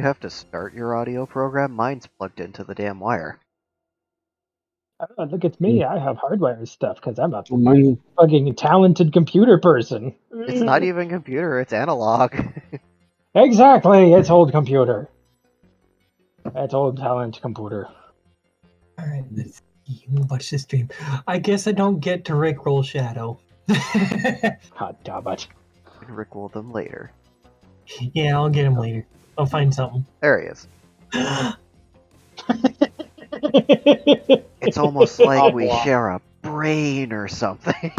You have to start your audio program? Mine's plugged into the damn wire. Look, it's me. I have hardware stuff because I'm a Mine, fucking talented computer person. It's not even computer, it's analog. Exactly, it's old computer. It's old talent computer. Alright, let's see. Watch this stream. I guess I don't get to Rickroll Shadow. God damn it. Rickroll them later. Yeah, I'll get him later. I'll find something. There he is. It's almost like we share a brain or something.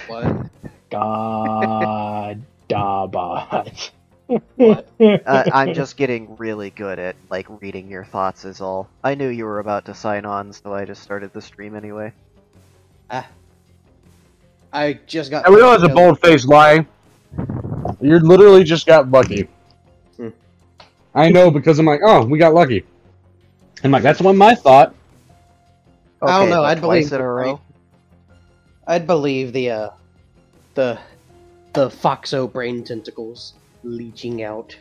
What? God damn it. What? I'm just getting really good at, like, reading your thoughts is all. I knew you were about to sign on, so I just started the stream anyway. I just got. I realize a bold-faced lie. You literally just got lucky. I know because I'm like, oh, we got lucky. I'm like, that's what my thought. I don't know. but I'd twice believe in a row. I'd believe the Foxo brain tentacles leeching out.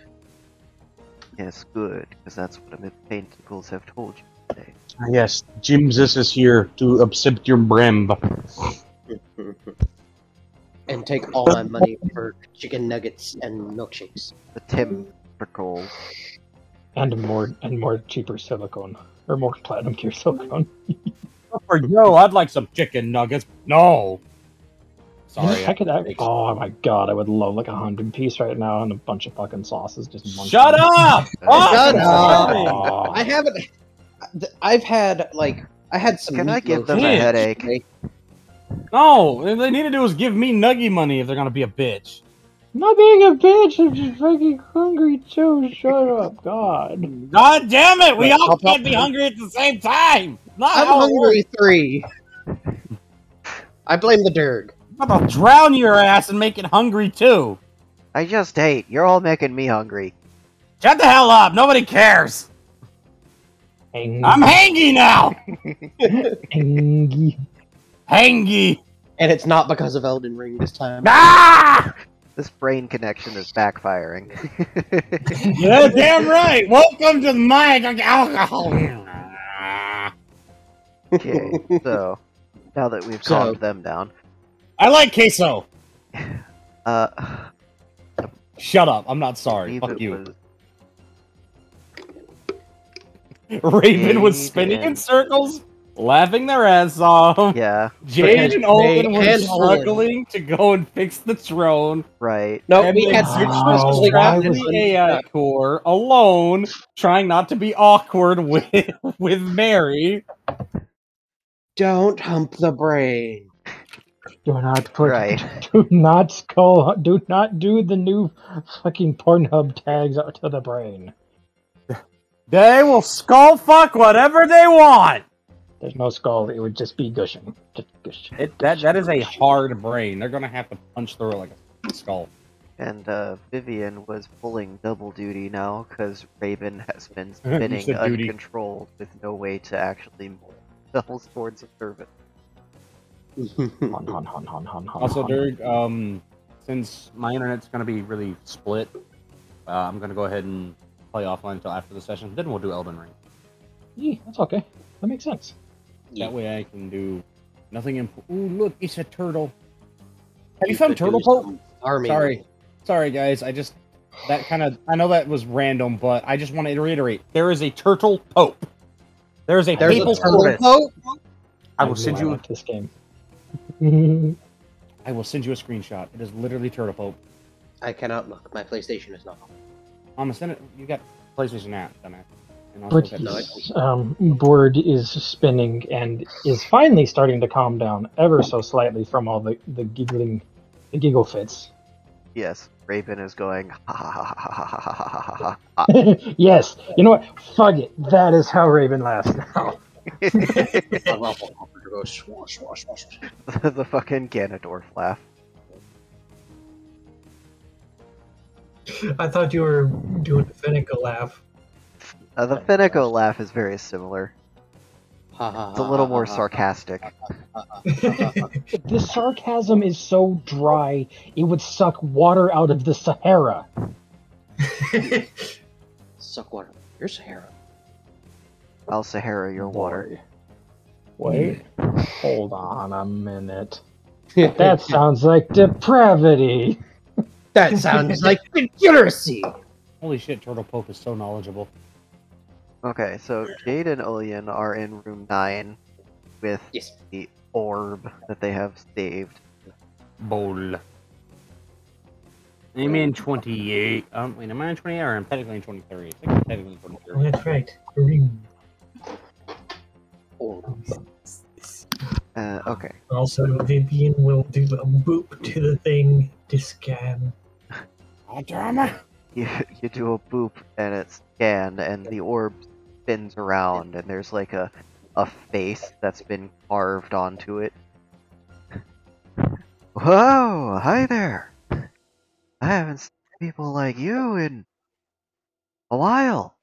Yes, good, because that's what the tentacles have told you today. Yes, Jimsus is here to accept your brain. And take all my money for chicken nuggets and milkshakes. The tentacles. And more cheaper silicone. Or more platinum gear silicone. For yo, I'd like some chicken nuggets. No. Sorry. I could oh my god, I would love like 100-piece right now and a bunch of fucking sauces just munching. Shut up! Shut up! Oh. I haven't. I've had like I had some. Can I give meatloaf them a Yeah. headache? No, what they need to do is give me nuggy money if they're gonna be a bitch. Not being a bitch, I'm just fucking hungry too. Shut up, God. God damn it! We Wait, all pop, can't pop. be hungry at the same time. Not I'm how it hungry 3. I blame the Derg. I'm about to drown your ass and make it hungry too. I just ate. You're all making me hungry. Shut the hell up! Nobody cares. Hangy. I'm hangy now. Hangy. Hangy. And it's not because of Elden Ring this time. Ah! This brain connection is backfiring. Yeah, damn right. Welcome to my alcohol. Okay, so now that we've calmed them down, I like queso. uh, Shut up. I'm not sorry. leave Fuck it you. was- Raven was Jade spinning in and- circles, laughing their ass off. Yeah, Jade and Olin were and struggling to go and fix the throne. right. No, And we then had Zitch Oh, was why trapped in was the it- AI core alone, trying not to be awkward with Mary. Don't hump the brain. Do not put. Right. Do not skull. Do not do the new fucking Pornhub tags out to the brain. They will skull fuck whatever they want. There's no skull. It would just be gushing. Just gush. That is a hard brain. They're gonna have to punch through it like a skull. And Vivian was pulling double duty now because Raven has been You spinning said duty. uncontrolled with no way to actually move cells towards a servant. Hon. Also, Dirk, since my internet's gonna be really split, I'm gonna go ahead and play offline until after the session. Then we'll do Elden Ring. Yeah, that's okay. That makes sense. That way I can do nothing. Ooh, look, it's a turtle. Have you found Turtle Pope? Army. Sorry, guys. I know that was random, but I just want to reiterate: there is a Turtle Pope. There is a There's papal a turtle service. pope. I will send you. like this game. I will send you a screenshot. It is literally Turtle Pope. I cannot look. My PlayStation is not on. I'm gonna send it. You got PlayStation app, dumbass. And also got- Brittany's board is spinning and is finally starting to calm down ever so slightly from all the giggle fits. Yes, Raven is going ha ha ha ha ha ha ha ha ha ha. Yes, you know what? Fuck it. That is how Raven laughs now. The fucking Ganondorf laugh. I thought you were doing a Finical laugh. The Finico laugh is very similar. It's a little more sarcastic. The sarcasm is so dry, it would suck water out of the Sahara. suck water. You're Sahara. I'll Sahara your water. Wait, hold on a minute. That sounds like depravity. That sounds like degeneracy. Holy shit, Turtle Poke is so knowledgeable. Okay, so Jade and Ullian are in room 9 with Yes. the orb that they have saved. Bowl. I'm in 28. Wait, am I in 28 or I'm technically in 23? I think I'm technically in 23. Oh, that's right. Green. Okay. Also, Vivian will do a boop to the thing to scan. Oh, drama! You do a boop and it's scanned and the orb spins around and there's like a face that's been carved onto it. Whoa! Hi there! I haven't seen people like you in a while.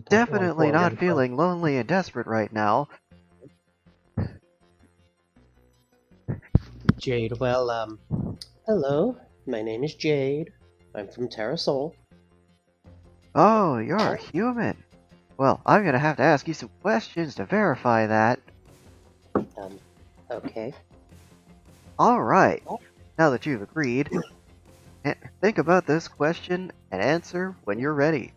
Definitely not feeling lonely and desperate right now. Jade, well, hello. My name is Jade. I'm from Terrasol. Oh, you're a human. Well, I'm gonna have to ask you some questions to verify that. Okay. Alright. Now that you've agreed, think about this question and answer when you're ready.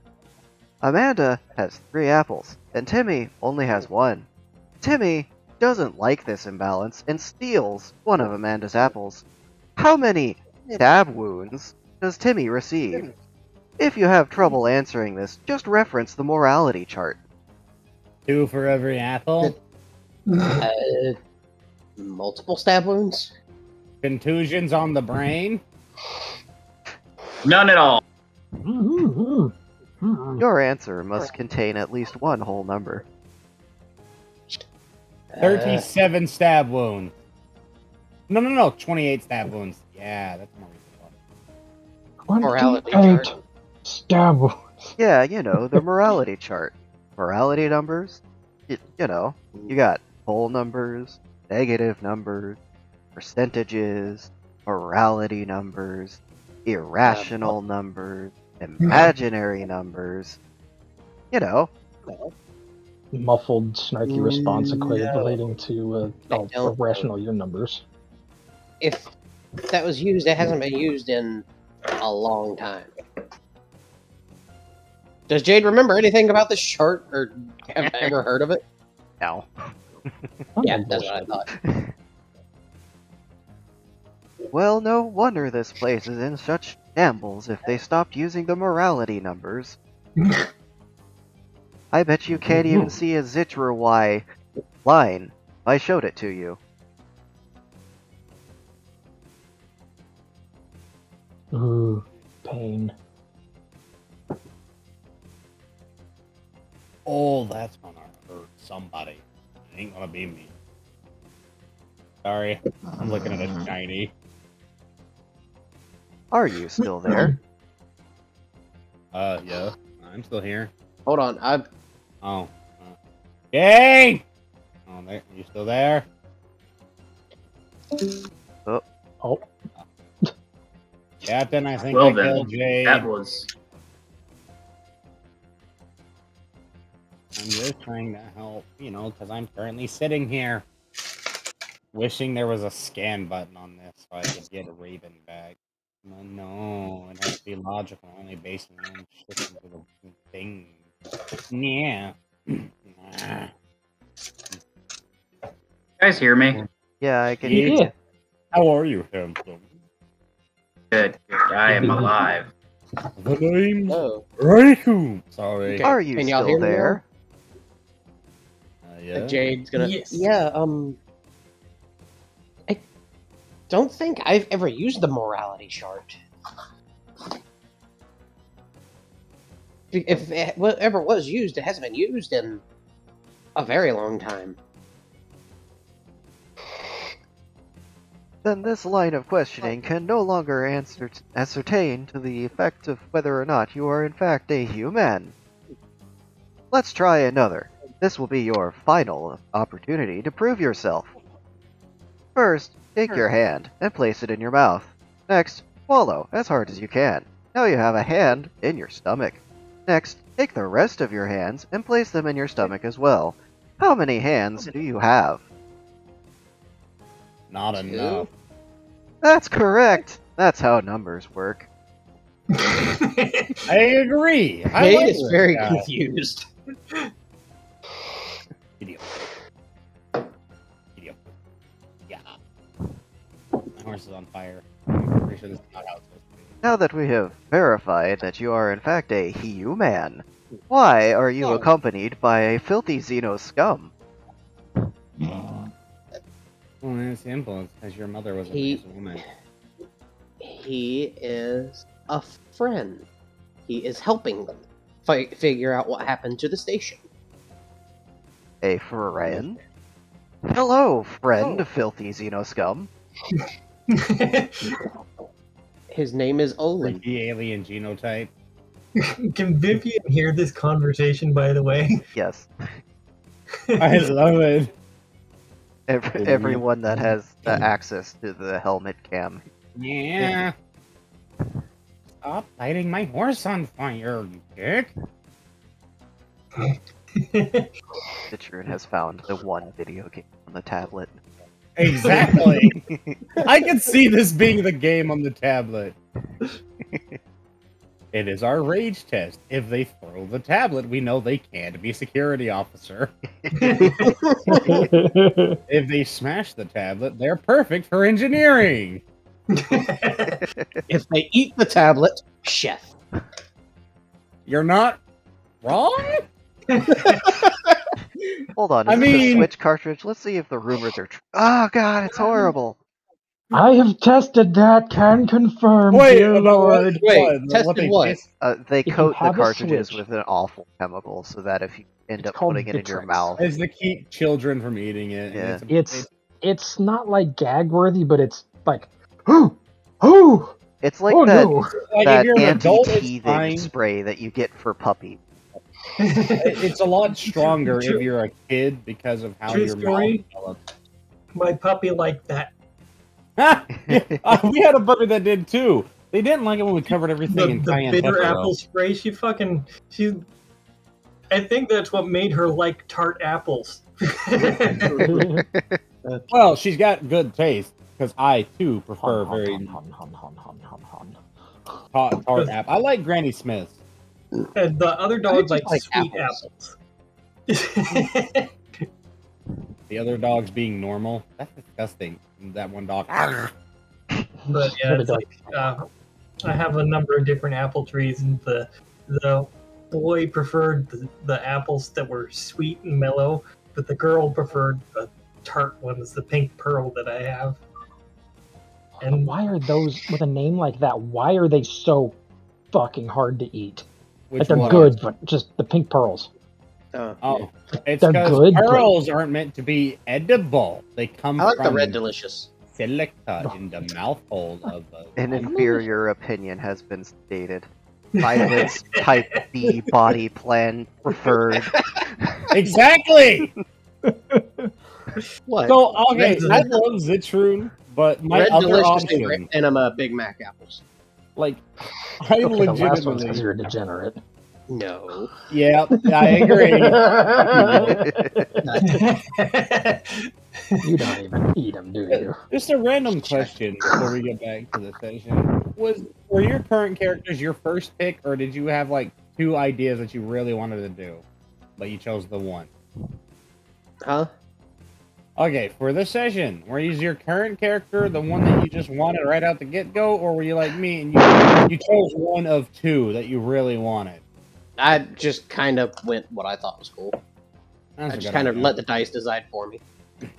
Amanda has 3 apples, and Timmy only has 1. Timmy doesn't like this imbalance and steals one of Amanda's apples. How many stab wounds does Timmy receive? If you have trouble answering this, just reference the morality chart. 2 for every apple. Multiple stab wounds? Contusions on the brain. None at all. Your answer must contain at least 1 whole number. 37 stab wounds. No. 28 stab wounds. Yeah, that's more reasonable. Morality 28 chart. stab wounds. Yeah, you know, the morality chart. Morality numbers, you know, you got whole numbers, negative numbers, percentages, morality numbers, irrational numbers, imaginary numbers. You know. Muffled, snarky response relating to irrational even numbers. If that was used, it hasn't been used in a long time. Does Jade remember anything about this chart, or have ever heard of it? No. Yeah, that's what I thought. Well, no wonder this place is in such shambles if they stopped using the morality numbers. I bet you can't even see a Zitra Y line. I showed it to you. Ooh, pain. Oh, that's gonna hurt somebody. It ain't gonna be me. Sorry, I'm looking at a shiny. Are you still there? Yeah, I'm still here. Hold on, Oh. Jade! Oh, there, you still there? Oh. Captain, I think Well I then, killed Jade. that was... I'm just trying to help, you know, because I'm currently sitting here. Wishing there was a scan button on this so I could get a Raven back. But no, it has to be logical, only based on shifting to the thing. Yeah. You guys hear me? Yeah, I can. Yeah. How are you, handsome? Good. I am alive. The name's oh, Raikou. Sorry. Okay. Are you Can y'all still hear me there? Yeah. Jade's gonna. Yes. Yeah. I don't think I've ever used the morality chart. If it, whatever was used, it hasn't been used in a very long time. Then this line of questioning can no longer ascertain to the effect of whether or not you are in fact a human. Let's try another. This will be your final opportunity to prove yourself. First, take your hand and place it in your mouth. Next, swallow as hard as you can. Now you have a hand in your stomach. Next, take the rest of your hands and place them in your stomach as well. How many hands do you have? Not Two? enough. That's correct. That's how numbers work. I agree. I Kate like is this very guy. confused. Idiot. Idiot. Yeah. My horse is on fire. I'm pretty sure this is not how it's supposed to be. Now that we have verified that you are in fact a human, why are you Oh. accompanied by a filthy Xeno scum? Well, it's simple. It's because your mother was a He- nice woman. He is a friend. He is helping them figure out what happened to the station. A friend? Hello, friend, filthy Xeno scum. His name is Olin. The alien genotype. Can Vivian hear this conversation, by the way? Yes. I love it. Everyone that has access to the helmet cam. Yeah. Stop lighting my horse on fire, you dick. Citroen has found the one video game on the tablet. Exactly. I can see this being the game on the tablet. It is our rage test. If they throw the tablet, we know they can't be security officer. If they smash the tablet, they're perfect for engineering. If they eat the tablet, chef. You're not wrong? Hold on, I is this a mean- Switch cartridge? Let's see if the rumors are true. Oh god, it's horrible. I have tested that. Can confirm. Wait, dear about what? Lord. Wait, tested they what? just- They you coat the have a cartridges Switch- with an awful chemical so that if you end It's up called putting it in your Victrex. mouth, Is to keep children from eating it. and Yeah. It's not like gag worthy, but it's like, oh, it's like oh that, no. like that if you're an adult, it's anti-teething fine. spray that you get for puppies. It's a lot stronger True- if you're a kid because of how True your story. mouth develops. My puppy liked that. We had a puppy that did too. They didn't like it when we covered everything The, in the cayenne bitter pepper. apple spray. She. I think that's what made her like tart apples. Well, she's got good taste because I too prefer very tart apple. I like Granny Smith's. And the other dog just likes like sweet apples. apples. The other dogs being normal. That's disgusting. That one dog. But yeah, it's like I have a number of different apple trees, and the boy preferred the apples that were sweet and mellow, but the girl preferred the tart ones, the pink pearl that I have. And Why are those with a name like that? Why are they so fucking hard to eat? Which Like they're one? good, but just the pink pearls. Oh, it's They're because good, but- pearls aren't meant to be edible. They come I like from the red delicious. silica in the mouth hole of the. An inferior opinion has been stated. Violet's type B body plan preferred. Exactly. What? So okay, Red I love Zitrone, but my red other delicious option, and I'm a Big Mac apples. like, I Okay, the last one's legitimately, because you're a degenerate. No. yeah, I agree. You don't even eat them, do you? Just a random question before we get back to the session: were your current characters your first pick, or did you have like two ideas that you really wanted to do, but you chose the one? Huh? Okay, for this session, were you your current character the one that you just wanted right out the get-go, or were you like me and you chose one of two that you really wanted? I just kind of went what I thought was cool. That's I a just good kind of idea. let the dice decide for me.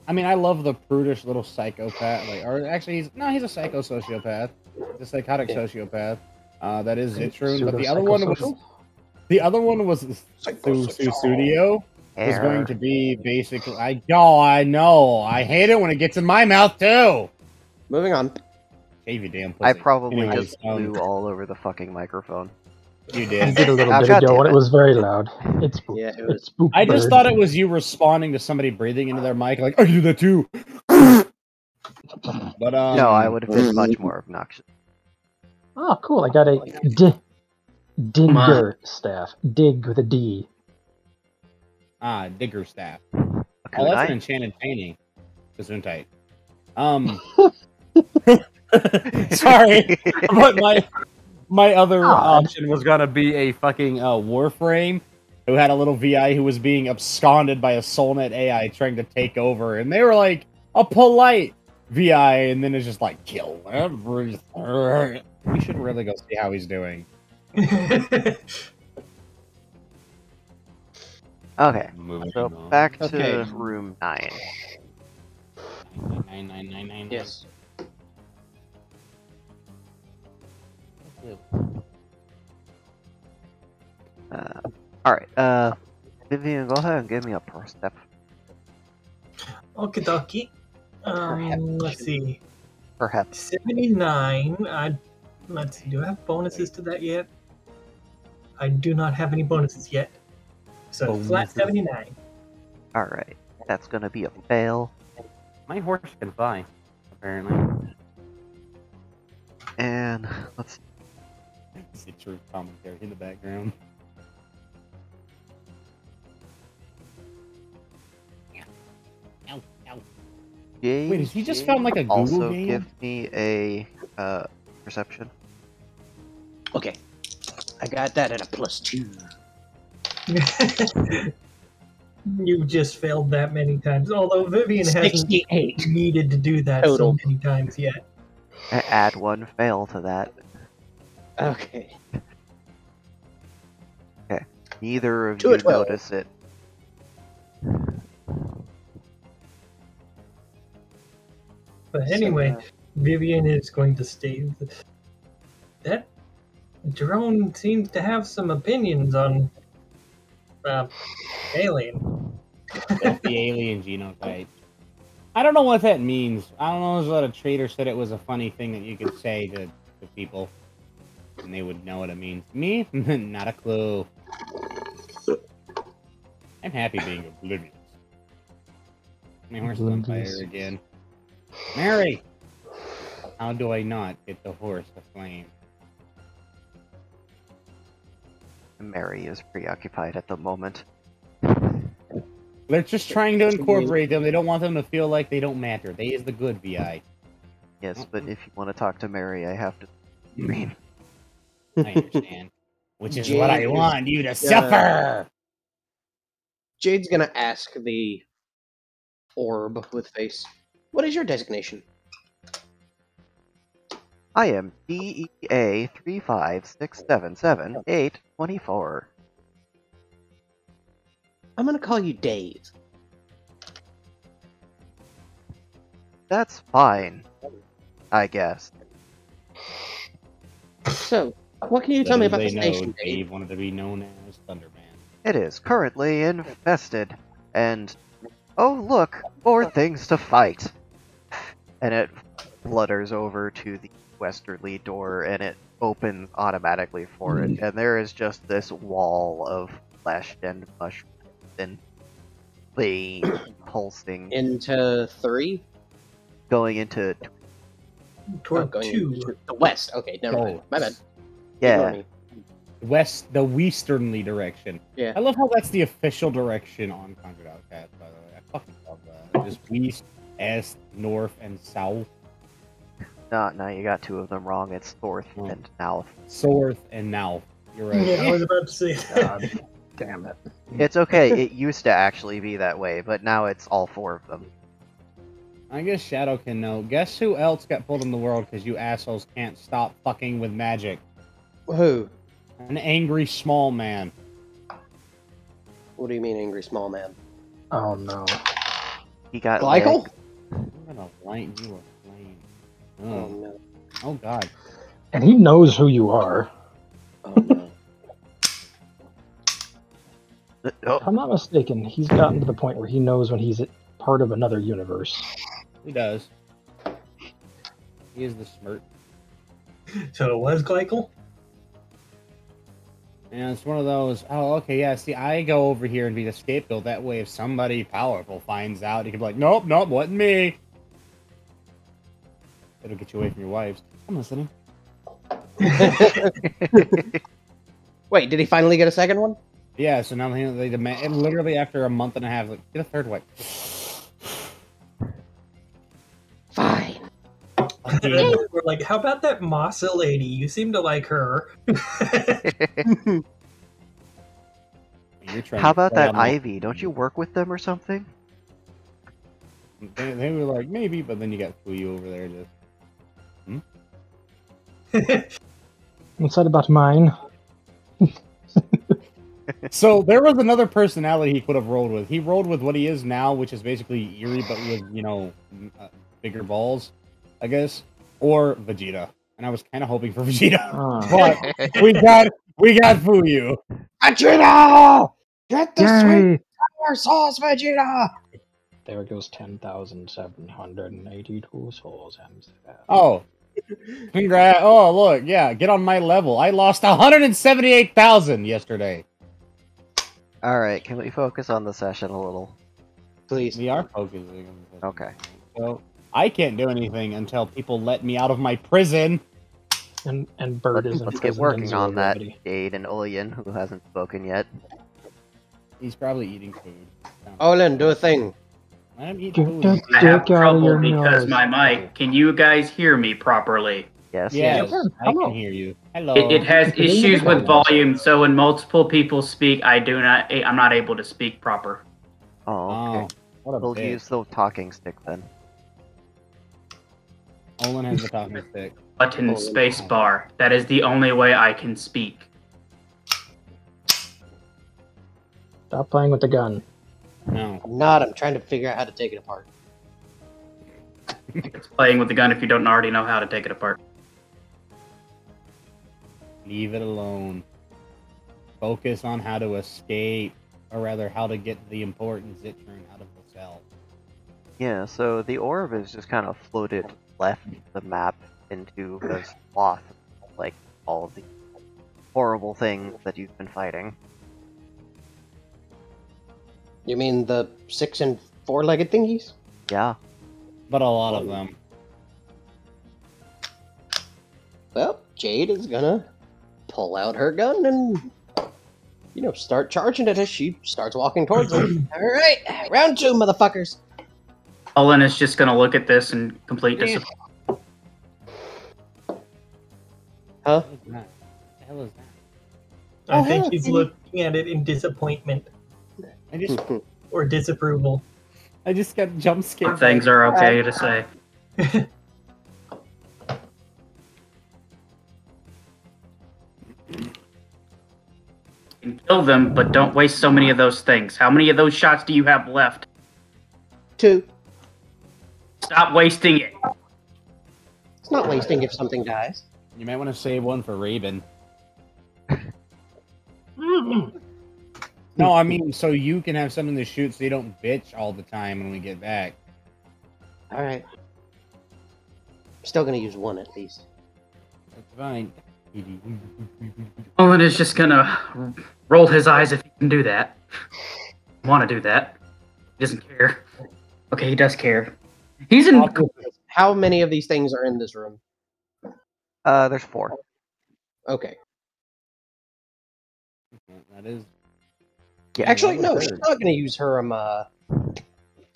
I mean, I love the prudish little psychopath. Like, or actually, he's a psycho-sociopath. He's a psychotic Yeah. sociopath. That is Zitrone. But the other one was Pseudo-psychosocial? Susudio. Was Error. going to be basically. I know. I hate it when it gets in my mouth too. Moving on. Shave your damn pussy. I probably Anyways, just blew all over the fucking microphone. You You did. did a little Oh, bit God ago, damn and it. it was very loud. It spooked. Yeah, it was- It spooked I just bird. thought it was you responding to somebody breathing into their mic, like, I do that too. But No, I would have been much more obnoxious. Oh, cool! I got a digger staff. Dig with a D. Ah, digger staff. A Oh, that's an kunai? enchanted painting. Gesundheit. Sorry, but my other Odd. option was gonna be a fucking Warframe who had a little VI who was being absconded by a Soulnet AI trying to take over, and they were like a polite VI, and then it's just like kill everything. We should really go see how he's doing. Okay, Moving so on. back to Okay. room 9. 9. Yes. Alright, Vivian, go ahead and give me a percep. Okie dokie. Let's see. Perhaps. 79. Let's see. Do I have bonuses to that yet? I do not have any bonuses yet. So flat 79. Alright, that's gonna be a fail. My horse can fly, apparently. And let's See true commentary in the background. Ow, ow. James, Wait, is he just found like a Google also game? give me a perception. Okay. I got that at a +2. You just failed that many times. Although Vivian hasn't 68. needed to do that Total. so many times yet. Add one fail to that. Okay. Neither of To you a 12. notice it. But anyway, Vivian is going to stay. That drone seems to have some opinions on Alien. That's the alien genotype. I don't know what that means. I don't know what a trader said it was a funny thing that you could say to people. And they would know what it means. Me? Not a clue. I'm happy being oblivious. My horse is on fire Oblivious. again. Mary! How do I not get the horse aflame? Mary is preoccupied at the moment. They're just trying to incorporate them. They don't want them to feel like they don't matter. They is the good VI. Yes, but if you want to talk to Mary, I have to scream. I understand. Which is what I Jade is want you to suffer! Jade's gonna ask the orb with face, what is your designation? I am DEA 35677-824. I'm gonna call you Dave. That's fine, I guess. So, what can you tell me about the Little station, know, Dave? Dave wanted to be known as Thunderman. It is currently infested, and oh look, more things to fight. And it flutters over to the westerly door, and it opens automatically for it, and there is just this wall of flesh and mushrooms and pulsing, Into 3? going into Toward going 2. to the west. Okay, never mind. Oh. My bad. Ignore yeah. me. The westernly direction. Yeah. I love how that's the official direction on Conjured Outcast, by the way. I fucking love that. Just east, east, north, and south. No, you got two of them wrong. It's Thorth Oh. and South. North and now. You're right. Yeah, I was about to say that. God damn it. It's okay. It used to actually be that way, but now it's all four of them. I guess Shadow can know. Guess who else got pulled in the world because you assholes can't stop fucking with magic? Who? An angry small man. What do you mean, angry small man? Oh no. He got Glycol? I'm gonna light you a flame. Oh Oh, no. oh god. And he knows who you are. Oh no. Oh, If I'm not mistaken, he's gotten to the point where he knows when he's part of another universe. He does. He is the smirk. So it was Glycol? And it's one of those, oh, okay, yeah, see, I go over here and be the scapegoat. That way, if somebody powerful finds out, he can be like, nope, wasn't me. It'll get you away from your wives. I'm listening. Wait, did he finally get a second one? Yeah, so now they demand, and literally after a month and a half, like, get a third one. Fine. We're like, how about that Masa lady? You seem to like her. You're trying How to about play that on the- Ivy? Don't you work with them or something? They were like, maybe, but then you got Fuyu over there just... What's that about mine? So there was another personality he could have rolled with. He rolled with what he is now, which is basically Eerie, but with, you know, bigger balls, I guess, or Vegeta. And I was kind of hoping for Vegeta, but we got Fuyu. Vegeta! Get the sweet Yay! sour sauce, Vegeta! There goes 10,782 souls. Oh, congrats! Oh, look, yeah, get on my level. I lost 178,000 yesterday. Alright, can we focus on the session a little? Please. We are focusing on this. Okay. So I can't do anything until people let me out of my prison. And Bird is in Let's get prison working in zero on that. gravity. Jade and Ullian, who hasn't spoken yet. He's probably eating food. Olin, do a thing. Let him eat Get food. that I have dick out of your trouble because nose. my mic. Can you guys hear me properly? Yes. Yes, Yeah. I Hello. can hear you. Hello. It has Okay, issues then with volume, so when multiple people speak, I'm not able to speak proper. Oh, okay. Oh, what a We'll bitch. use the talking stick then. Olin has the talking stick. Button space bar. That is the only way I can speak. Stop playing with the gun. No. I'm not. I'm trying to figure out how to take it apart. It's playing with the gun if you don't already know how to take it apart. Leave it alone. Focus on how to escape, or rather, how to get the important Zitron out of the cell. Yeah, so the orb is just kind of floated left the map into a swath, like all of the horrible things that you've been fighting. You mean the 6 and 4-legged thingies? Yeah. But a lot of them. Well, Jade is gonna pull out her gun and, start charging it as she starts walking towards them. Alright, round 2, motherfuckers! Olin is just gonna look at this in complete disappointment. Huh? What is that? What the hell is that? I Oh, think hey, he's Kitty. looking at it in disappointment I just or disapproval. got jump scared. Things are okay to say. You can kill them, but don't waste so many of those things. How many of those shots do you have left? 2. Stop wasting it. It's not wasting if something dies. You might want to save one for Raven. No, I mean, so you can have something to shoot so you don't bitch all the time when we get back. Alright. Still gonna use 1 at least. That's fine. Olin is just gonna roll his eyes if he can do that. Want to do that. He doesn't care. Okay, he does care. He's in... How many of these things are in this room? There's 4. Okay. That is... Yeah. Actually, no, third. she's not gonna use her,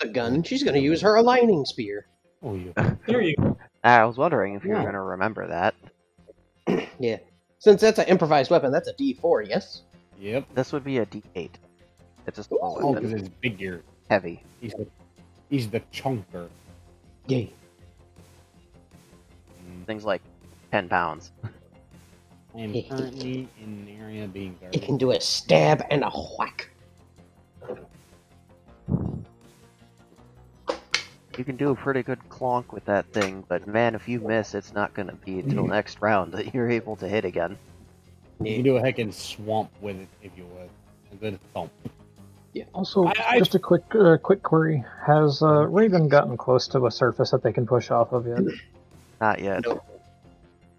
the gun. She's gonna use her aligning spear. Oh, you. There you go. I was wondering if you were Yeah. going to remember that. Yeah. Since that's an improvised weapon, that's a D4, yes? Yep. This would be a D8. It's a small Oh, because weapon. it's bigger. Heavy. He's the chunker. Yeah. Things like 10 pounds. I am currently in an area being It guarded. can do a stab and a whack. You can do a pretty good clonk with that thing, but man, if you miss, it's not going to be until next round that you're able to hit again. You can do a heckin' swamp with it if you would. A good thump. Also, I- just a quick query: has Raven gotten close to a surface that they can push off of yet? Not yet.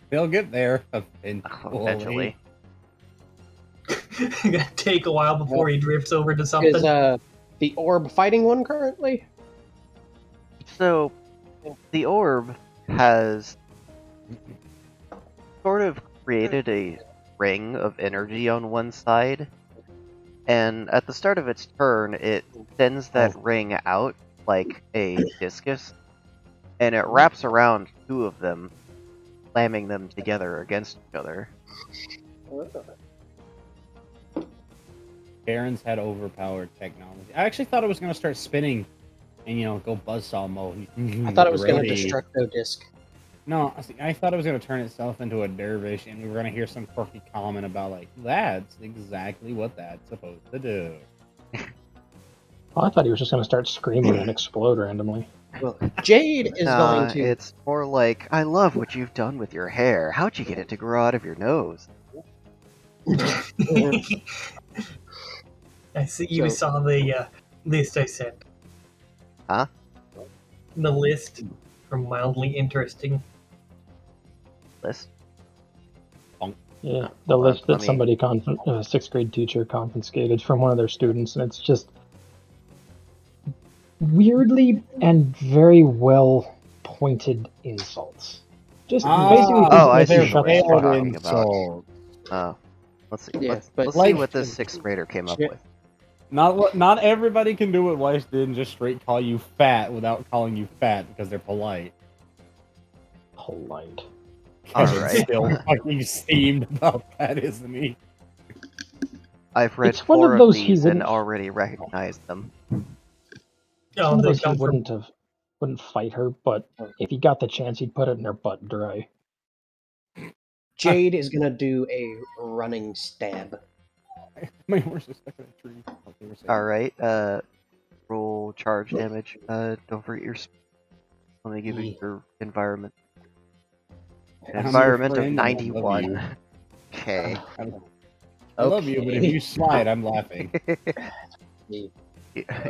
They'll get there eventually. Eventually. Gonna take a while before he drifts over to something. Is the orb fighting one currently? So, the orb has sort of created a ring of energy on one side, and at the start of its turn, it sends that ring out like a discus, and it wraps around two of them, slamming them together against each other. Baron's had overpowered technology. I actually thought it was going to start spinning and, go buzzsaw mode. I thought it was going to Ready. destructo disc. No, I thought it was going to turn itself into a dervish, and we were going to hear some quirky comment about, like, that's exactly what that's supposed to do. Well, I thought he was just going to start screaming and explode randomly. Well, Jade is going to. It's more like, I love what you've done with your hair. How'd you get it to grow out of your nose? I see you So- saw the list I sent. Huh? The list from Mildly Interesting. List? Yeah, the Hold on, list that let me- somebody, a sixth grade teacher, confiscated from one of their students, and it's just weirdly and very well pointed insults. Just basically, Oh, I they're see shut what you're the fuck up. talking about. Oh, let's see. Yeah, let's but see like- what this sixth grader came up Shit. with. Not everybody can do what Weiss did and just straight call you fat without calling you fat because they're polite. Polite. Kevin's Alright. still fucking steamed about that, isn't he? I've read It's one of 4 of those he these and wouldn't- already recognized them. Oh, Some of they those he come from. wouldn't fight her, but if he got the chance, he'd put it in her butt dry. Jade is going to do a running stab. My horse is stuck in a tree. Like they were saying. Alright, roll charge damage. Don't forget your... Let me give you Yeah. your environment. An I'm your environment of friend and I love 91. you. Okay. I love you, but if you slide, I'm laughing. You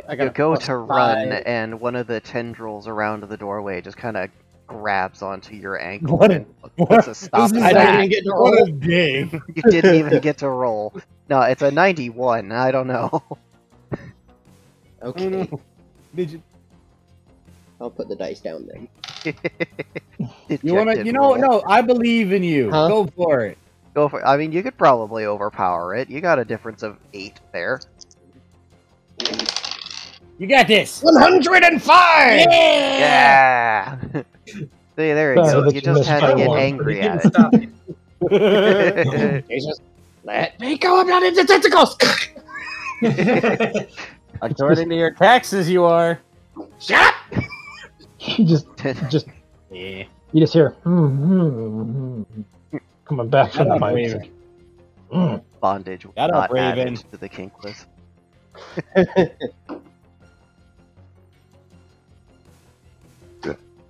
I got a go plus to run, 5. and one of the tendrils around the doorway just kind of grabs onto your ankle What? and puts a stop This to is I that. didn't even get to What roll. a dig! You didn't even get to roll. No, it's a 91. I don't know. Oh Okay, no. Did you? I'll put the dice down then. You wanna? Ejected You know? roll. No, I believe in you. Huh? Go for it. Go for it. I mean, you could probably overpower it. You got a difference of 8 there. You got this. 105! Yeah! See, there you Sorry go. that You you just missed had by to get one. angry But at he didn't stop you. it. Jesus, let me go, I'm not into tentacles! According to your taxes, you are. Shut up! You just Yeah. you just hear coming back from Shut the up, mic. Raven. Bondage was Shut up, not added Raven. to the kink list.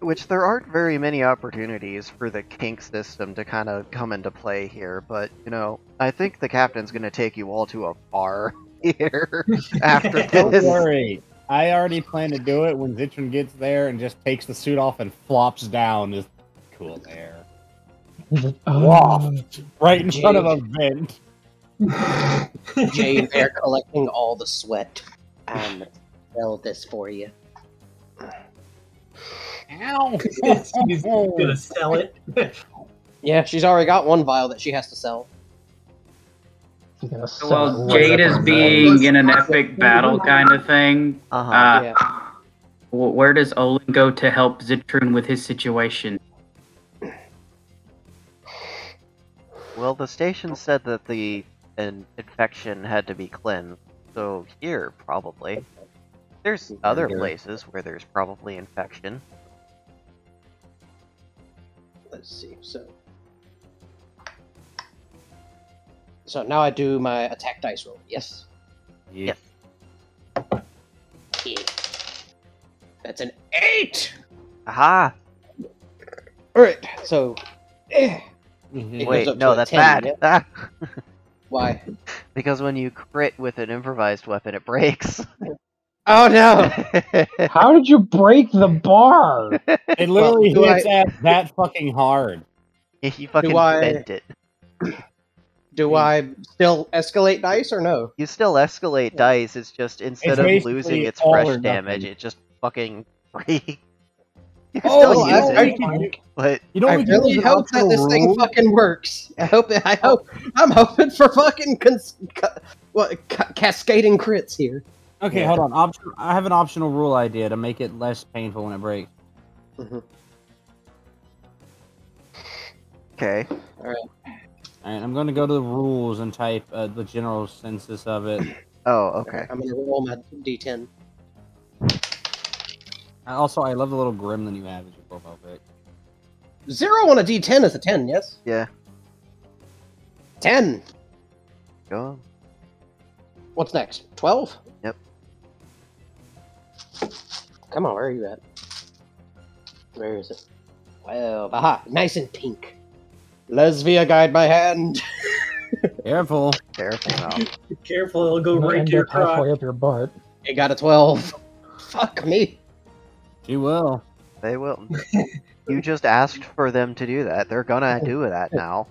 Which there aren't very many opportunities for the kink system to kind of come into play here, but I think the captain's going to take you all to a bar here after Don't this. worry. I already plan to do it when Zitron gets there and just takes the suit off and flops down. Just cool air. Oh, Right in front of a vent. Jade, they're collecting all the sweat. And sell this for you. Ow! He's gonna sell it. Yeah, she's already got one vial that she has to sell. you're gonna sell Well, it Jade right is up being in an epic battle kind of thing. Uh-huh. Yeah. Where does Olin go to help Zitrun with his situation? Well, the station said that an infection had to be cleansed, so here, probably. There's other Here. places where there's probably infection. Let's see, so now I do my attack dice roll. Yes. Yeah. Yeah. That's an 8! Aha! Alright, so... It goes Wait, up no, to a that's 10, bad. yeah? Ah. Why? Because when you crit with an improvised weapon, it breaks. Oh no! How did you break the bar? It literally Well, do hits at that fucking hard. You fucking Do I- bent it. Do I still escalate dice or no? You still escalate dice, it's just instead It's of basically losing its all fresh or damage, nothing. it just fucking breaks. You can Oh, still well, use I- it, but You know I what we can really use an hope that optional this thing rule? fucking works. I'm hoping for fucking cascading crits here. Okay, Yeah. hold on. I have an optional rule idea to make it less painful when it breaks. okay. Alright, I'm going to go to the rules and type the general census of it. Oh, okay. I'm gonna roll my d10. Also, I love the little gremlin you have as your profile pic. 0 on a d10 is a 10, yes? Yeah. 10. Go on. What's next? 12? Yep. Come on, where are you at? Where is it? 12. Aha, nice and pink. Lesvia, guide my hand. Careful. Careful now. Be careful, it'll go It'll right end to your up halfway crotch. up your butt. It got a 12. Fuck me. She will. They will. You just asked for them to do that. They're gonna do that now.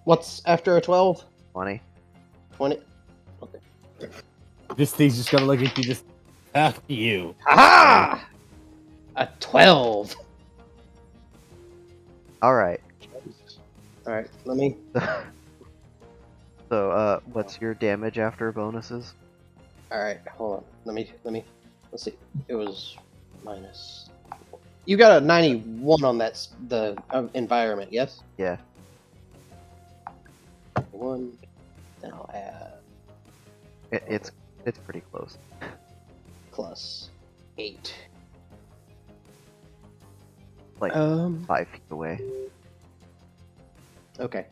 What's after a 12? 20. 20. This thing's just gonna look at you just... Fuck you. Aha! A 12. Alright. Alright, let me... So, what's your damage after bonuses? Alright, hold on. Let's see. It was minus... You got a 91 on that, the environment, yes? Yeah. 1. Then I'll add It's pretty close. plus 8. Like 5 feet away. Okay.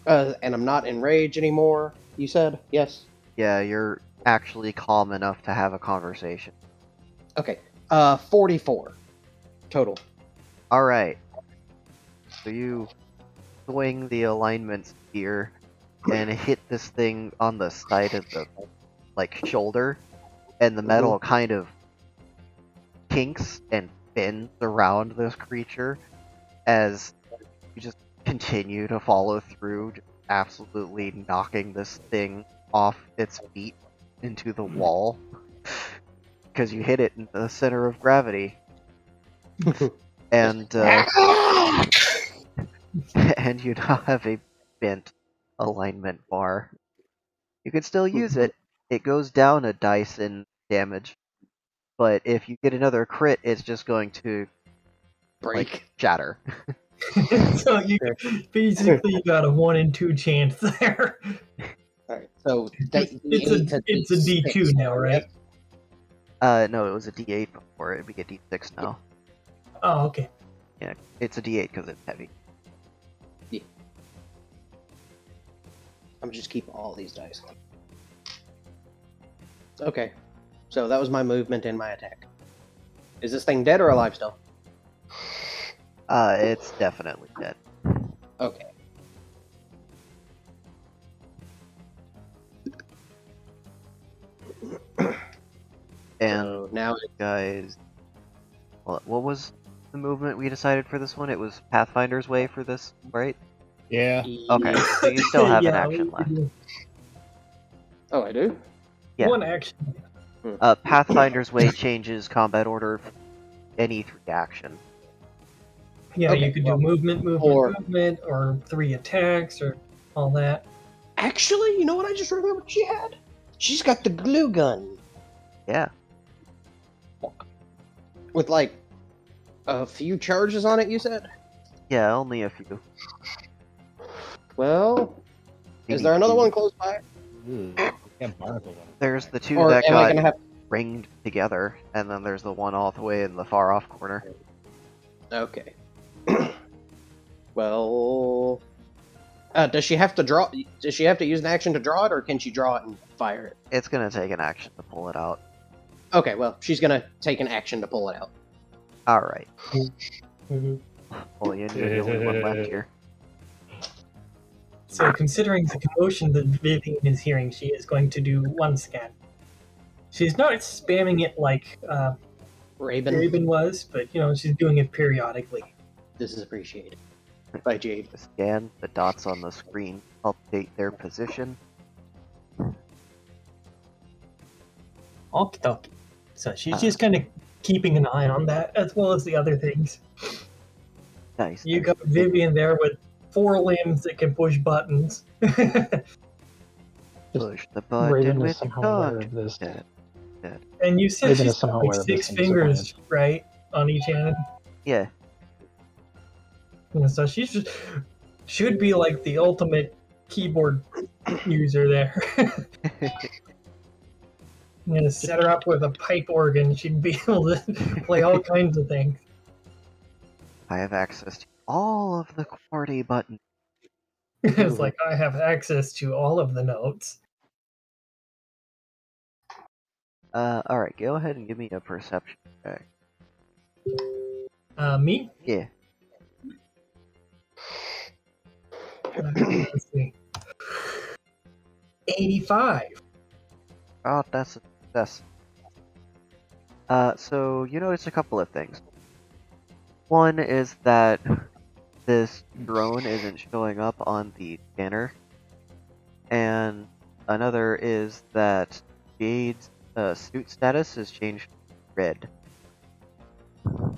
And I'm not enraged anymore, you said? Yes? Yeah, you're actually calm enough to have a conversation. Okay. 44. Total. Alright. So you swing the alignment spear and hit this thing on the side of the shoulder, and the metal kind of kinks and bends around this creature as you just continue to follow through, just absolutely knocking this thing off its feet into the wall because you hit it in the center of gravity. And and you now have a bent alignment bar. You can still use it. It goes down a dice in damage, but if you get another crit, it's just going to Break. shatter. So you basically got a 1 in 2 chance there. Alright, so... It's a D2 now, right? No, it was a D8 before. It'd be a D6 now. Oh, okay. Yeah, it's a D8 because it's heavy. I'm just keep all these dice. Okay. So that was my movement and my attack. Is this thing dead or alive still? It's definitely dead. Okay. And So now guys, what was the movement we decided for this one? It was Pathfinder's Way for this, right? Yeah. Okay, so you still have an Yeah, action we left. do Oh, I do? Yeah. One action. Pathfinder's Way changes combat order any 3 action. Yeah, Okay, you could well, do movement, or 3 attacks, or all that. Actually, you know what I just remembered she had? She's got the glue gun. Yeah. With like a few charges on it, you said? Yeah, only a few. Well, is Maybe there another 2. one close by? Ooh, yeah, Barnacle one. There's the 2 Or that am I got gonna have... ringed together, and then there's the one all the way in the far off corner. Okay. Well... does she have to draw... Does she have to use an action to draw it, or can she draw it and fire it? It's gonna take an action to pull it out. Okay, well, she's gonna take an action to pull it out. Alright. Mhm. Well, you're the only one left here. So, considering the commotion that Vivian is hearing, she is going to do 1 scan. She's not spamming it like Raven, Raven was, but she's doing it periodically. this is appreciated. By Jade. To scan the dots on the screen, update their position. Okie dokie. So she's just kind of keeping an eye on that as well as the other things. Nice. You nice. got Vivian there with 4 limbs that can push buttons. Push the button Raven is with somehow your aware tongue. of this. Yeah. And you said Raven she's is somehow got like aware of this 6 and fingers, right, on each hand. Yeah. And so she should be like the ultimate keyboard user there. I'm gonna set her up with a pipe organ. She'd be able to play all kinds of things. I have access to all of the QWERTY buttons. It's like I have access to all of the notes. Alright, go ahead and give me a perception check. Me? Yeah. Let's see. 85. Oh, that's a success. So you notice a couple of things. One is that this drone isn't showing up on the scanner, and another is that Jade's suit status has changed to red. Oh,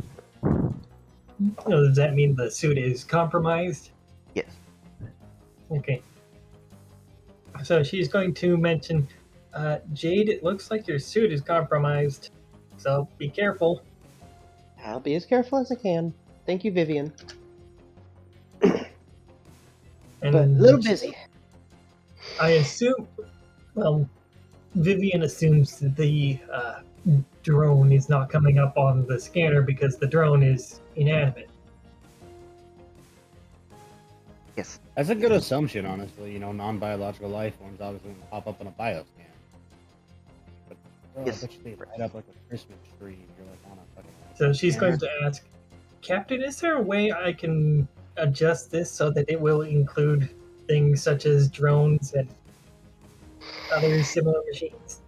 does that mean the suit is compromised? Yes. Okay. So she's going to mention, Jade, it looks like your suit is compromised. So be careful. I'll be as careful as I can. Thank you, Vivian. And But a little busy. I assume, well, Vivian assumes that the drone is not coming up on the scanner because the drone is inanimate. Yes. That's a good assumption, honestly. You know, non-biological life forms obviously won't pop up on a bioscan. But Yes. I bet you they light up like a Christmas tree. You're like on a fucking. So she's scanner. going to ask, Captain, is there a way I can adjust this so that it will include things such as drones and other similar machines?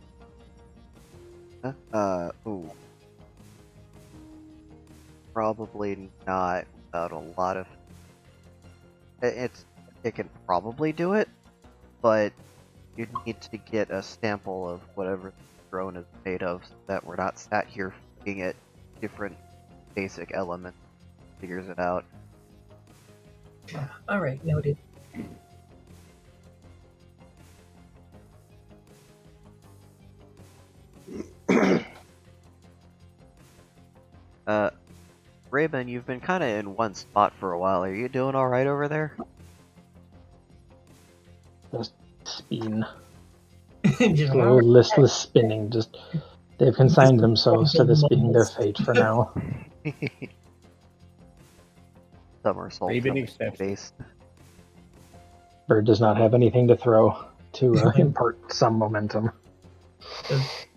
Ooh. Probably not without a lot of... It can probably do it, but you'd need to get a sample of whatever the drone is made of so that we're not sat here looking at different basic elements. Figures it out. All right, noted. Raven, you've been kind of in one spot for a while. Are you doing alright over there? Just spin. Just- Slow, listless spinning. Just they've consigned themselves to this being their fate for now. Somersault Raven from accepts. base. Bird does not have anything to throw to impart some momentum.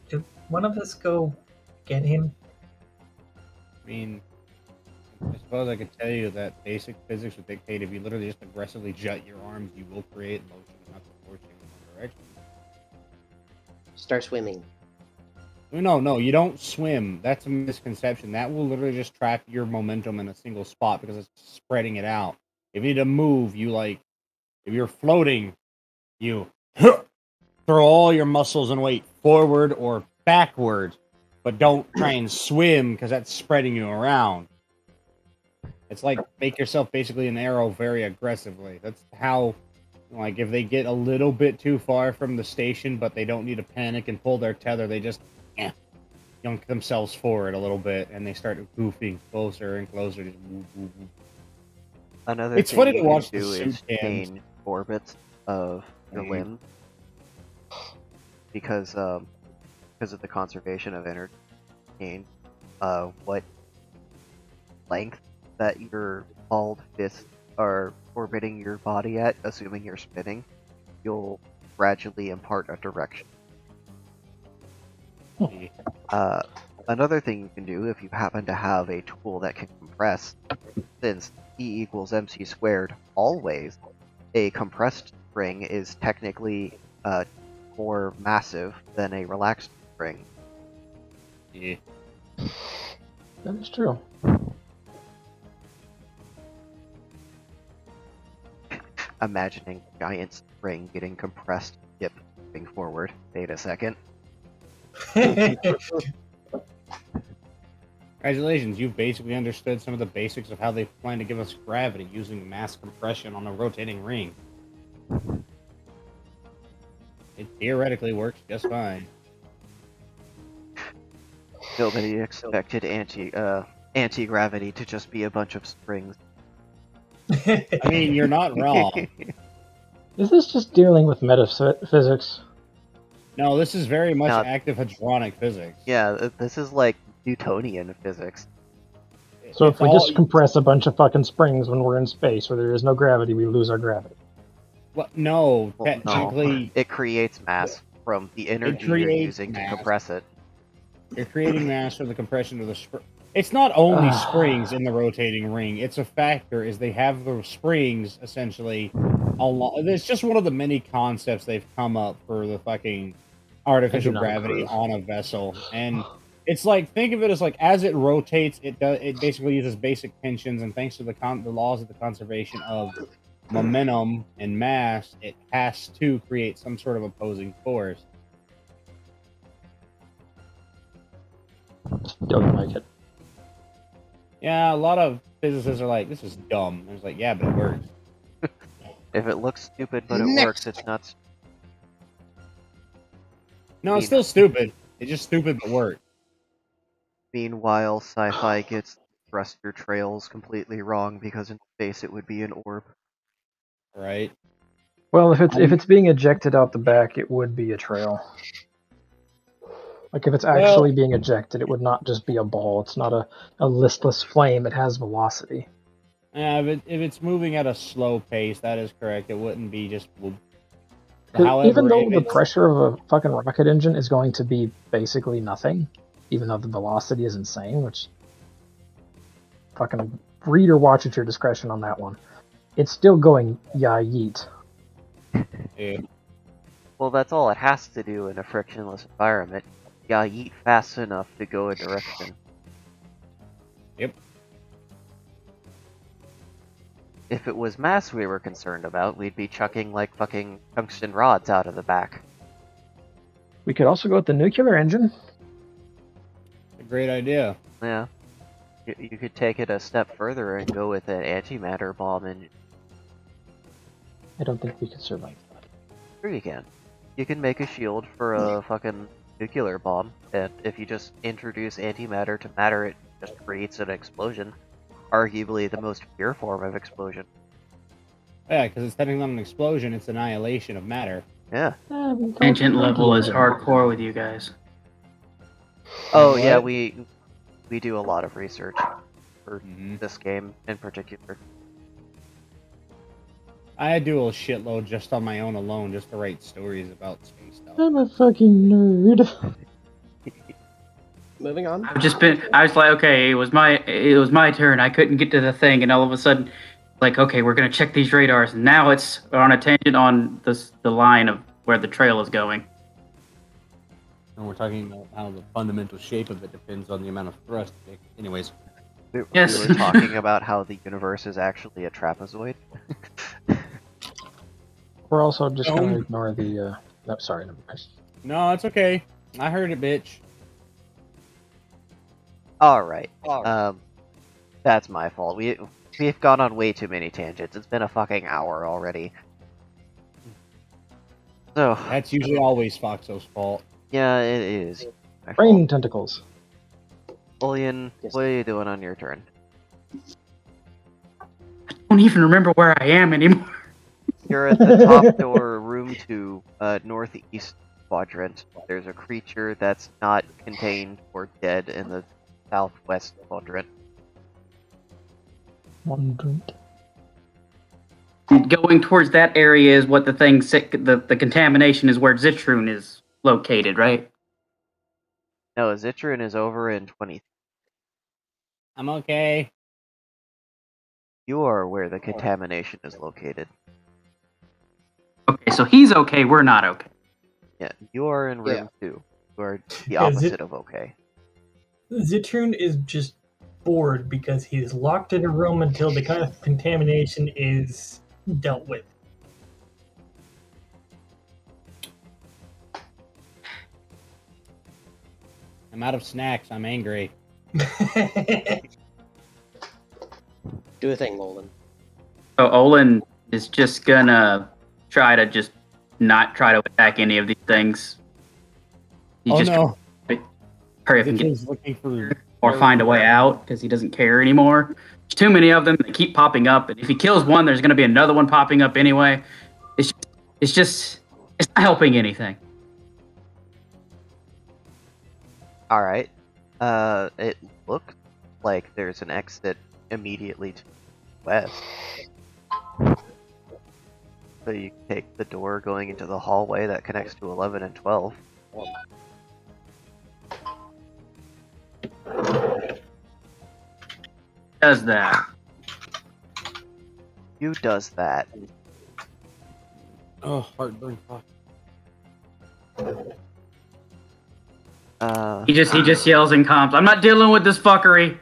Did one of us go get him? I mean, I suppose I could tell you that basic physics would dictate if you literally just aggressively jut your arms, you will create motion enough to force you in one direction. Start swimming. No, you don't swim. That's a misconception. That will literally just track your momentum in a single spot because it's spreading it out. If you need to move, you like, if you're floating, you throw all your muscles and weight forward or backward, but don't try and swim because that's spreading you around. It's like make yourself basically an arrow very aggressively. That's how, like, if they get a little bit too far from the station, but they don't need to panic and pull their tether, they just yunk themselves forward a little bit, and they start goofing closer and closer. Just woo, woo, woo. Another It's thing funny you to watch can the do suit is cams. change orbits of your Mhm. limbs because of the conservation of energy. Change what length that your balled fists are orbiting your body at, assuming you're spinning. You'll gradually impart a direction. Another thing you can do if you happen to have a tool that can compress, since E equals MC squared always, a compressed spring is technically more massive than a relaxed spring. Yeah. That is true. Imagining a giant spring getting compressed, yep, moving forward. Wait a second. Congratulations, you've basically understood some of the basics of how they plan to give us gravity using mass compression on a rotating ring. It theoretically works just fine. Nobody expected anti-gravity to just be a bunch of springs. I mean, you're not wrong. Is this just dealing with metaphysics? No, this is very much No. active hadronic physics. Yeah, this is like Newtonian physics. So It's if we all- just compress a bunch of fucking springs when we're in space where there is no gravity, we lose our gravity. Well, no, Well, technically, It creates mass from the energy you're creates using to mass. compress it. you're creating mass from the compression of the spring. It's not only springs in the rotating ring. It's a factor is they have the springs essentially along. It's just one of the many concepts they've come up for the fucking artificial not gravity approve. on a vessel, and it's like think of it as like as it rotates, it basically uses basic tensions, and thanks to the laws of the conservation of momentum and mass, it has to create some sort of opposing force. Don't like it. Yeah, a lot of physicists are like, "This is dumb." And it's like, "Yeah, but it works." If it looks stupid but it Next. works, it's not. No, it's still stupid. It's just stupid but works. Meanwhile, sci-fi gets thruster trails completely wrong because in space it would be an orb. Right? Well, if it's being ejected out the back, it would be a trail. Like if it's actually being ejected, it would not just be a ball. It's not a listless flame. It has velocity. Yeah, if it's moving at a slow pace, that is correct. It wouldn't be just. Whoop. 'Cause However, even though if the it's- pressure of a fucking rocket engine is going to be basically nothing, even though the velocity is insane, which fucking read or watch at your discretion on that one. It's still going yeet. Yeah. Well, that's all it has to do in a frictionless environment. Yeah, yeet fast enough to go a direction. Yep. If it was mass we were concerned about, we'd be chucking like fucking tungsten rods out of the back. We could also go with the nuclear engine. A great idea. Yeah. You could take it a step further and go with an antimatter bomb, and I don't think we could survive that. sure you can. You can make a shield for a fucking nuclear bomb, and if you just introduce antimatter to matter, it just creates an explosion. Arguably the most pure form of explosion. Yeah, because it's technically not an explosion; it's annihilation of matter. Yeah. Tangent level is hardcore with you guys. Oh What? yeah, we do a lot of research for Mm-hmm. this game in particular. I do a shitload just on my own alone, just to write stories about space stuff. I'm a fucking nerd. Moving on. I was like, okay, it was my turn. I couldn't get to the thing, and all of a sudden, like, okay, we're gonna check these radars, and now it's on a tangent on the line of where the trail is going. And we're talking about how the fundamental shape of it depends on the amount of thrust. Anyways, Yes. We were talking about how the universe is actually a trapezoid. We're also just gonna Oh. ignore the. No, sorry, never mind. no, it's okay. I heard it, bitch. Alright. That's my fault. We've gone on way too many tangents. It's been a fucking hour already. So, That's usually always Foxo's fault. yeah, it is. My Brain fault. tentacles. Julian, Yes. what are you doing on your turn? I don't even remember where I am anymore. You're at the top door, room 2, northeast quadrant. There's a creature that's not contained or dead in the southwest quadrant. One drink. Going towards that area is what the contamination is where Zitrun is located, right? No, Zitron is over in 20. I'm okay. You are where the contamination is located. Okay, so he's okay, we're not okay. Yeah, you are in room 2. You are the Yeah, opposite of okay. Zitrun is just bored because he's locked in a room until the kind of contamination is dealt with. I'm out of snacks. I'm angry. Do a thing, Lolan. So Olin is just gonna try to just not try to attack any of these things. He's just no! hurry up and get He's looking for or find a way out because he doesn't care anymore. There's too many of them. They keep popping up, and if he kills one, there's going to be another one popping up anyway. It's not helping anything. All right. It looks like there's an exit immediately to the west. So you take the door going into the hallway that connects to 11 and 12. Does that? You does that. Oh, heartburn. Fuck. He just yells in comms. I'm not dealing with this fuckery.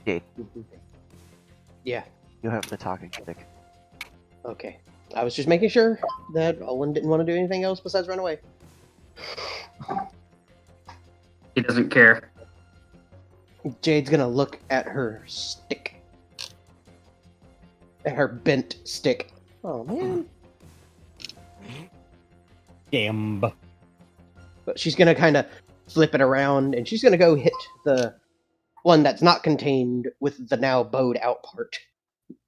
Jade, Yeah. you have the talking stick. Okay. I was just making sure that Owen didn't want to do anything else besides run away. He doesn't care. Jade's gonna look at her stick. At her bent stick. Oh man. Damn. But she's gonna kind of flip it around and she's gonna go hit the one that's not contained with the now bowed out part,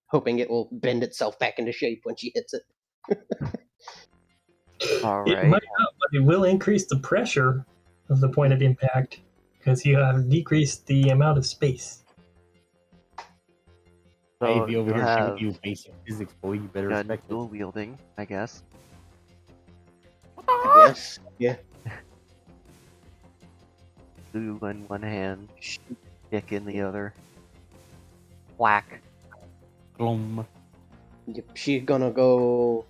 hoping it will bend itself back into shape when she hits it. All It right. might not, but it will increase the pressure of the point of impact because you have decreased the amount of space. So Ivy over you here have showing you basic physics, boy. You better gun respect it. dual wielding, I guess. Yes. Yeah. Blue in one hand, stick in the other. Whack. Glum. Yep, she's gonna go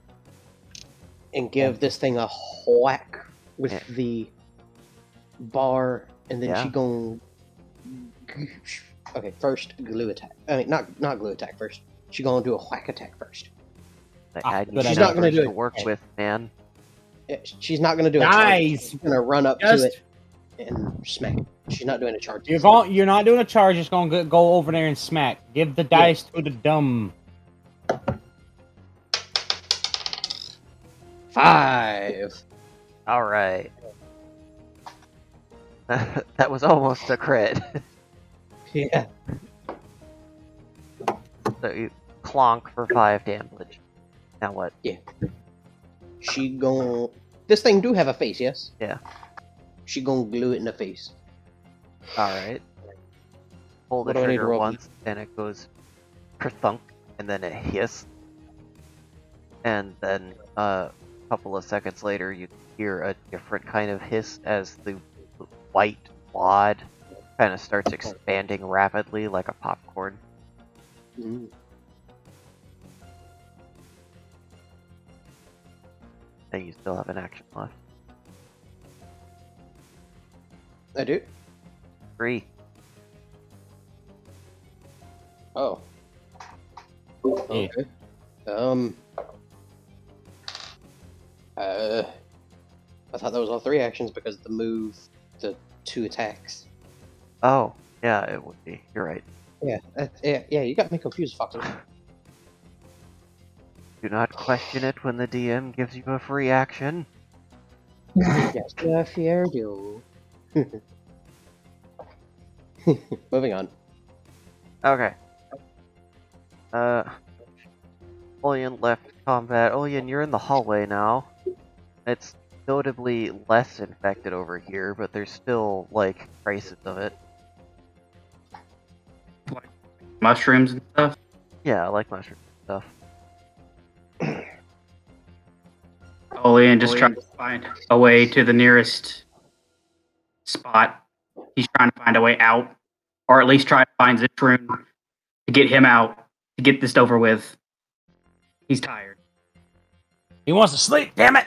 and give this thing a whack with Yeah. the bar, and then Yeah. she gonna. Okay, first glue attack. I mean, not glue attack first. She gonna do a whack attack first. I need good She's not gonna numbers do to it. work with, man. Yeah, she's not gonna do a charge. Guys, She's gonna run up to just it and smack. She's not doing a charge. you're not doing a charge. Just gonna go over there and smack. Give the dice to the dumb. 5. All right. That was almost a crit. Yeah. So you clonk for 5 damage. Now what? She gon' This thing do have a face, yes? Yeah. She gonna glue it in the face. Alright. Pull the What do I need to trigger roll? once, and it goes kerthunk, and then it hiss. And then a couple of seconds later, you hear a different kind of hiss as the white wad kind of starts expanding rapidly like a popcorn. Mm. And you still have an action left. I do? 3. Oh. Okay. I thought that was all 3 actions because the move, the 2 attacks. Oh, yeah, it would be. You're right. Yeah, yeah, you got me confused, Foxy. Do not question it when the DM gives you a free action. Yes, I fear you. Moving on. Okay. Olian left combat. Olian, you're in the hallway now. It's notably less infected over here, but there's still, like, traces of it. Mushrooms and stuff. Yeah, I like mushroom stuff. Olean just trying to find a way to the nearest spot. He's trying to find a way out, or at least try to find this room to get him out, to get this over with. He's tired. He wants to sleep. Damn it!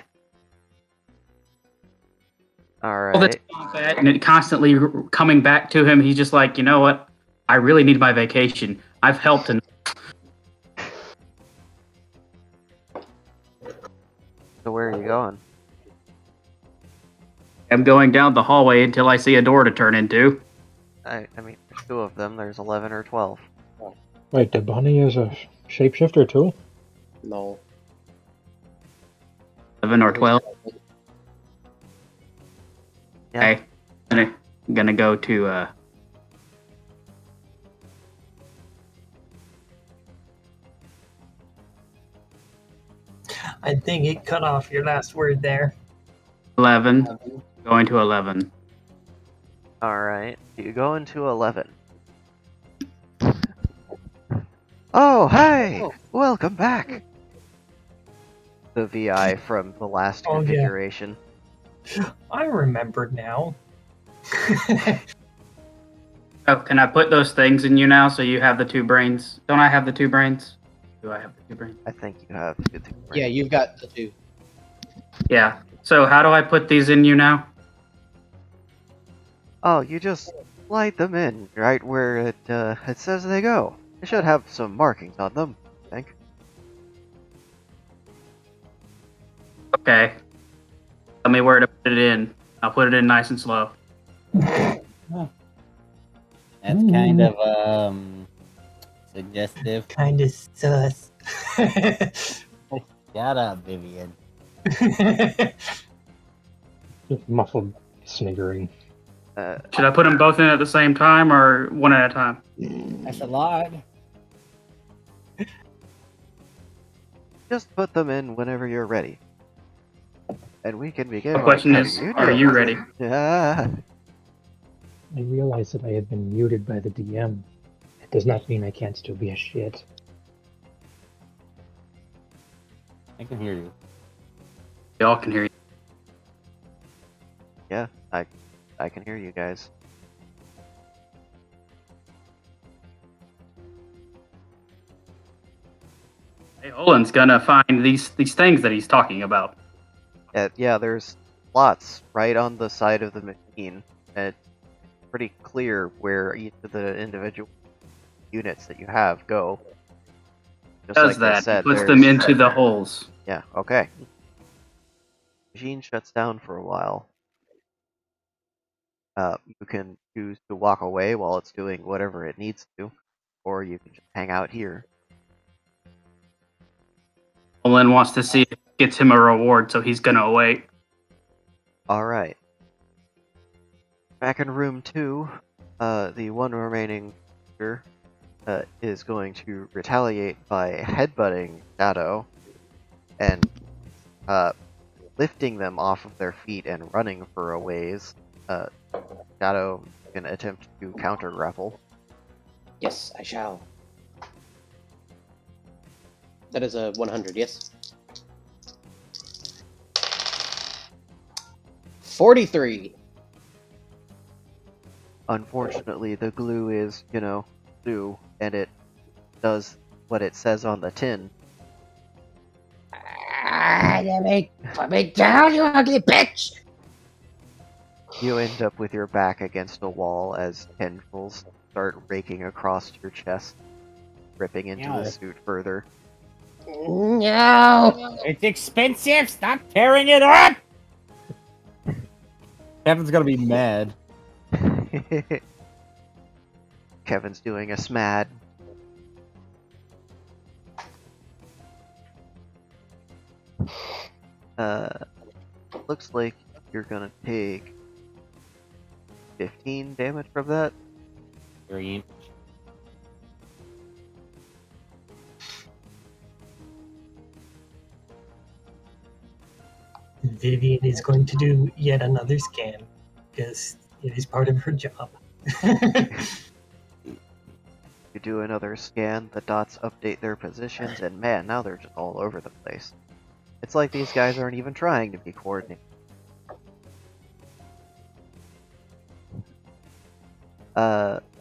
All this Alright. combat and it constantly coming back to him. He's just like, you know what? I really need my vacation. I've helped enough. So where are you going? I'm going down the hallway until I see a door to turn into. I mean, there's 2 of them. There's 11 or 12. Wait, the bunny is a shapeshifter too? No. 11 or 12. Yeah. Okay. I'm gonna go to I think it cut off your last word there. 11. Going to 11. Alright, you go into 11. Oh, hey! Welcome back! The VI from the last Oh, yeah. configuration. I remember now. Oh, can I put those things in you now so you have the 2 brains? Don't I have the 2 brains? Do I have the 2 brains? I think you have. Yeah, you've got the 2. Yeah. So how do I put these in you now? Oh, you just slide them in right where it says they go. It should have some markings on them, I think. Okay. Tell me where to put it in. I'll put it in nice and slow. That's kind of suggestive. Kind of sus. Shut up, Vivian. Just muffled sniggering. Should I put them both in at the same time or one at a time? That's a lot. Just put them in whenever you're ready. And we can begin. The question is, are you ready? Yeah. I realize that I have been muted by the DM. It does not mean I can't still be a shit. I can hear you. They all can hear you. Yeah, I can hear you guys. Hey, Olin's gonna find these things that he's talking about. Yeah, there's lots right on the side of the machine. And it's pretty clear where each of the individual units that you have go. Just Does like they that? said, He puts them there's- into the holes. Yeah, okay. Machine shuts down for a while. You can choose to walk away while it's doing whatever it needs to, or you can just hang out here. Olin wants to see if it gets him a reward, so he's gonna wait. Alright. Back in room 2, the one remaining creature is going to retaliate by headbutting Shadow and lifting them off of their feet and running for a ways. Shadow can attempt to counter grapple. Yes, I shall. That is a 100, yes? 43. Unfortunately, the glue is, glue, and it does what it says on the tin. Put me down, you ugly bitch! You end up with your back against a wall as tendrils start raking across your chest, ripping into Yeah. the suit further. No! It's expensive. Stop tearing it up. Kevin's gonna be mad. Kevin's doing a smad. Looks like you're gonna take 15 damage from that. Green. Vivian is going to do yet another scan because it is part of her job. You do another scan, the dots update their positions, and man, now they're just all over the place. It's like these guys aren't even trying to be coordinated.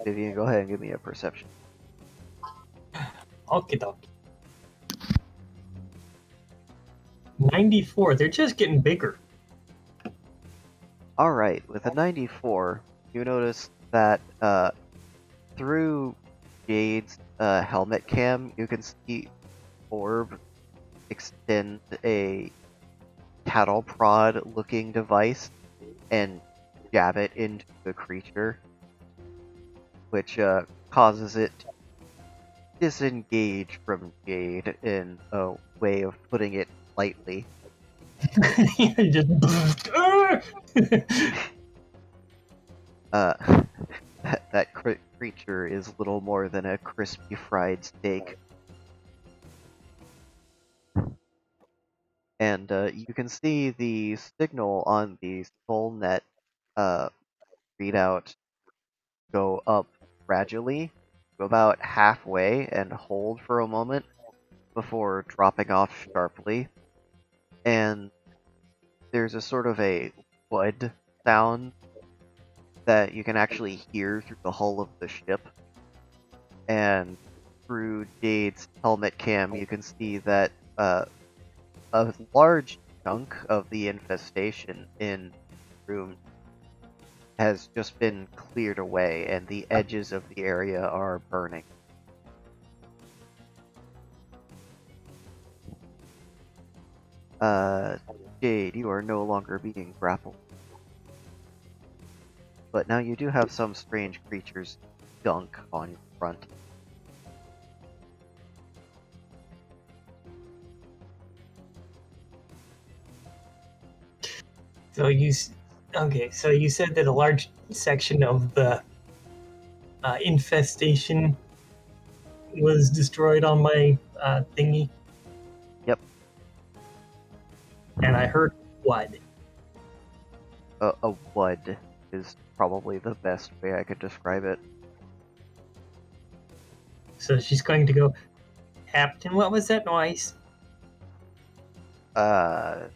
Vivian, go ahead and give me a perception. Okie dokie. 94. They're just getting bigger. Alright, with a 94, you notice that through Jade's helmet cam, you can see Orb extend a cattle prod looking device and jab it into the creature, which causes it to disengage from Jade in a way of putting it lightly. Just That creature is little more than a crispy fried steak. And you can see the signal on the SoulNet readout go up gradually to about halfway and hold for a moment before dropping off sharply. And there's a sort of a thud sound that you can actually hear through the hull of the ship. And through Jade's helmet cam, you can see that a large chunk of the infestation in the room has just been cleared away, and the edges of the area are burning. Jade, you are no longer being grappled. But now you do have some strange creature's gunk on your front. So so you said that a large section of the infestation was destroyed on my thingy. Yep. And I heard what? A wud is probably the best way I could describe it. So she's going to go, Captain, what was that noise? Not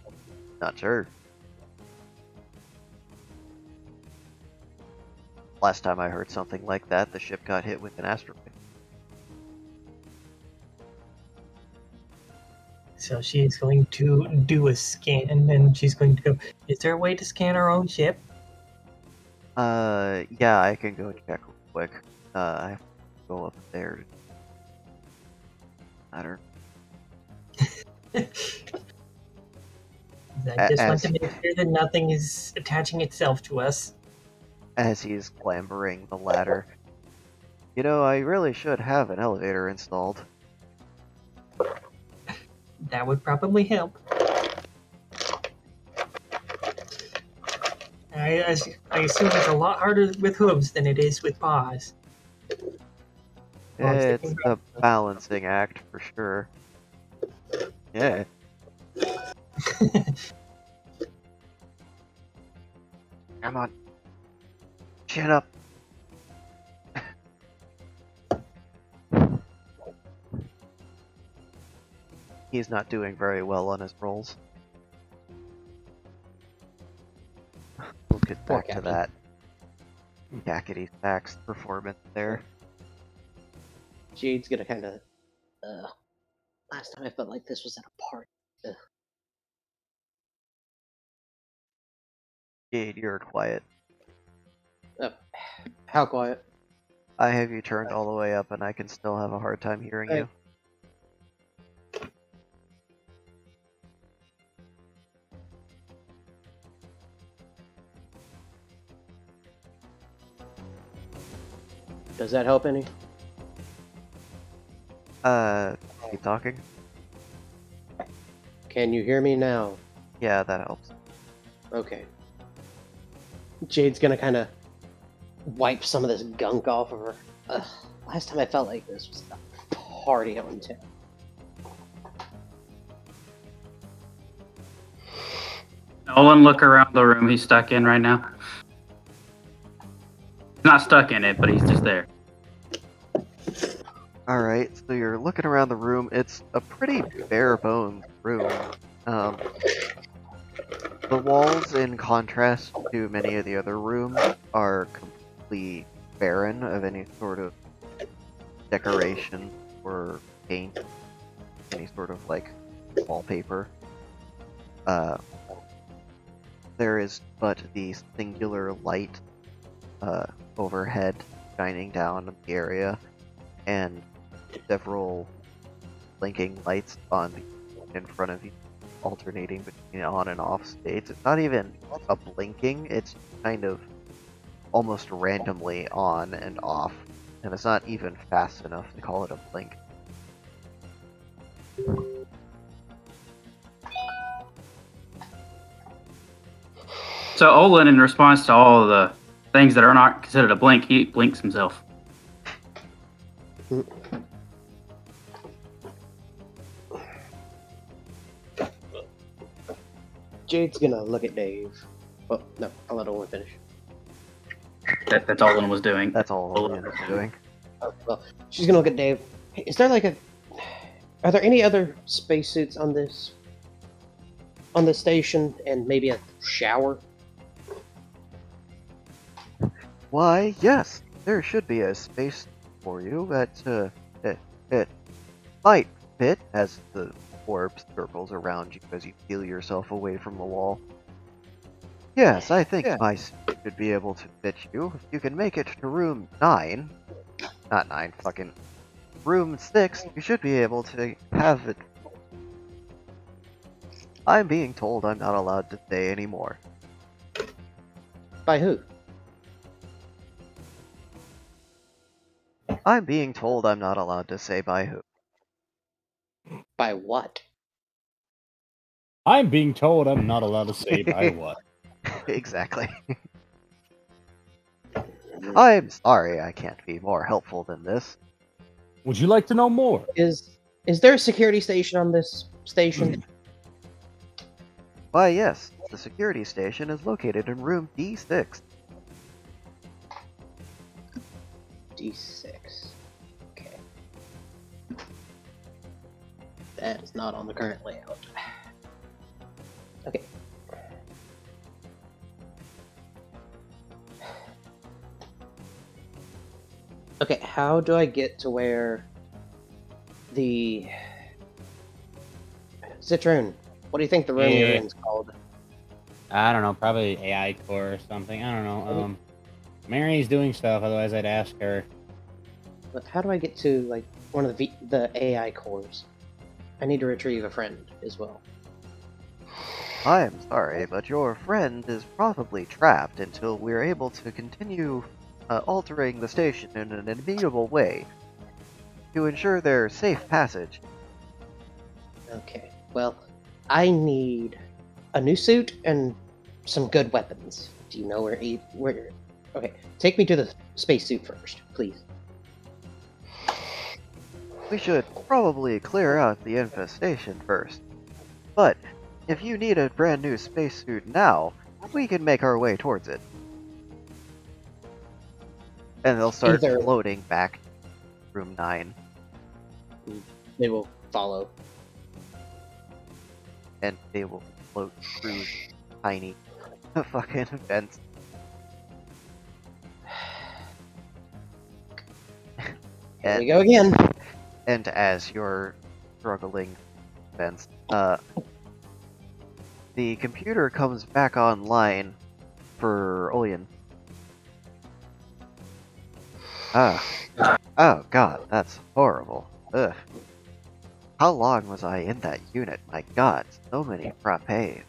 sure. Last time I heard something like that, the ship got hit with an asteroid. So she's going to do a scan, and she's going to go, is there a way to scan our own ship? Yeah, I can go check real quick. I have to go up there. Matter. I just want to make sure that nothing is attaching itself to us. As he's clambering the ladder. You know, I really should have an elevator installed. That would probably help. I assume it's a lot harder with hooves than it is with paws. It's a balancing act for sure. Yeah. Come on. Chin up. He's not doing very well on his rolls. We'll get Poor back to Captain. that. Yakety sax performance there. Jade's gonna kind of. Last time I felt like this was at a party. Jade, you're quiet. How quiet? I have you turned all the way up and I can still have a hard time hearing Hey. you. Does that help any? Keep talking? Can you hear me now? Yeah, that helps. Okay. Jade's gonna kind of wipe some of this gunk off of her. Last time I felt like this was a party out in town. Nolan, look around the room he's stuck in right now. He's not stuck in it, but he's just there. Alright, so you're looking around the room. It's a pretty bare bones room. The walls, in contrast to many of the other rooms, are completely barren of any sort of decoration or paint, any sort of like wallpaper. There is but the singular light overhead shining down the area, and several blinking lights in front of you, alternating between on and off states. It's not even a blinking, it's kind of almost randomly on and off, and it's not even fast enough to call it a blink. So Olin, in response to all of the things that are not considered a blink, he blinks himself. Jade's gonna look at Dave. Well, no, I'll let Olin finish. That's all Olin was doing. That's all Olin is doing. Oh, well, she's gonna look at Dave. Hey, is there like a... Are there any other spacesuits on this station, and maybe a shower? Why, yes, there should be a space for you it might fit as the orb circles around you as you peel yourself away from the wall. Yes, I think my suit should be able to fit you. If you can make it to room 9, not 9, fucking room 6, you should be able to have it. I'm being told I'm not allowed to say anymore. By who? I'm being told I'm not allowed to say by who. By what? I'm being told I'm not allowed to say by what. Exactly. I'm sorry I can't be more helpful than this. Would you like to know more? Is there a security station on this station? Why, yes, the security station is located in room D6. D6. Okay. That is not on the current layout. Okay. Okay, how do I get to where the... Citroen, what do you think the room you're in is called? I don't know, probably AI core or something. I don't know. Mary's doing stuff, otherwise I'd ask her. But how do I get to, like, one of the AI cores? I need to retrieve a friend as well. I am sorry, but your friend is probably trapped until we're able to continue altering the station in an immutable way to ensure their safe passage. Okay, well, I need a new suit and some good weapons. Do you know where... Okay, take me to the spacesuit first, please. We should probably clear out the infestation first. But if you need a brand new spacesuit now, we can make our way towards it. And they'll start floating back to room 9. They will follow. And they will float through tiny fucking vents. Here we go again. And as you're struggling vents, the computer comes back online for Olian. Oh god, that's horrible. Ugh. How long was I in that unit? My god, so many frappes.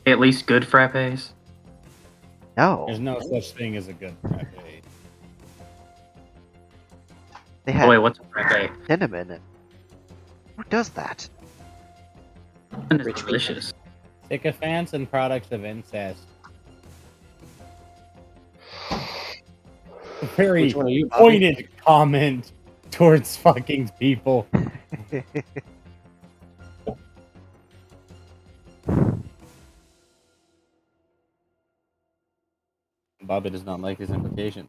At least good frappes. No. There's no such thing as a good frappe. They had Oh wait, what's a frappe? cinnamon and... Who does that? It's delicious. Sycophants and products of incest. A very Which one are you, Bobby? pointed comment towards fucking people. Bobby does not like his implication.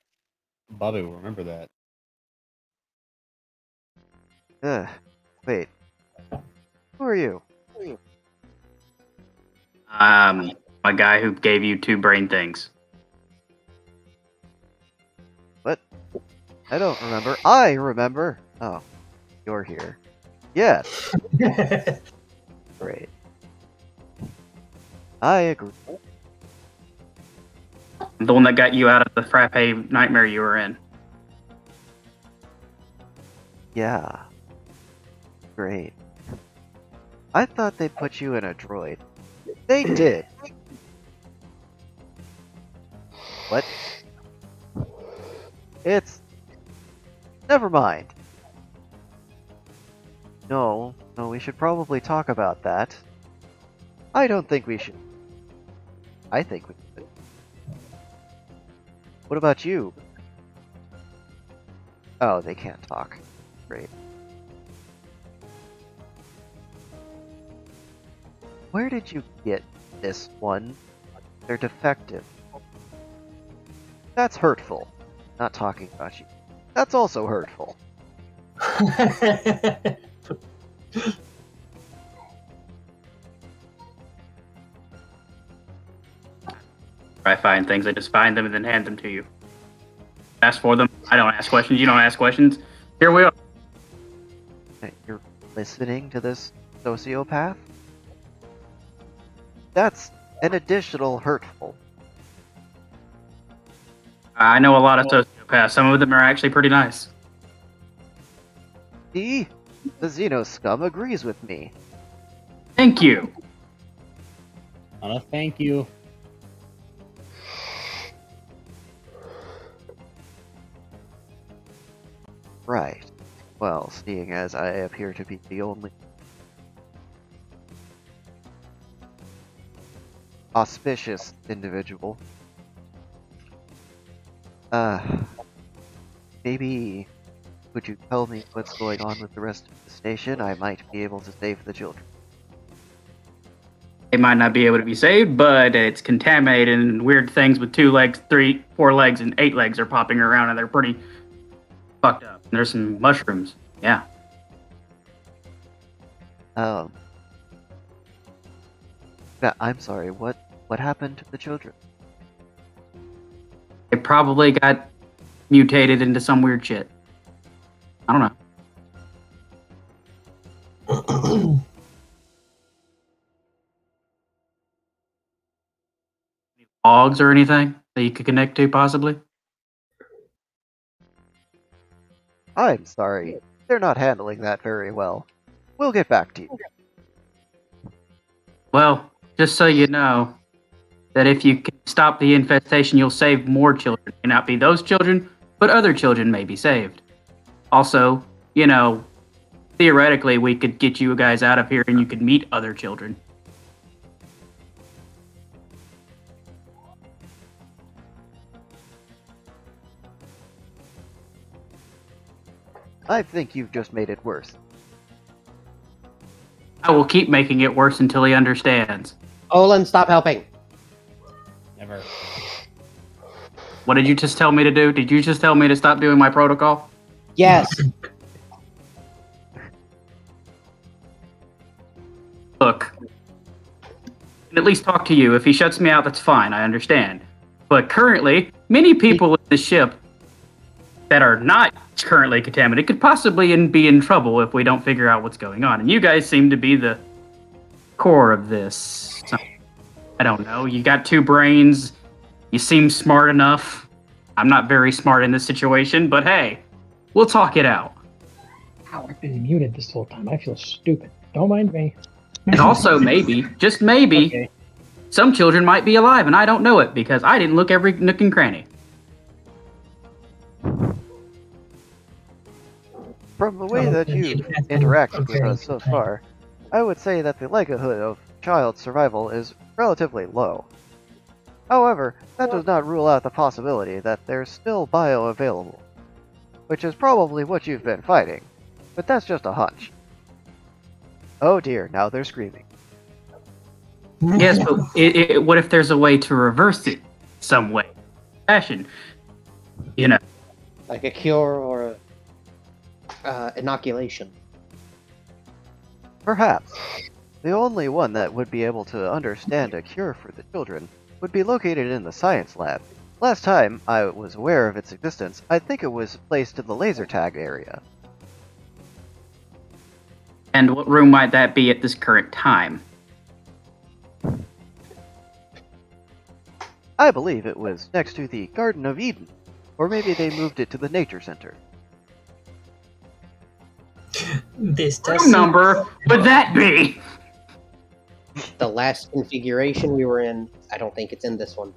Bobby will remember that. Wait. Who are you? A guy who gave you 2 brain things. What? I don't remember. I remember! Oh. You're here. Yes! Great. I agree. The one that got you out of the frappe nightmare you were in. Yeah. Great. I thought they put you in a droid. They did. What? It's... Never mind. No, we should probably talk about that. I don't think we should. I think we should. What about you? Oh, they can't talk. Great. Where did you get this one? They're defective. That's hurtful. Not talking about you. That's also hurtful. I find things, I just find them and then hand them to you. Ask for them. I don't ask questions. You don't ask questions. Here we are. You're listening to this sociopath? That's an additional hurtful. I know a lot of sociopaths. Some of them are actually pretty nice. See? The Xeno scum agrees with me. Thank you. Thank you. Right. Well, seeing as I appear to be the only auspicious individual, maybe would you tell me what's going on with the rest of the station? I might be able to save the children. It might not be able to be saved, but it's contaminated and weird things with 2 legs, 3, 4 legs, and 8 legs are popping around and they're pretty fucked up. There's some mushrooms. Yeah. I'm sorry, what happened to the children? It probably got mutated into some weird shit. I don't know. Logs or anything that you could connect to, possibly? I'm sorry. They're not handling that very well. We'll get back to you. Well, just so you know, that if you can stop the infestation, you'll save more children. It may not be those children, but other children may be saved. Also, you know, theoretically, we could get you guys out of here and you could meet other children. I think you've just made it worse. I will keep making it worse until he understands. Olin, stop helping. Never. What did you just tell me to do? Did you just tell me to stop doing my protocol? Yes. Look, I can at least talk to you. If he shuts me out, that's fine. I understand. But currently, many people in the ship that are not currently contaminated could possibly be in trouble if we don't figure out what's going on. And you guys seem to be the core of this. So, I don't know. You got 2 brains. You seem smart enough. I'm not very smart in this situation, but hey, we'll talk it out. Ow, I've been muted this whole time. I feel stupid. Don't mind me. And also, maybe, just maybe, Okay. some children might be alive, and I don't know it because I didn't look every nook and cranny. From the way that you've interacted with us so far, I would say that the likelihood of child survival is relatively low. However, that does not rule out the possibility that there's still bio available, which is probably what you've been fighting, but that's just a hunch. Oh dear, now they're screaming. Yes, but what if there's a way to reverse it some way? Fashion. You know. Like a cure or a inoculation. Perhaps. The only one that would be able to understand a cure for the children would be located in the science lab. Last time I was aware of its existence, I think it was placed in the laser tag area. And what room might that be at this current time? I believe it was next to the Garden of Eden. Or maybe they moved it to the Nature Center. This does What seem- number would that be? The last configuration we were in, I don't think it's in this one.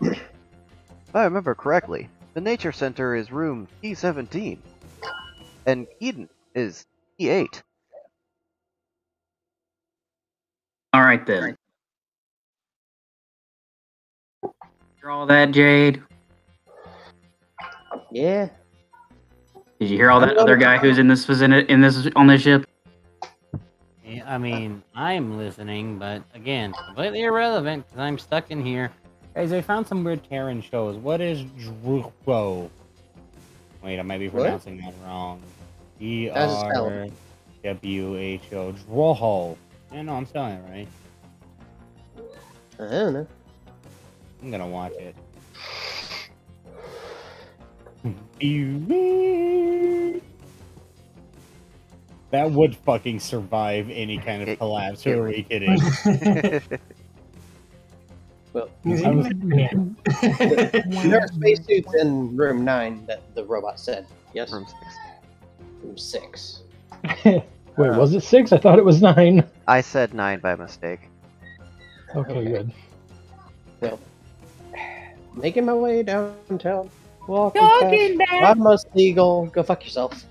If I remember correctly, the Nature Center is room E17. And Eden is E8. All right then. Hear all that, Jade? Yeah. Did you hear all that other guy who's in this on this ship? Yeah, I mean, I'm listening, but again, completely irrelevant because I'm stuck in here. Guys, I found some weird Terran shows. What is Drupo? Wait, I might be pronouncing that wrong. spelled? E-R-W-H-O. Droho. Yeah, no, I'm spelling it right. I don't know. I'm gonna watch it. That would fucking survive any kind of collapse. Who are we kidding? Well, Yeah. there are spacesuits in room 9 that the robot said. Yes? Room 6. Room 6. Wait, was it 6? I thought it was 9. I said 9 by mistake. Okay, good. Well, making my way downtown. Walking past Ramos Eagle. Go fuck yourself.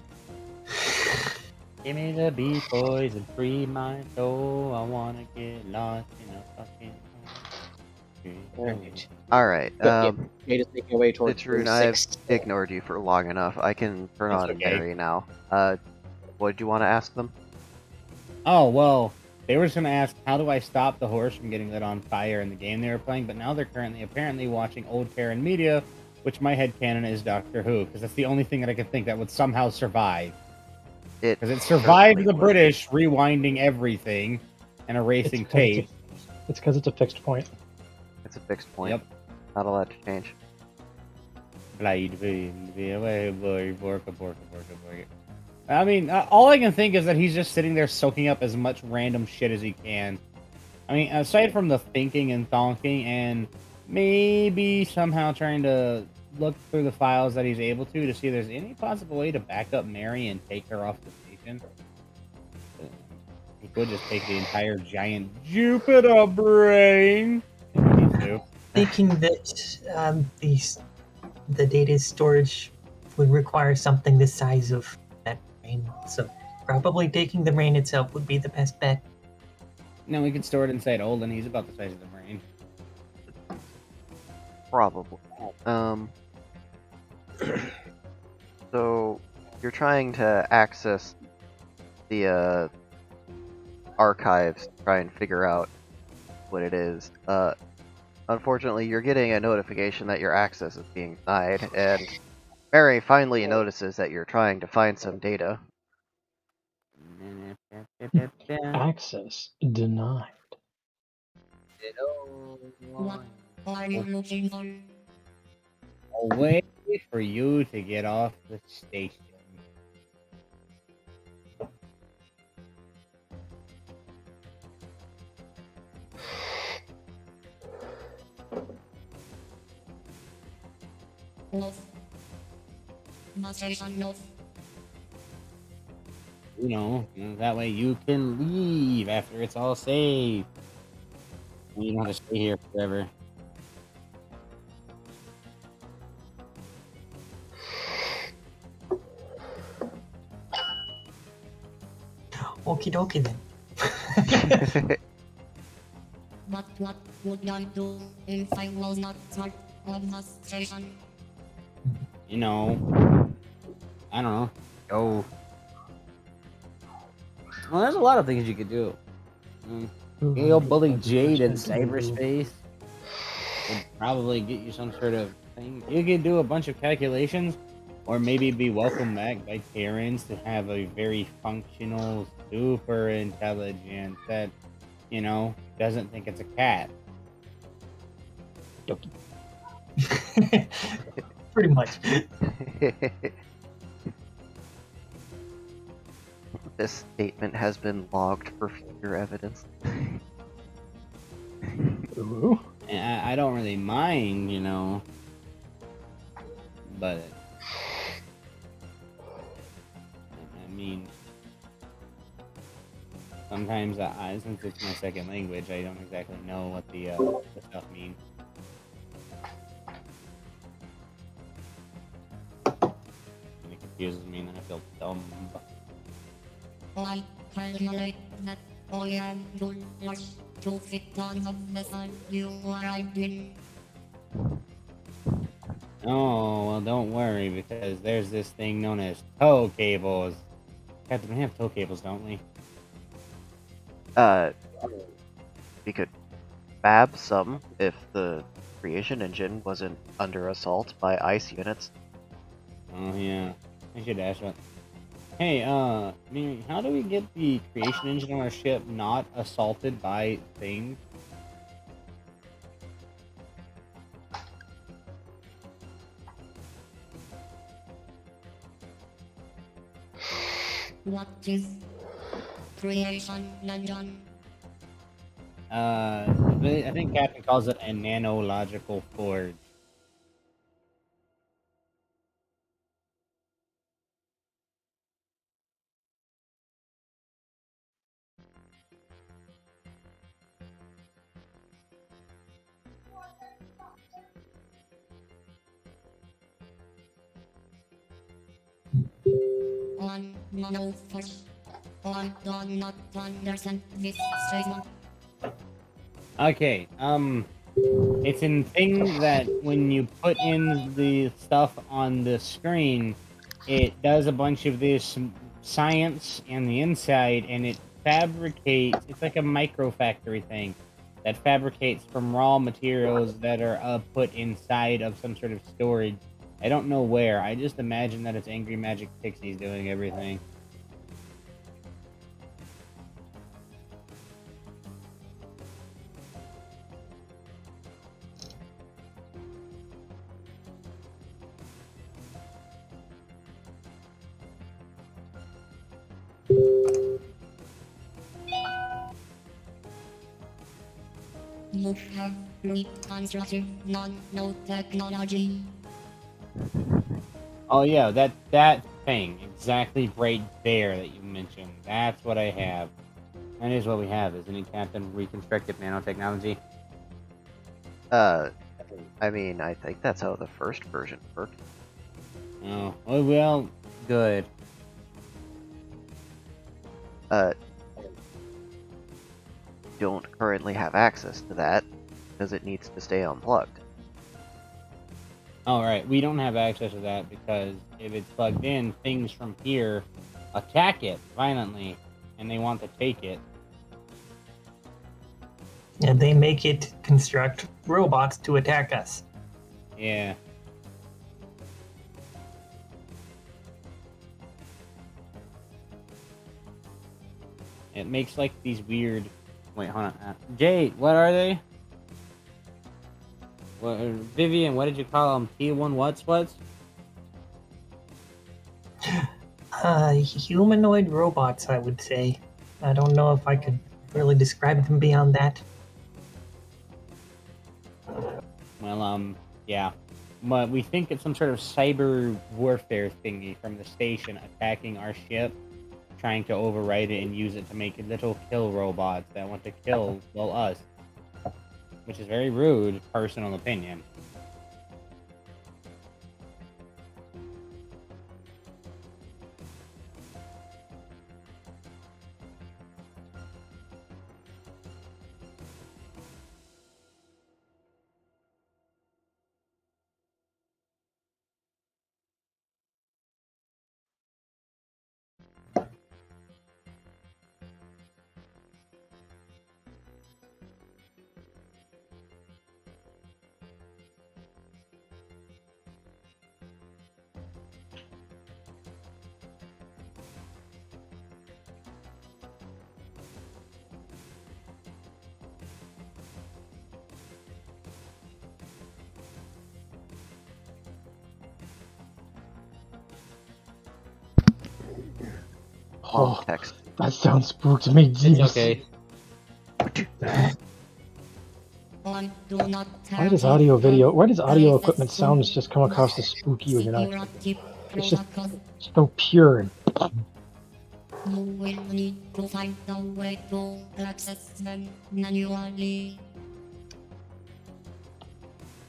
Give me the beat, boys, and free my soul. I wanna get lost in a fucking. Alright. Alright, Jade is making her way towards room Citrune, I've 6. ignored you for long enough. I can turn That's on okay. Mary now. What do you want to ask them? Oh, well, they were just gonna ask, how do I stop the horse from getting lit on fire in the game they were playing, but now they're currently apparently watching old Terran media, which my headcanon is Doctor Who, because that's the only thing that I can think that would somehow survive. Because it survived certainly the would. British rewinding everything and erasing tape. It's because it's a fixed point. It's a fixed point. Yep. Not allowed to change. I mean, all I can think is that he's just sitting there soaking up as much random shit as he can. I mean, aside from the thinking and thonking and maybe somehow trying to look through the files that he's able to see if there's any possible way to back up Mary and take her off the station. He could just take the entire giant Jupiter brain. If he needs to. Thinking that the data storage would require something the size of that brain, so probably taking the brain itself would be the best bet. No, we could store it inside Olden. He's about the size of the brain. Probably. So you're trying to access the archives to try and figure out what it is. Unfortunately, you're getting a notification that your access is being denied, and Mary finally notices that you're trying to find some data. Access denied. I'll wait for you to get off the station. You know, that way you can leave after it's all safe. You don't have to stay here forever. Okie dokie then. What would I do if I was not part of the station? You know, I don't know. Go. Well, there's a lot of things you could do. Go bully Jade in cyberspace. Would probably get you some sort of thing. You could do a bunch of calculations, or maybe be welcomed back by Terrans to have a very functional, super intelligent that, you know, doesn't think it's a cat. Pretty much. This statement has been logged for future evidence. Ooh. And I don't really mind, you know. But I mean, sometimes since it's my second language, I don't exactly know what the stuff means. And it confuses me, and then I feel dumb. I calculate that I am too large to fit on the vessel you arrived in. Oh, well, don't worry, because there's this thing known as tow cables. Captain, we have tow cables, don't we? We could fab some if the creation engine wasn't under assault by ice units. Oh, yeah. I should ask what. Hey, I mean, how do we get the creation engine on our ship not assaulted by things? What is creation engine? I think Captain calls it a nanological forge. On monoforce. I do not understand this statement. Okay, it's a thing that when you put in the stuff on the screen, it does a bunch of this science on the inside, and it fabricates, it's like a micro factory thing that fabricates from raw materials that are put inside of some sort of storage. I don't know where, I just imagine that it's Angry Magic Pixies doing everything. You have reconstructed nanotechnology. Oh yeah, that thing exactly right there that you mentioned. That's what I have. That is what we have, isn't it, Captain? Reconstructed nanotechnology. I mean, I think that's how the first version worked. Oh, well, good. Don't currently have access to that because it needs to stay unplugged. Alright, we don't have access to that because if it's plugged in, things from here attack it violently, and they want to take it. And they make it construct robots to attack us. Yeah. It makes like these weird... Wait, hold on. Jade, what are they? What, Vivian, what did you call them? T1 what's? Humanoid robots, I would say. I don't know if I could really describe them beyond that. Well, yeah. But we think it's some sort of cyber warfare thingy from the station attacking our ship, trying to override it and use it to make little kill robots that want to kill, well, us. Which is very rude, personal opinion. Oh, Text. that sound spooked me deep. It's okay. I do not Why does have audio a video? Why does audio equipment successful sounds just come across as spooky when you're not? security It's just protocol. so pure and. You will need to find a way to access them manually.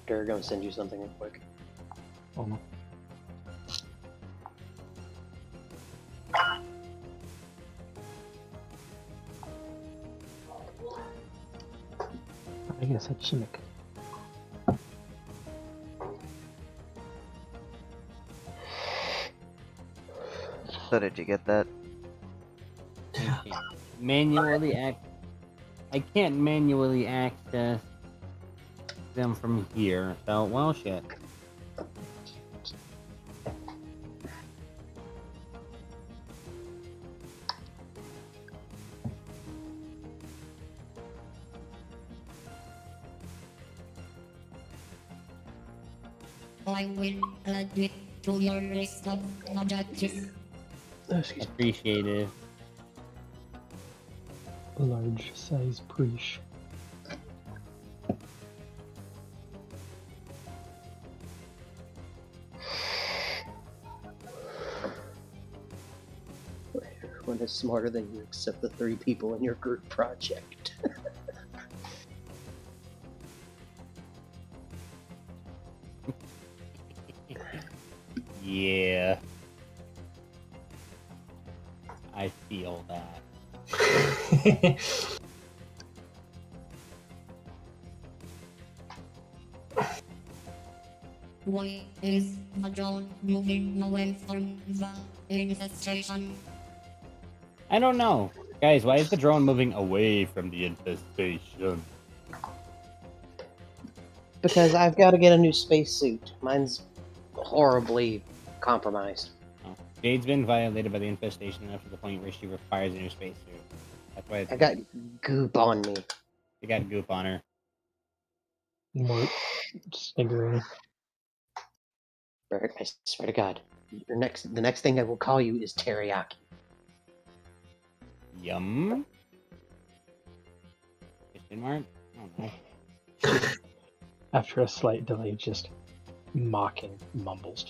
They're gonna send you something real quick. Oh no. I guess a chimic. So did you get that? Manually I can't manually access them from here. So, well, shit. I will add it to your list of objectives. Oh, excuse me. Appreciated. Large size preach. Everyone is smarter than you except the 3 people in your group project. Yeah. I feel that. Why is the drone moving away from the infestation? I don't know. Guys, why is the drone moving away from the infestation? Because I've got to get a new spacesuit. Mine's horribly compromised. Oh. Jade's been violated by the infestation enough to the point where she requires a new spacesuit. That's why I got goop on me. she got goop on her. More sniggering. Bert, I swear to God, the next thing I will call you is teriyaki. Yum. Question mark? I don't know. After a slight delay, just mocking mumbles.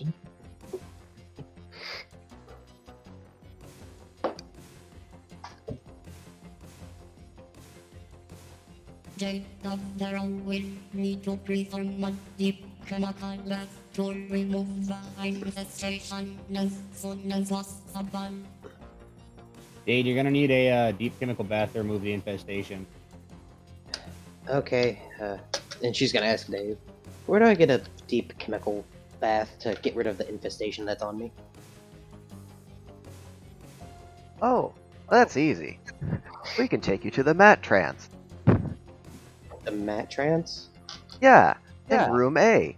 Jade of the drone will need to perform a deep chemical bath to remove the infestation as soon as possible. Jade, you're gonna need a deep chemical bath to remove the infestation. Okay, and she's gonna ask Dave, where do I get a deep chemical bath to get rid of the infestation that's on me? Oh, well, that's easy. We can take you to the mat trance. The mat trance? Yeah, Yeah. in room A.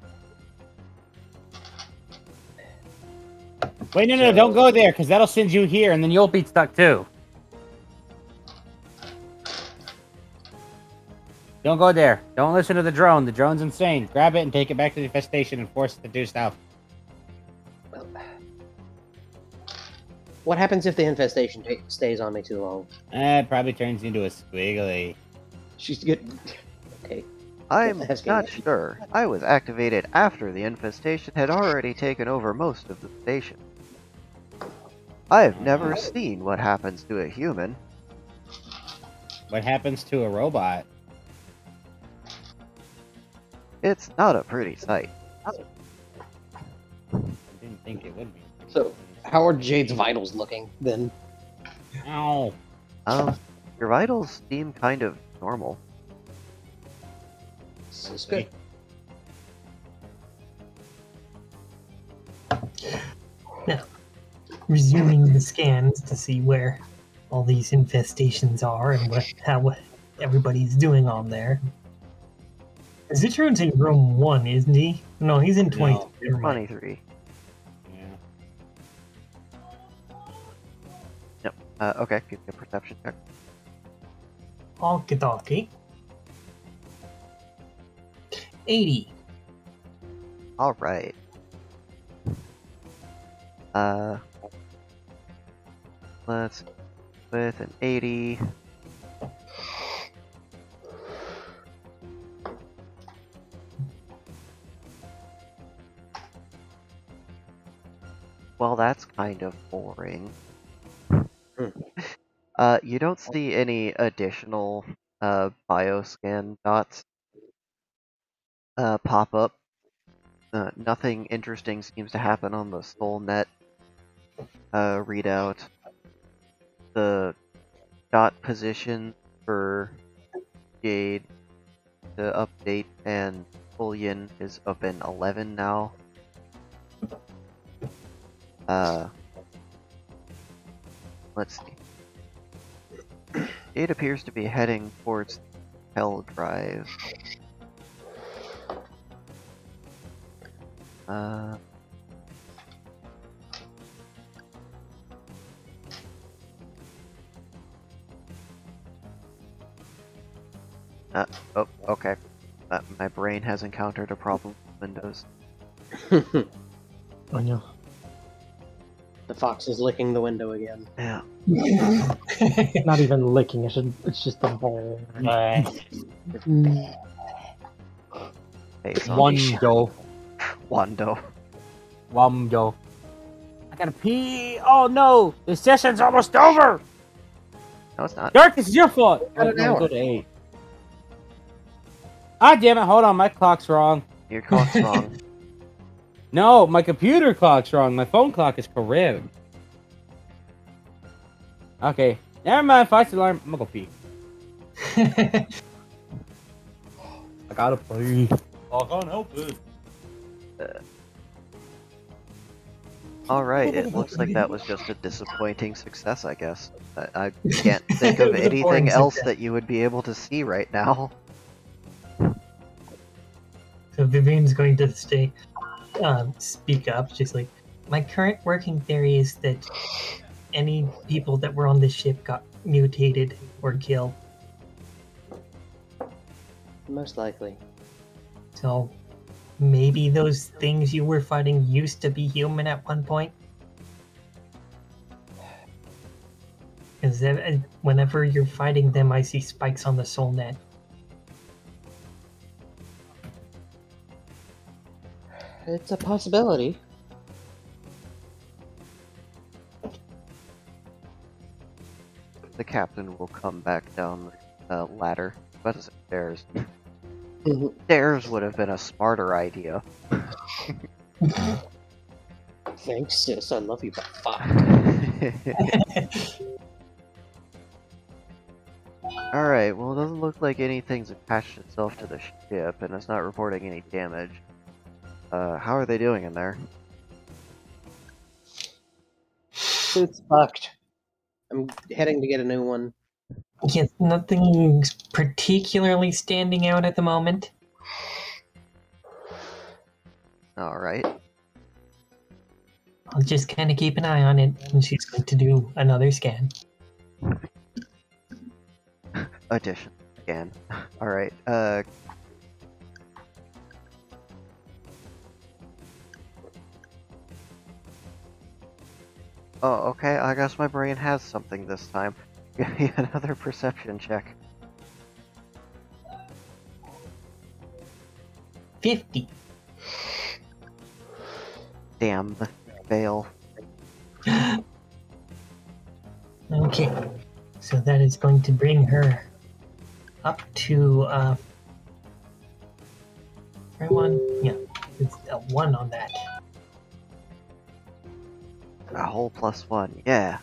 Wait, no, don't go there, because that'll send you here, and then you'll be stuck too. Don't go there. Don't listen to the drone. The drone's insane. Grab it and take it back to the infestation and force it to do stuff. Well, what happens if the infestation stays on me too long? It probably turns into a squiggly. She's good. Okay. I'm Asking not that. sure. I was activated after the infestation had already taken over most of the station. I've never seen what happens to a human. What happens to a robot? It's not a pretty sight. I didn't think it would be. So, how are Jade's vitals looking then? Ow. Your vitals seem kind of normal. This is good. Now, resuming the scans to see where all these infestations are and what everybody's doing on there. Zitron's in room 1, isn't he? No, he's in 23. No. Never mind. 23. Yeah. Okay, give me a perception check. Okie dokie. 80. Alright. Let's with an 80. well, that's kind of boring. Hmm. You don't see any additional bioscan dots pop up. Nothing interesting seems to happen on the SoulNet readout. The dot position for Jade to update and Bullion is up in 11 now. Let's see. Jade appears to be heading towards Hell Drive. Oh, okay. My brain has encountered a problem with Windows. Oh no. The fox is licking the window again. Yeah. Not even licking, it's just a ball. Face on Wando. Wando. Wando. I gotta pee. Oh no! The session's almost over! No, it's not. Dark, this is your fault! Got an hour. Go to 8. Ah, damn it, hold on, my clock's wrong. Your clock's wrong. No, my computer clock's wrong. My phone clock is correct. Okay, never mind. Fire alarm. I'm gonna go pee. I gotta pee. I can't help it. Alright, it looks like that was just a disappointing success, I guess. I can't think of anything else that you would be able to see right now. So Vivian's going to speak up. She's like, my current working theory is that any people that were on this ship got mutated or killed. Most likely. So maybe those things you were fighting used to be human at one point? Because whenever you're fighting them, I see spikes on the SoulNet. It's a possibility. The captain will come back down the ladder. What is it? Stairs. Stairs would have been a smarter idea. Thanks, sis. I love you, but fuck. Alright, well, it doesn't look like anything's attached itself to the ship, and it's not reporting any damage. How are they doing in there? It's fucked. I'm heading to get a new one. Yes, nothing's particularly standing out at the moment. Alright. I'll just kind of keep an eye on it, and she's going to do another scan. Addition. Again. Alright, oh, okay, I guess my brain has something this time. Give me another perception check. 50. Damn. Fail. Okay, so that is going to bring her up to, right one? Yeah, it's a 1 on that. A whole +1, yeah.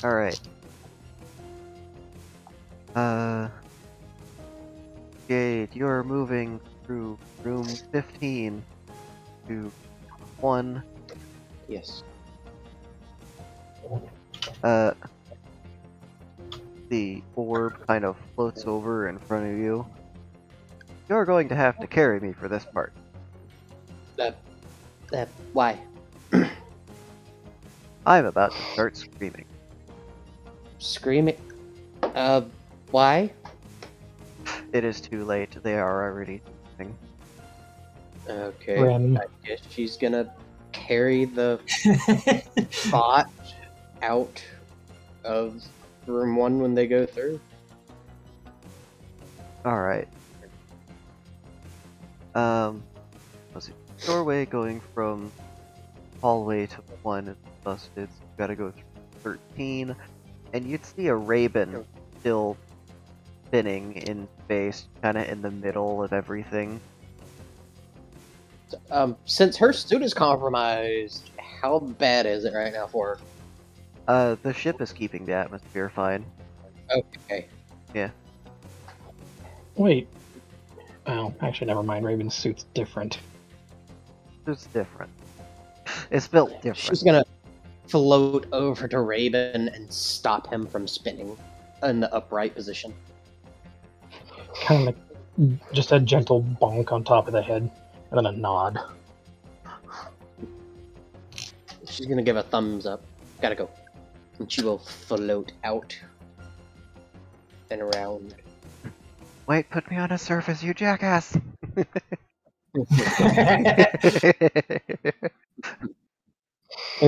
Alright. Jade, you're moving through room 15 to 1. Yes. The orb kind of floats over in front of you. You're going to have to carry me for this part. Why? I'm about to start screaming. Screaming? Why? It is too late. They are already screaming. Okay. Ren. I guess she's gonna carry the bot out of room 1 when they go through. Alright. Let's see. Doorway going from hallway to 1 is busted. So you gotta go through 13. And you'd see a Raven still spinning in space, kind of in the middle of everything. Since her suit is compromised, how bad is it right now for her? The ship is keeping the atmosphere fine. Okay. Wait. Oh, actually, never mind. Raven's suit's different. It's different. It's built different. She's gonna float over to Raven and stop him from spinning in the upright position. Kind of like just a gentle bonk on top of the head, and then a nod. She's gonna give a thumbs up. Gotta go. And she will float out and around. Wait, put me on a surface, you jackass! They're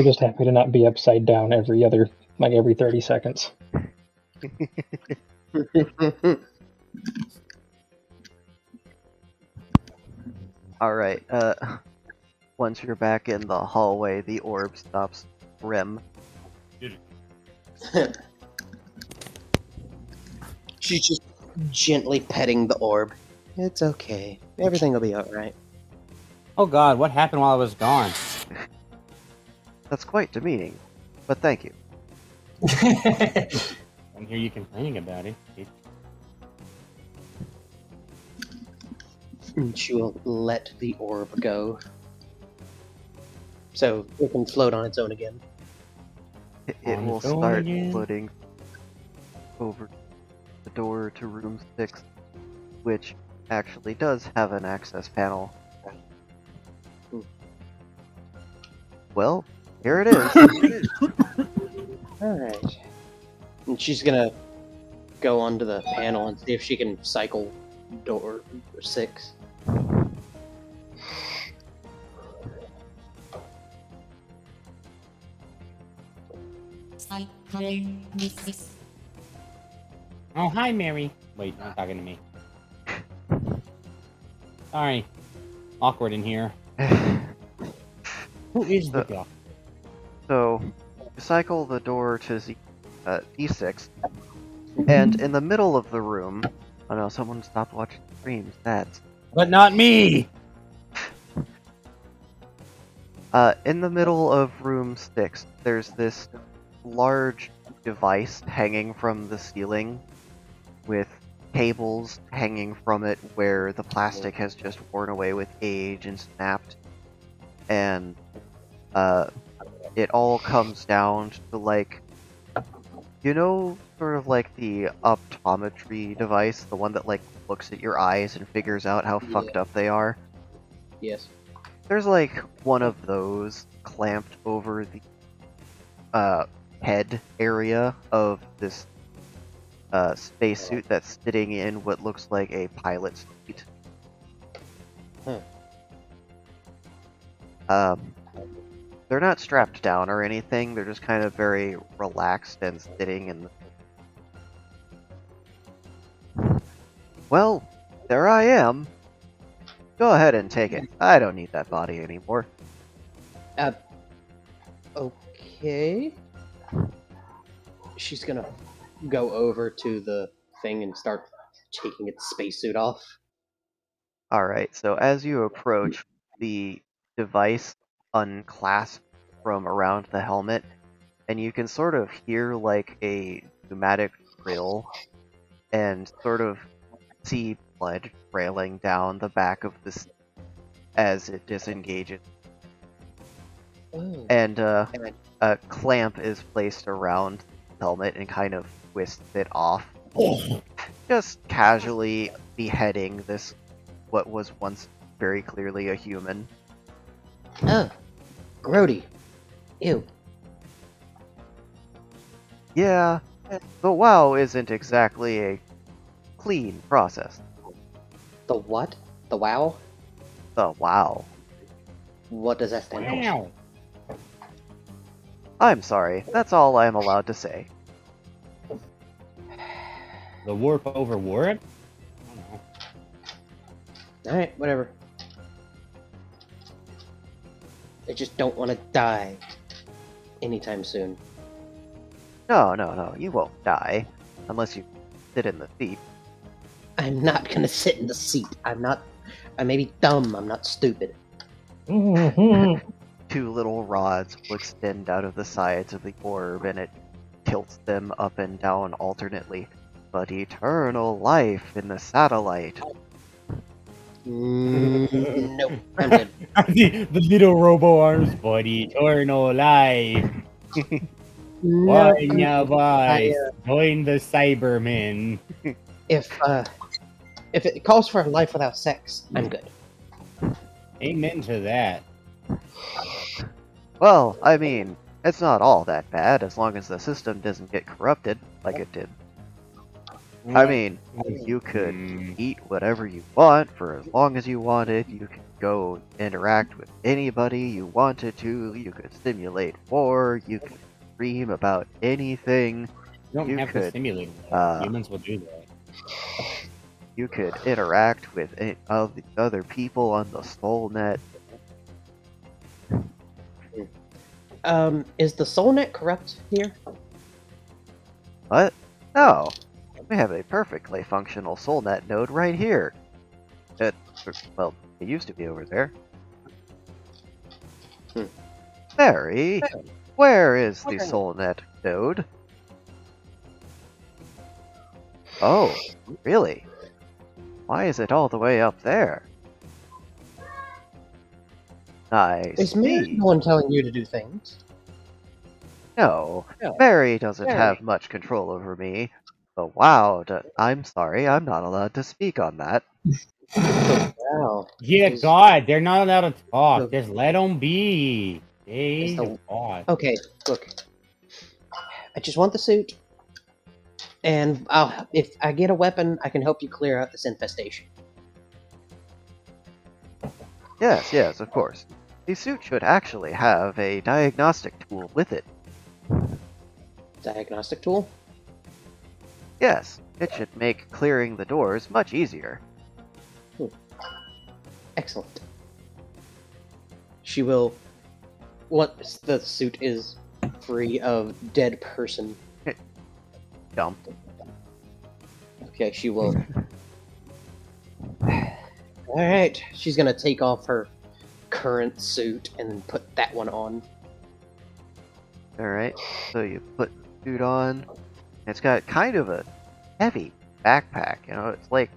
just happy to not be upside down every 30 seconds. Alright, once you're back in the hallway, the orb stops Rim. She's just gently petting the orb. It's okay. Everything will be alright. Oh god, what happened while I was gone? That's quite demeaning, but thank you. I hear you complaining about it. And she will let the orb go. So it can float on its own again. It On will its own start again. floating over the door to room 6, which actually does have an access panel. Well, here it is. Alright. And she's gonna go onto the panel and see if she can cycle door 6. Cycling this. Oh, hi, Mary. Wait, you're not talking to me. Sorry. Awkward in here. Who is the doctor? So, you cycle the door to D6, and in the middle of the room... Oh no, someone stopped watching streams. That's... But not me! In the middle of room 6, there's this large device hanging from the ceiling with cables hanging from it where the plastic has just worn away with age and snapped. And it all comes down to, like, you know, sort of like the optometry device, the one that, like, looks at your eyes and figures out how fucked up they are? Yes. There's, like, one of those clamped over the head area of this spacesuit that's sitting in what looks like a pilot's seat. They're not strapped down or anything, they're just kind of very relaxed and sitting in the... Well, there I am. Go ahead and take it. I don't need that body anymore. Okay. She's gonna go over to the thing and start taking its spacesuit off. Alright, so as you approach, the device unclasps from around the helmet, and you can sort of hear like a pneumatic drill and sort of see blood trailing down the back of this as it disengages. Oh. And a clamp is placed around the helmet and kind of twists it off. Just casually beheading this, what was once very clearly a human. Oh. Grody. Ew. Yeah, the WoW isn't exactly a clean process. The what? The WoW? The WoW. What does that stand for? Wow. I'm sorry, that's all I am allowed to say. The warp over word? I don't know. Alright, whatever. I just don't want to die anytime soon. No, you won't die. Unless you sit in the seat. I'm not gonna sit in the seat. I may be dumb, I'm not stupid. Mhm. 2 little rods will extend out of the sides of the orb, and it tilts them up and down alternately. But eternal life in the satellite. Nope, I'm good. the little robo arms, but eternal life. No, Wanya boy, I, join the Cybermen. if it calls for a life without sex, I'm good. Amen to that. Well, I mean, it's not all that bad as long as the system doesn't get corrupted like it did. I mean, you could eat whatever you want for as long as you wanted. You could go interact with anybody you wanted to. You could simulate war. You could dream about anything. You don't you have to could, simulate it. Humans will do that. You could interact with other people on the SoulNet. Is the SoulNet corrupt here? What? No. We have a perfectly functional SoulNet node right here. Well, it used to be over there. Barry, where is the SoulNet node? Oh, really? Why is it all the way up there? I Is see. no one telling you to do things? No, Barry doesn't have much control over me. But wow, I'm sorry, I'm not allowed to speak on that. Wow. Yeah, God, they're not allowed to talk. Just let them be. Hey, God. Okay, look. I just want the suit, and if I get a weapon, I can help you clear out this infestation. Yes, of course. The suit should actually have a diagnostic tool with it. Diagnostic tool? Yes, it should make clearing the doors much easier. Excellent. She will... Once the suit is free of dead person... Dump. Okay, she will... Alright, she's gonna take off her current suit and then put that one on. Alright, so you put the suit on. It's got kind of a heavy backpack, you know, it's like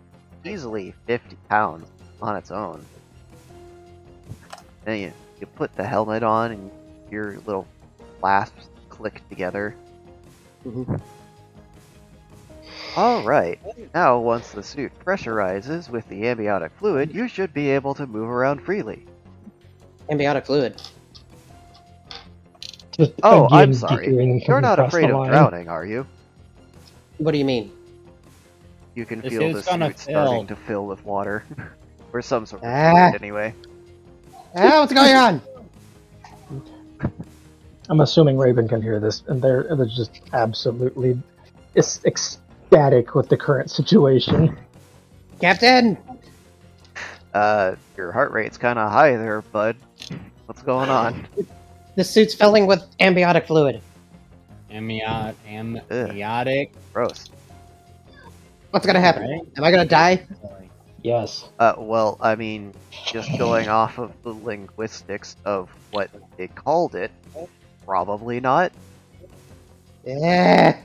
easily 50 pounds on its own. Then you put the helmet on and your little clasps click together. Alright, now once the suit pressurizes with the amniotic fluid, you should be able to move around freely. Amniotic fluid. Just Oh, I'm again sorry. teetering You're not across the afraid of line. drowning, are you? What do you mean? You can This feel the is gonna suit starting fill. to fill with water. Or some sort of Ah. fluid, anyway. Ah, what's going on? I'm assuming Raven can hear this, and they're just absolutely ecstatic with the current situation. Captain! Your heart rate's kinda high there, bud. What's going on? The suit's filling with amniotic fluid. Amniotic. Gross. What's gonna happen? Right? Am I gonna die? Yes. Well, I mean, just going off of the linguistics of what they called it, probably not. Yeah.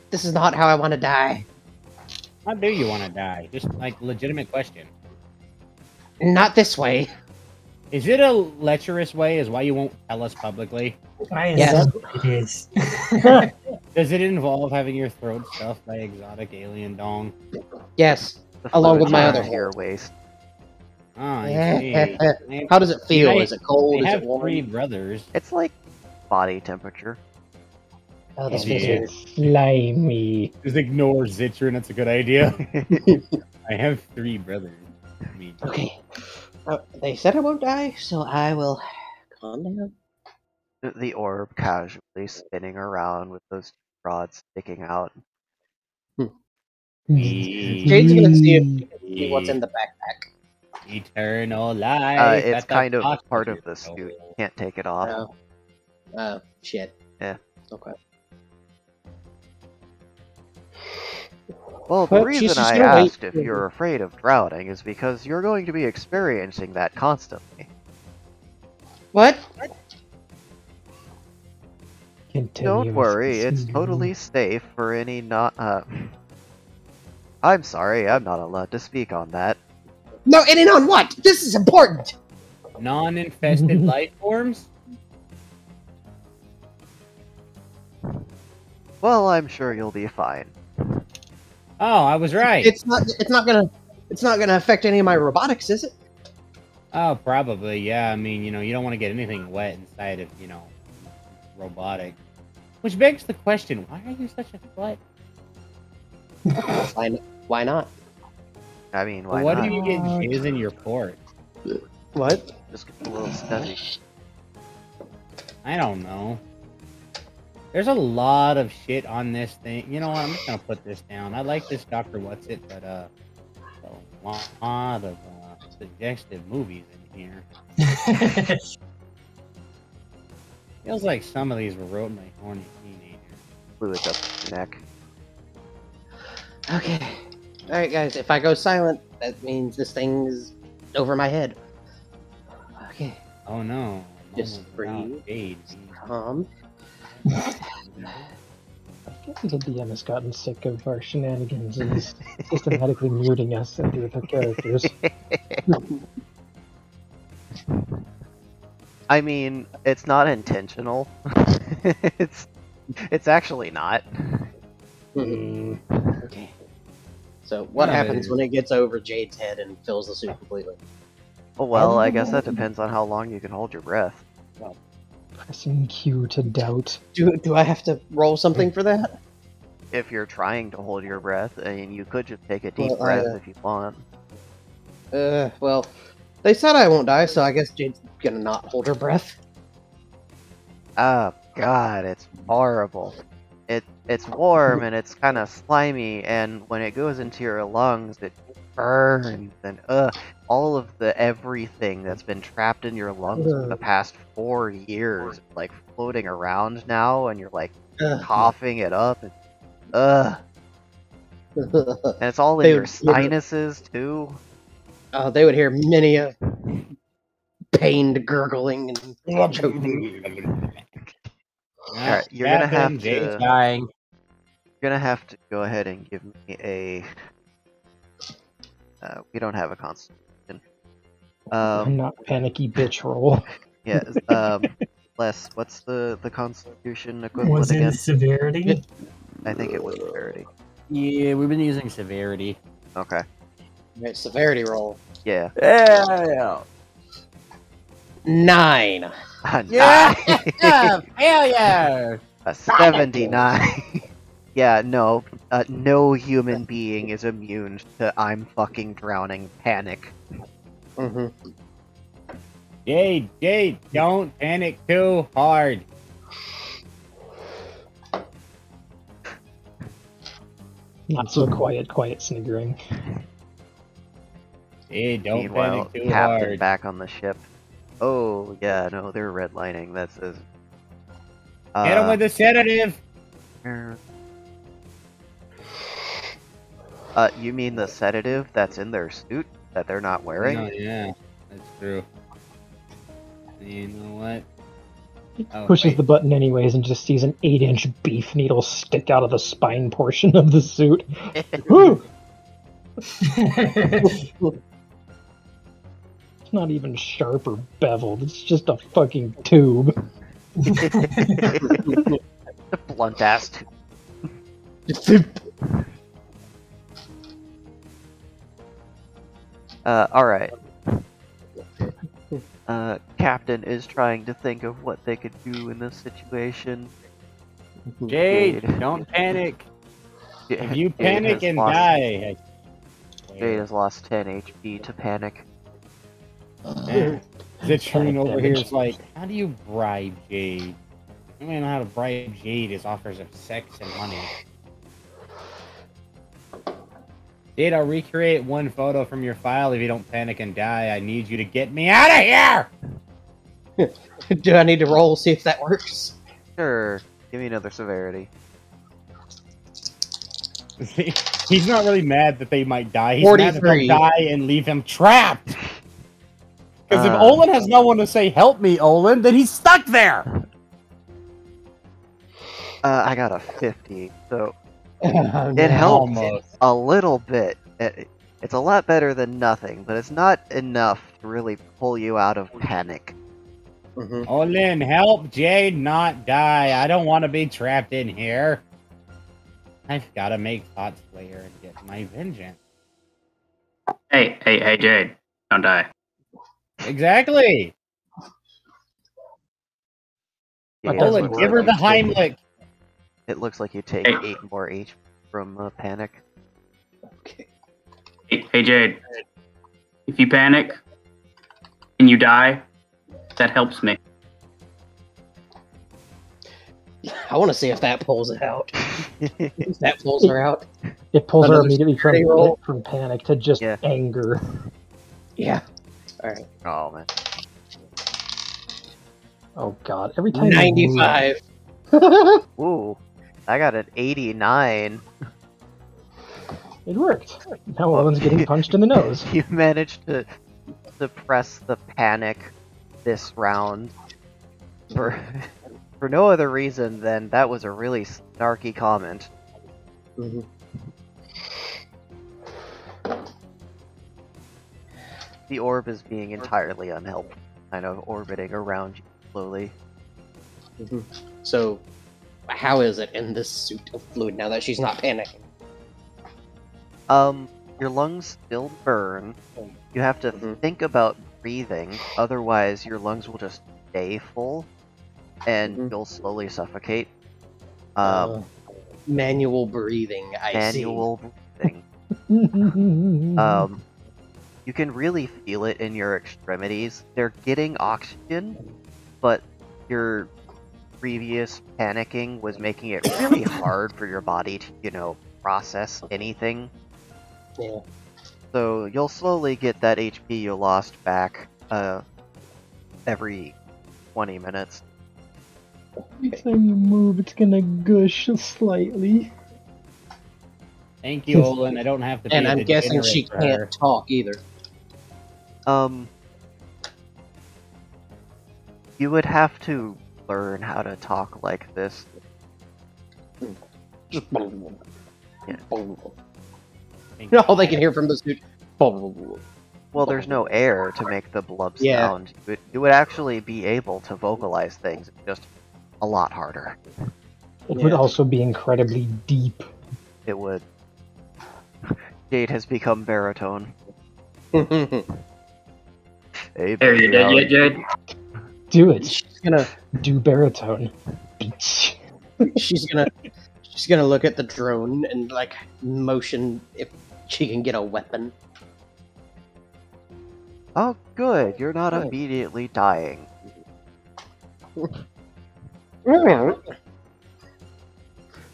This is not how I want to die. How do you want to die? Just like legitimate question. Not this way. Is it a lecherous way? Is why you won't tell us publicly? Why is Yes. that what it is? Does it involve having your throat stuffed by exotic alien dong? Yes. The Along with fluid's my around other your waist. Ah, I see. How does it feel? They- Is it cold? They Is have it warm? 3 brothers. It's like body temperature. Oh, this Yeah. feels weird. Slimy. Just ignore Zitron, that's a good idea. I have 3 brothers. I mean, Okay. They said I won't die, so I will calm down. The orb casually spinning around with those rods sticking out. Jade's gonna see what's in the backpack. Eternal life. It's at the kind of bottom part of your the suit. soul. Can't take it off. Oh. Oh, shit. Yeah. Okay. Well, the Well, she's reason just I gonna wait asked if for- you're afraid of drowning is because you're going to be experiencing that constantly. What? Don't worry, it's totally safe for any not. I'm sorry, I'm not allowed to speak on that. No, and on what? This is important! Non-infested life forms? Well, I'm sure you'll be fine. Oh, I was right. It's not gonna affect any of my robotics, is it? Oh, probably, yeah. I mean, you don't want to get anything wet inside of, robotic. Which begs the question, why are you such a slut? Why not? I mean, why What not? do you get jizz in your port? What? Just get a little stuffy. I don't know. There's a lot of shit on this thing. You know what? I'm just gonna put this down. I like this Dr. What's-It, but a lot of suggestive movies in here. Feels like some of these were wrote by horny teenagers. Fluids up your neck. Okay. Alright, guys, if I go silent, that means this thing is over my head. Okay. Oh no. Just breathe. Jade. Calm. I think the DM has gotten sick of our shenanigans and is systematically muting us into the characters. I mean, it's not intentional. it's actually not. Okay. So, what None of it happens is. when it gets over Jade's head and fills the suit completely? Oh, well, I guess that depends on how long you can hold your breath. Pressing Q to doubt. Do I have to roll something for that? If you're trying to hold your breath, I mean, you could just take a deep Well, breath if you want. Well, they said I won't die, so I guess Jade's gonna not hold her breath. Oh, God, it's horrible. It's warm and it's kind of slimy, and when it goes into your lungs, it burns, and all of the everything that's been trapped in your lungs for the past 4 years, like floating around now, and you're like coughing it up, and and it's all in They your would- sinuses too. They would hear many a pained gurgling and choking. Alright, you're gonna have Jade's to. dying. You're gonna have to go ahead and give me a. We don't have a constitution. I'm not panicky bitch roll. Yeah. Les, what's the constitution equivalent Was again? it severity? I think it was severity. Yeah, we've been using severity. Okay. Right, severity roll. Yeah. Yeah. 9. Yeah. Nice. Failure. A 79. Yeah, no. No human being is immune to I'm fucking drowning panic. Mm-hmm. Jade, don't panic too hard. Not so quiet sniggering. Jade, don't Meanwhile, panic too Captain hard. back on the ship. Oh, yeah, no, they're redlining. That says. Hit him with the sedative. You mean the sedative that's in their suit that they're not wearing? No, yeah, that's true. You know what? Oh, Pushes wait. the button anyways and just sees an 8-inch beef needle stick out of the spine portion of the suit. Woo! It's not even sharp or beveled. It's just a fucking tube. Blunt ass. Alright. Captain is trying to think of what they could do in this situation. Jade, Jade. don't panic. If you Jade panic has and lost- die, Jade has lost 10 HP to panic. Zitrine over here damage. is like, how do you bribe Jade? I don't know how to bribe Jade is offers of sex and money. Jade, I'll recreate one photo from your file if you don't panic and die. I need you to get me out of here! Do I need to roll, see if that works? Sure. Give me another severity. He's not really mad that they might die. He's mad that 43. they'll die and leave him trapped. Because if Uh. Olin has no one to say, help me, Olin, then he's stuck there! I got a 50, so Oh, it helps Almost. a little bit. It's a lot better than nothing, but it's not enough to really pull you out of panic. Mhm. Olin, help Jade not die. I don't want to be trapped in here. I've got to make Thought Slayer and get my vengeance. Hey, Jade, don't die. Exactly! Yeah, That Olin, doesn't give her work. the Heimlich. it looks like you take Hey. 8 more HP from panic. Okay. Hey, Jade. If you panic and you die, that helps me. I want to see if that pulls it out. If that pulls her out. It pulls her Another immediately security roll. from panic to just Yeah. anger. Yeah. Alright. Oh man. Oh god, every time you move- 95. Ooh, I got an 89. It worked. Now Owen's getting punched in the nose. You managed to suppress the panic this round for for no other reason than that was a really snarky comment. Mhm. The orb is being entirely unhelpful, kind of orbiting around you slowly. Mhm. So, how is it in this suit of fluid now that she's not panicking? Your lungs still burn. You have to Mhm. think about breathing, otherwise your lungs will just stay full, and Mhm. you'll slowly suffocate. Manual breathing, I Manual breathing. You can really feel it in your extremities. They're getting oxygen, but your previous panicking was making it really hard for your body to, process anything. see. Yeah. So you'll slowly get that HP you lost back every 20 minutes. Every time you move, it's gonna gush slightly. Thank you, Olin. I don't have to be And a I'm guessing she degenerate for her. can't talk either. You would have to learn how to talk like this. Just Yeah. Thank you. all they can hear from the suit. Well, there's no air to make the blub Yeah. sound. You would actually be able to vocalize things, it's just a lot harder. It would Yeah. also be incredibly deep. It would. Jade has become baritone. Hey, There, you baby, dead how yet, are Jade? Do it. she's gonna Do baritone. Bitch. she's gonna look at the drone and like motion if she can get a weapon. Oh, good. You're not Good. immediately dying.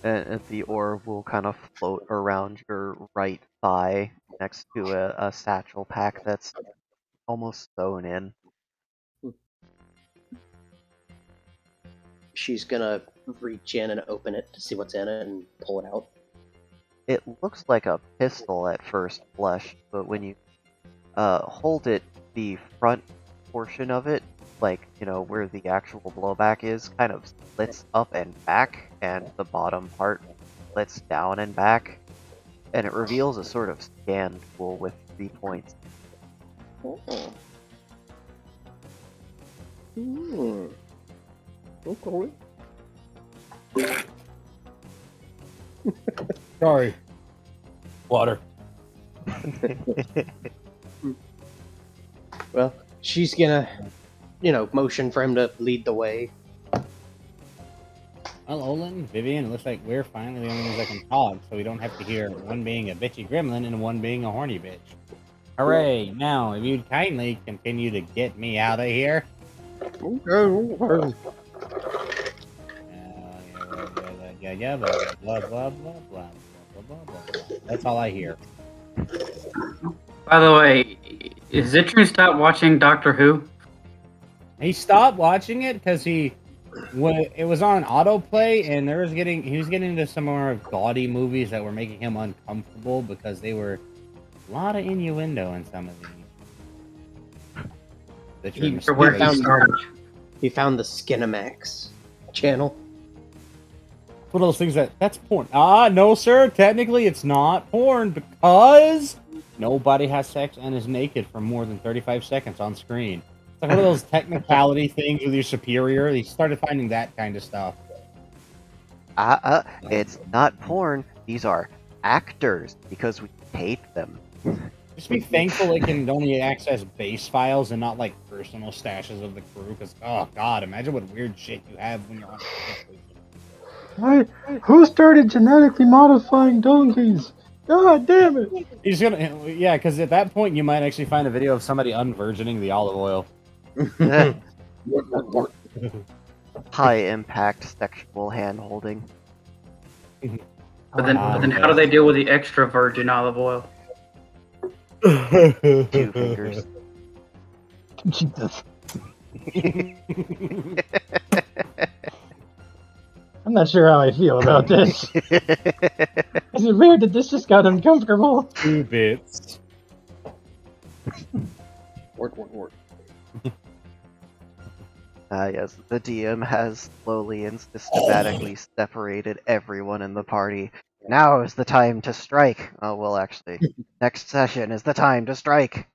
And the orb will kind of float around your right thigh next to a satchel pack that's almost sewn in. She's gonna reach in and open it to see what's in it and pull it out. It looks like a pistol at first blush, but when you hold it, the front portion of it, like, where the actual blowback is, kind of splits up and back, and the bottom part splits down and back, and it reveals a sort of scan tool with 3 points. Hmm. Okay. Sorry. Water. Well, she's gonna, motion for him to lead the way. Well, Olin, Vivian, it looks like we're finally the only ones that can talk, so we don't have to hear one being a bitchy gremlin and one being a horny bitch. Hooray! Now, if you'd kindly continue to get me out of here. Yeah, blah, blah, blah, blah, blah, blah, blah, blah, blah. That's all I hear. By the way, is Zitrun stopped watching Doctor Who? He stopped watching it because it was on autoplay, and he was getting into some more gaudy movies that were making him uncomfortable because they were a lot of innuendo in some of these. He found the Skinamax channel. One of those things that's porn. No, sir. Technically, it's not porn because nobody has sex and is naked for more than 35 seconds on screen. It's like one of those technicality things with your superior. He started finding that kind of stuff. It's not porn. These are actors because we hate them. Just be thankful it can only access base files and not like personal stashes of the crew. Because oh god, imagine what weird shit you have when you're on. Who started genetically modifying donkeys? God damn it! He's gonna, yeah, because at that point you might actually find a video of somebody unvirgining the olive oil. High impact sexual hand holding. But then how do they deal with the extra virgin olive oil? 2 fingers. Jesus. I'm not sure how I feel about this. Is it weird that this just got uncomfortable? 2 bits. Work. Yes, the DM has slowly and systematically separated everyone in the party. Now is the time to strike. Oh, well, actually, next session is the time to strike.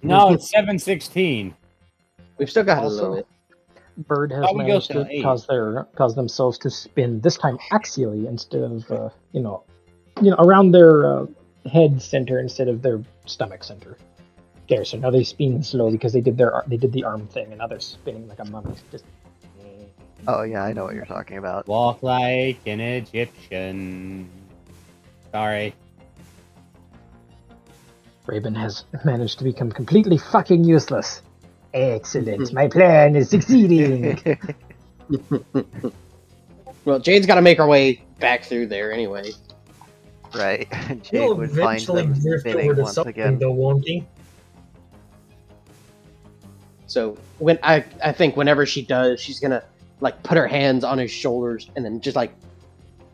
No, it's 7:16. We've still got a Also, little bit. Bird has How we go managed till to 8? cause themselves to spin, this time axially instead of around their head center instead of their stomach center. There, so now they spin slowly because they did the arm thing, and now they're spinning like a mummy. Just Oh, yeah, I know what you're talking about. Walk like an Egyptian. Sorry. Raven has managed to become completely fucking useless. Excellent, my plan is succeeding. Well, Jade's got to make her way back through there anyway. Right, Jade He'll would find eventually them drift spinning over to once something, again. though, won't he? So when I think whenever she does, she's gonna like put her hands on his shoulders and then just like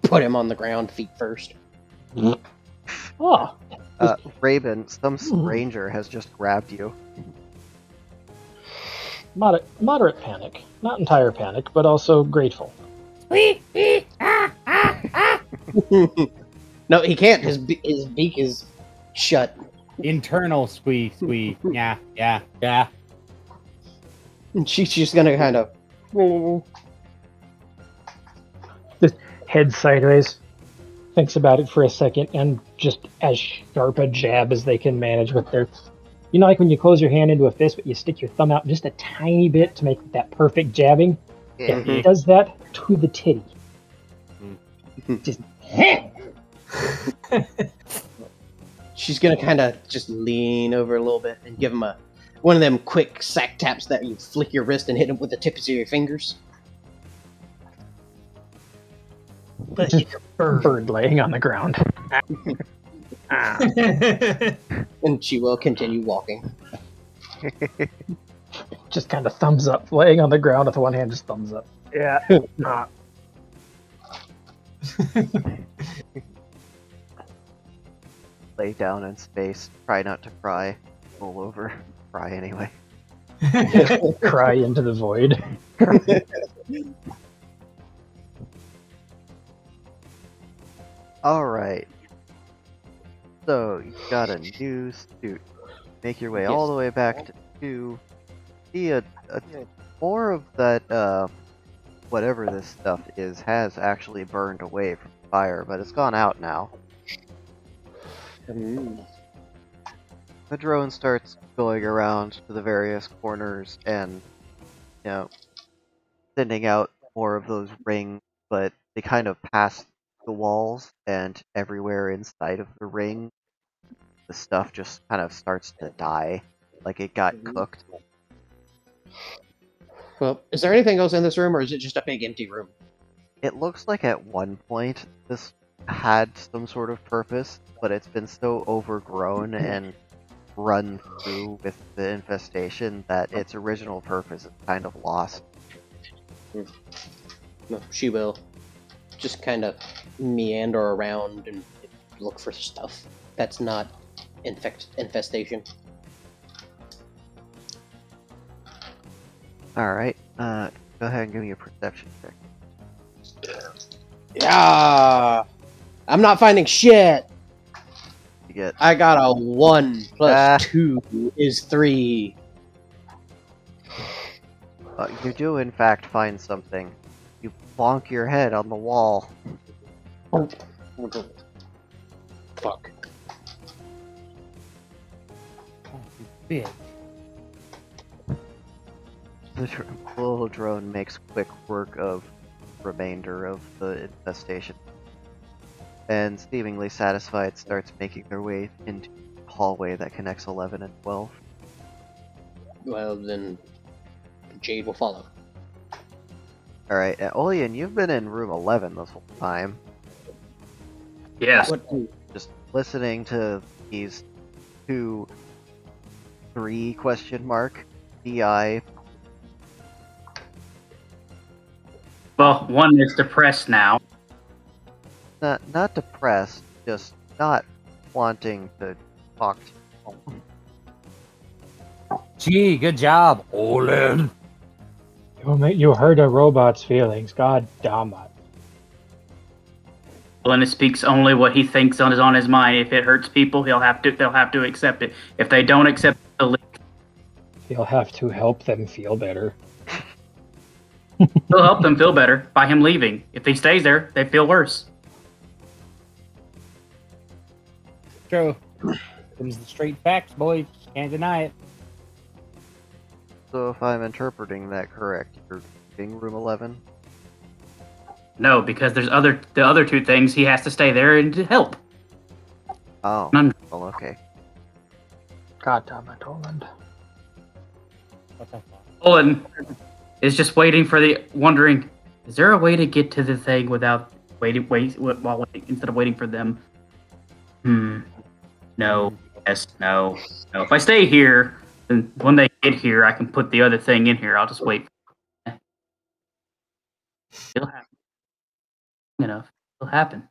put him on the ground, feet first. Oh, Raven, some stranger has just grabbed you. moderate panic, not entire panic, but also grateful. No, he can't. His beak is shut. Internal squeak. Yeah. And she's just gonna kind of. Just head sideways, thinks about it for a second, and just as sharp a jab as they can manage with their. You know, like when you close your hand into a fist, but you stick your thumb out just a tiny bit to make that perfect jabbing. Yeah, Mhm. he does that to the titty. Just. She's gonna kind of just lean over a little bit and give him one of them quick sack taps that you flick your wrist and hit him with the tips of your fingers. But you Bird laying on the ground. And she will continue walking. Just kind of thumbs up, laying on the ground with one hand, just thumbs up. Yeah. Lay down in space. Try not to cry. Roll over. Cry anyway. Cry into the void. Alright. So, you got a new suit. Make your way all the way back to 2. See more of that, whatever this stuff is, has actually burned away from fire, but it's gone out now. The drone starts going around to the various corners and, sending out more of those rings, but they kind of pass the walls, and everywhere inside of the ring, the stuff just kind of starts to die, like it got cooked. Well, is there anything else in this room, or is it just a big empty room? It looks like at one point this had some sort of purpose, but it's been so overgrown and run through with the infestation that its original purpose is kind of lost. No, she will just kind of meander around and look for stuff that's not infestation. Alright, go ahead and give me a perception check. Yeah, I'm not finding shit. You get I got a 1 plus Ah. 2 is 3. you do in fact find something. You bonk your head on the wall. Fuck. Bitch. The little drone makes quick work of the remainder of the infestation, and seemingly satisfied starts making their way into the hallway that connects 11 and 12. Well, then Jade will follow. Alright, Olian, you've been in room 11 this whole time, Yes. What? just listening to these 3 question mark DI. Well, one is depressed now. Not depressed, just not wanting to talk to you. Gee, good job, Olin. You hurt a robot's feelings. God damn it. Lennis speaks only what he thinks is on his mind. If it hurts people, they'll have to accept it. If they don't accept it, they'll leave. He'll have to help them feel better. He'll help them feel better by him leaving. If he stays there, they feel worse. True. Them's the straight facts, boy. Can't deny it. So if I'm interpreting that correct, you're leaving room 11? No, because there's the other two things he has to stay there and to help. Oh, None. well, okay. God damn it, Orland. What the fuck? Olin is just wondering, is there a way to get to the thing without waiting instead of waiting for them? No. Yes. No. No. If I stay here, then when they get here, I can put the other thing in here. I'll just wait. It'll happen. Enough. It'll happen.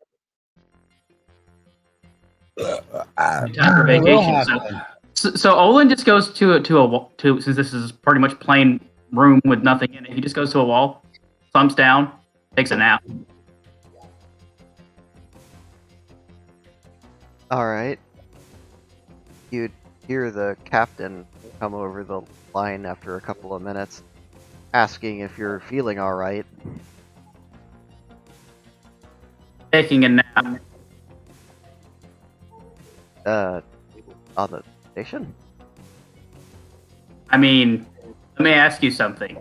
Time for vacation. So Olin just goes to since this is pretty much plain room with nothing in it. He just goes to a wall, thumps down, takes a nap. Alright. You'd hear the captain come over the line after a couple of minutes, asking if you're feeling alright. Taking a nap. On the station? I mean, let me ask you something.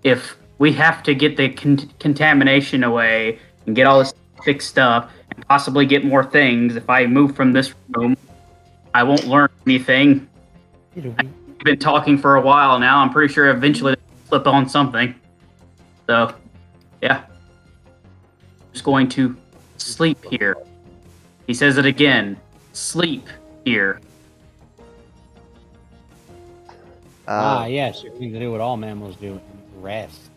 If we have to get the contamination away and get all this fixed up and possibly get more things, if I move from this room, I won't learn anything. We've been talking for a while now. I'm pretty sure eventually they'll slip on something. So, yeah. I'm just going to sleep here. He says it again. Sleep here. Yes, you're going to do what all mammals do. Rest.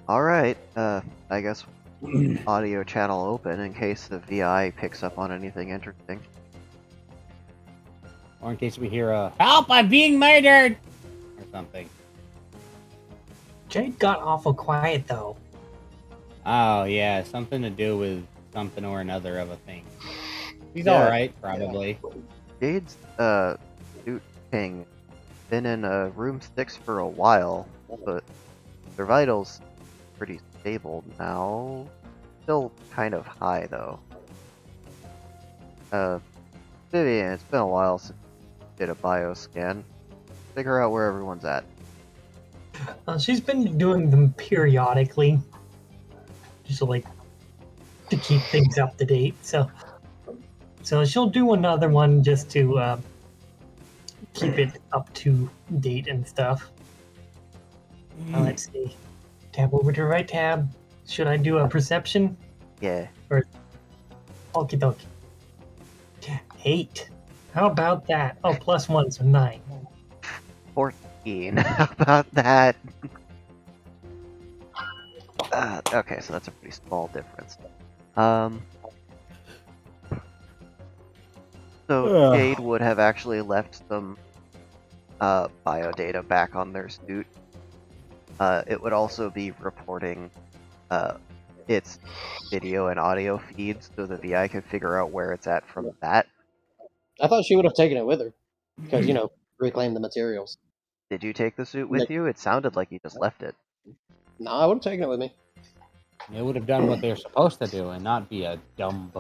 Alright, I guess audio channel open in case the VI picks up on anything interesting. Or in case we hear a, help, I'm being murdered! Or something. Jade got awful quiet though. Oh, yeah, something to do with something or another of a thing. He's Yeah. alright, probably. Jade's, suit thing been in room 6 for a while, but their vitals pretty stable now. Still kind of high though. Vivian, it's been a while since you did a bioscan. Figure out where everyone's at. She's been doing them periodically, just like to keep things up to date. So she'll do another one just to keep it up to date and stuff. Let's see. Tab over to right tab. Should I do a perception? Yeah. Okie dokie. 8. How about that? Oh, +1, so 9. 14. How about that? Okay, so that's a pretty small difference. So Jade would have actually left some biodata back on their suit. It would also be reporting its video and audio feeds so the VI could figure out where it's at from that. I thought she would have taken it with her. Because, reclaim the materials. Did you take the suit with you? It sounded like you just left it. No, I would have taken it with me. They would have done what they're supposed to do and not be a dumb.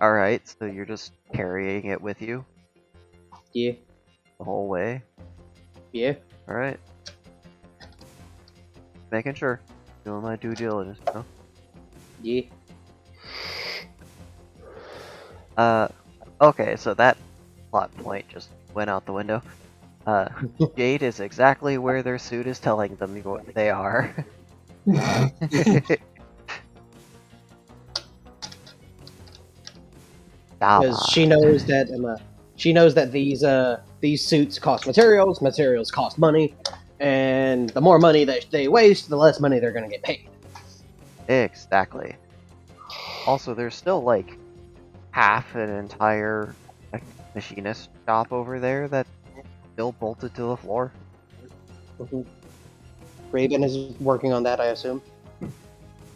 Alright, so you're just carrying it with you Yeah. the whole way? Yeah. Alright. Making sure. Doing my due diligence, you know? Yeah. Okay, so that plot point just went out the window. Jade is exactly where their suit is telling them they are. Because she knows that these suits cost materials, materials cost money, and the more money that they waste, the less money they're going to get paid. Exactly. Also, there's still like half an entire machinist shop over there that's still bolted to the floor. Raven is working on that, I assume.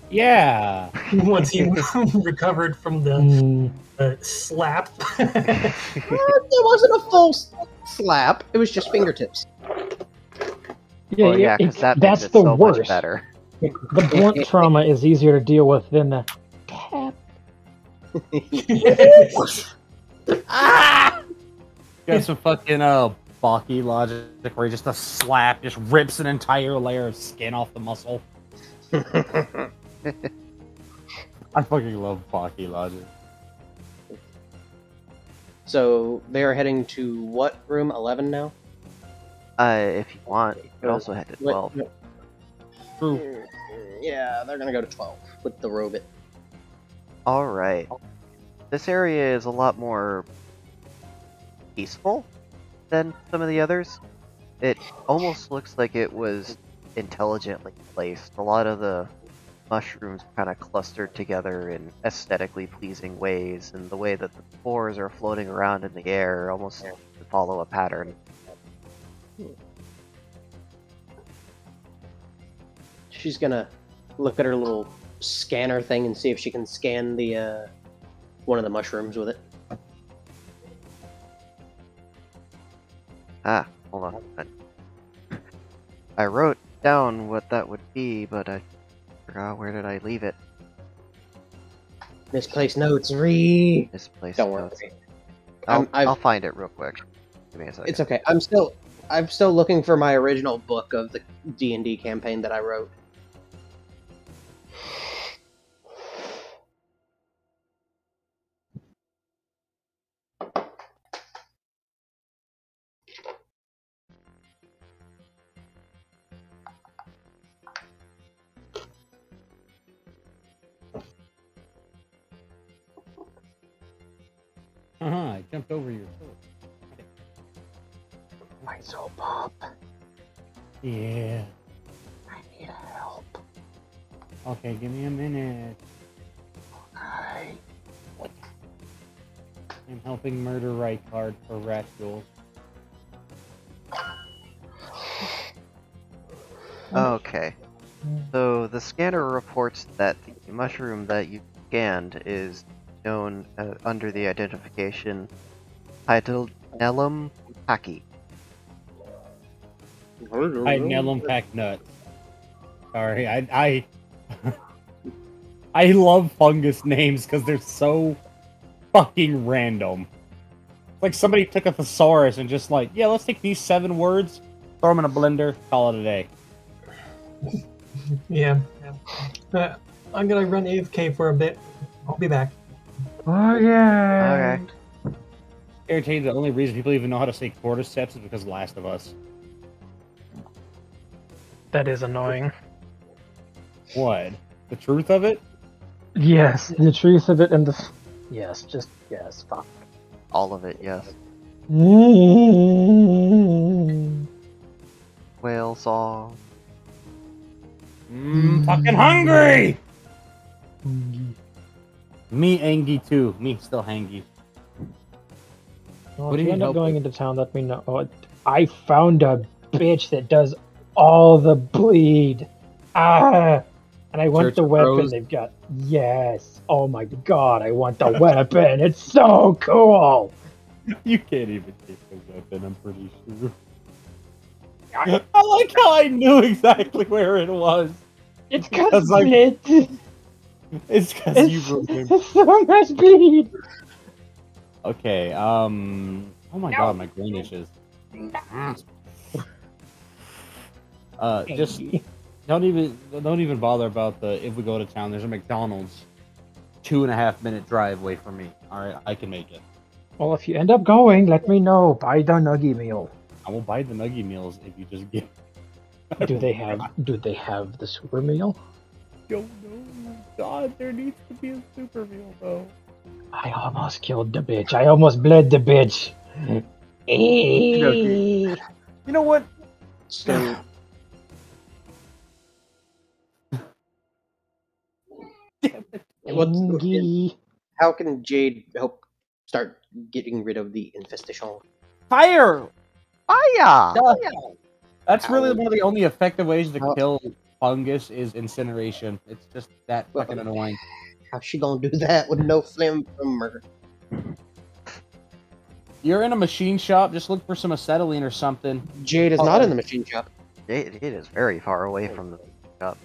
Yeah. Once he recovered from the slap. It wasn't a full slap. It was just fingertips. Well, yeah, because that makes that's it the so worst. much better. The blunt trauma is easier to deal with than the tap. Got some fucking Baki logic where just a slap just rips an entire layer of skin off the muscle. I fucking love Baki logic. So they're heading to what room? 11 now? If you want, you could also head to 12. True. Yeah, they're gonna go to 12 with the robot. Alright. This area is a lot more peaceful than some of the others. It almost looks like it was intelligently placed. A lot of the mushrooms kind of clustered together in aesthetically pleasing ways, and the way that the spores are floating around in the air almost to follow a pattern. She's gonna look at her little scanner thing and see if she can scan the one of the mushrooms with it. Ah, hold on. I wrote down what that would be, but I forgot where did I leave it. Misplaced notes, Ree. Misplaced Don't worry. notes. I'll find it real quick. Give me a second. It's okay. I'm still looking for my original book of the D&D campaign that I wrote. I jumped over your foot. My soul pop. Yeah. I need help. Okay, give me a minute. Okay. I'm helping murder Rykard for rat jewels. Okay. So the scanner reports that the mushroom that you scanned is known under the identification Hydronellum pachy. Hydronellum pack nuts. Sorry, I love fungus names because they're so fucking random. Like somebody took a thesaurus and just like, yeah, let's take these 7 words, throw them in a blender, call it a day. Yeah. I'm gonna run AFK for a bit. I'll be back. Oh yeah. Okay. Irritated, the only reason people even know how to say cordyceps is because of Last of Us. That is annoying. What? The truth of it? Yes, the truth of it and the. Yes, just yes. Fuck. All of it, yes. Whale song. Fucking hungry! Me angy too. Me still hangy. Well, What do if you you end help up going with? into town, let me know. Oh, I found a bitch that does all the bleed. Ah! And I want Church the of weapon Rose? they've got. Yes. Oh my god, I want the weapon. It's so cool. You can't even take the weapon, I'm pretty sure. I like how I knew exactly where it was. It's Because, because like, it. It's because you remember. It's so much bleed. Okay, oh my god, my greenish is. Just don't even bother about the if we go to town. There's a McDonald's 2.5-minute drive away from me. Alright, I can make it. Well, if you end up going, let me know. Buy the nuggy meal. I will buy the nuggy meals if you just get. Do they have the super meal? Don't know. God, there needs to be a super meal though. I almost killed the bitch. I almost bled the bitch. You know what? So Angie. how can Jade help start getting rid of the infestation? Fire! Fire! That's really one of the only effective ways to How- kill fungus is incineration. It's just that fucking annoying. How's she gonna do that with no flame from her? You're in a machine shop, just look for some acetylene or something. Jade is not in the machine shop. It is very far away from the shop.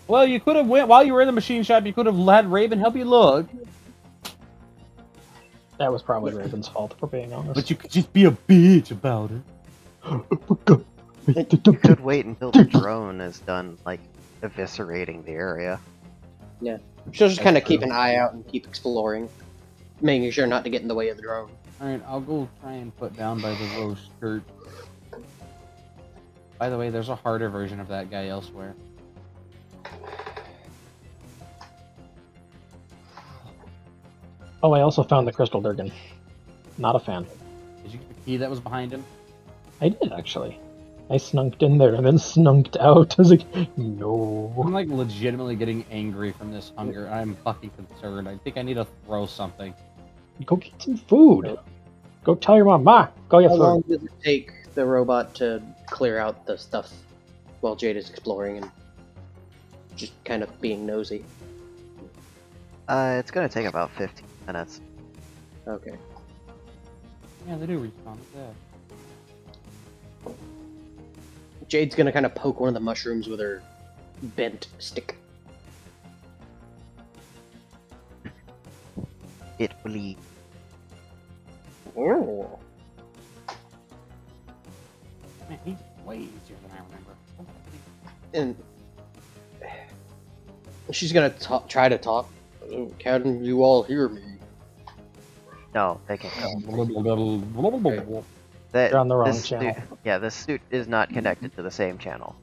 Well, you could have went while you were in the machine shop. You could have had Raven help you look, That was probably Raven's fault, for being honest. but you could just be a bitch about it. You could wait until the drone is done, like, eviscerating the area. She'll just kind of keep an eye out and keep exploring, making sure not to get in the way of the drone. All right, I'll go try and put down by the roast skirt. By the way, there's a harder version of that guy elsewhere. Oh, I also found the Crystal Durgan. Not a fan. Did you get the key that was behind him? I did, actually. I snunked in there and then snunked out. I was like, no. I'm like legitimately getting angry from this hunger. I'm fucking concerned. I think I need to throw something. Go get some food. Go tell your mom, Ma, go get How long food. does it take the robot to clear out the stuff while Jade is exploring and just kind of being nosy? It's gonna take about 15 minutes. Okay. Yeah, they do respawn. Yeah. Jade's gonna kind of poke one of the mushrooms with her bent stick. It bleeds. Oh. Man, he's way easier than I remember. And she's gonna try to talk. Can you all hear me? No, they can't. You're on the wrong this channel. Suit, yeah, this suit is not connected to the same channel.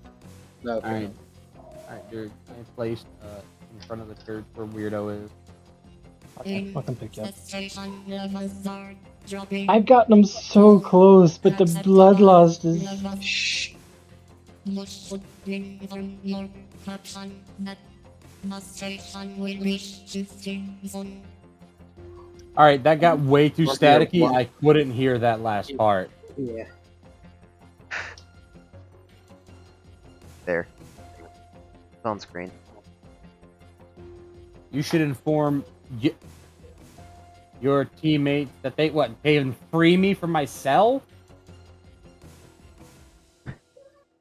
Okay. Alright. Alright, you're placed in front of the church where Weirdo is. I can pick you up. Infestation levels are dropping. I've gotten them so close, but the blood loss is. Shh. Must bring from more caption that the station will reach 15 zone. Alright, that got way too Must be a staticky. what? I couldn't hear that last part. Yeah. There. On screen. You should inform your teammates that they can free me from my cell?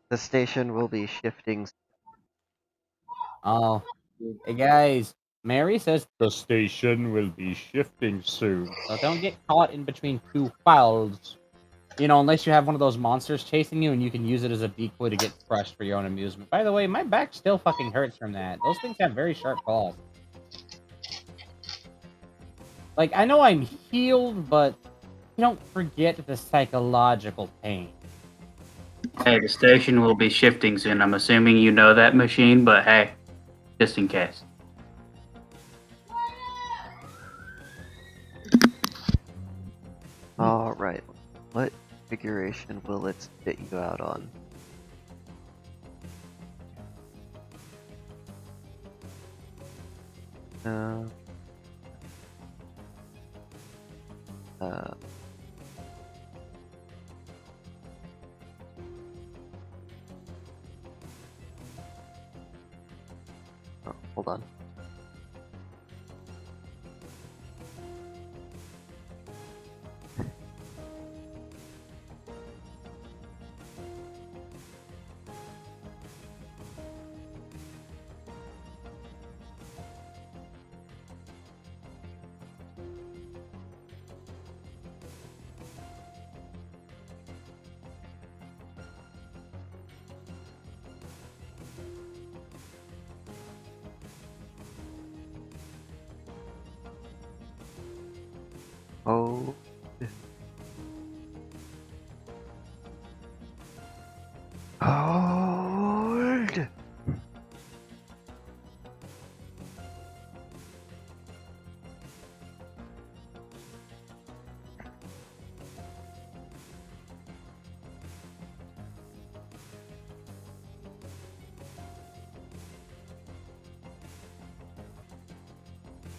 The station will be shifting. Oh. Hey guys, Mary says the station will be shifting soon. So don't get caught in between two files. You know, unless you have one of those monsters chasing you and you can use it as a decoy to get crushed for your own amusement. By the way, my back still fucking hurts from that. Those things have very sharp claws. Like, I know I'm healed, but you don't forget the psychological pain. Hey, the station will be shifting soon. I'm assuming you know that machine, but hey. just in case. Alright. What configuration will it spit you out on? Uh, oh, hold on. Oh. Hold.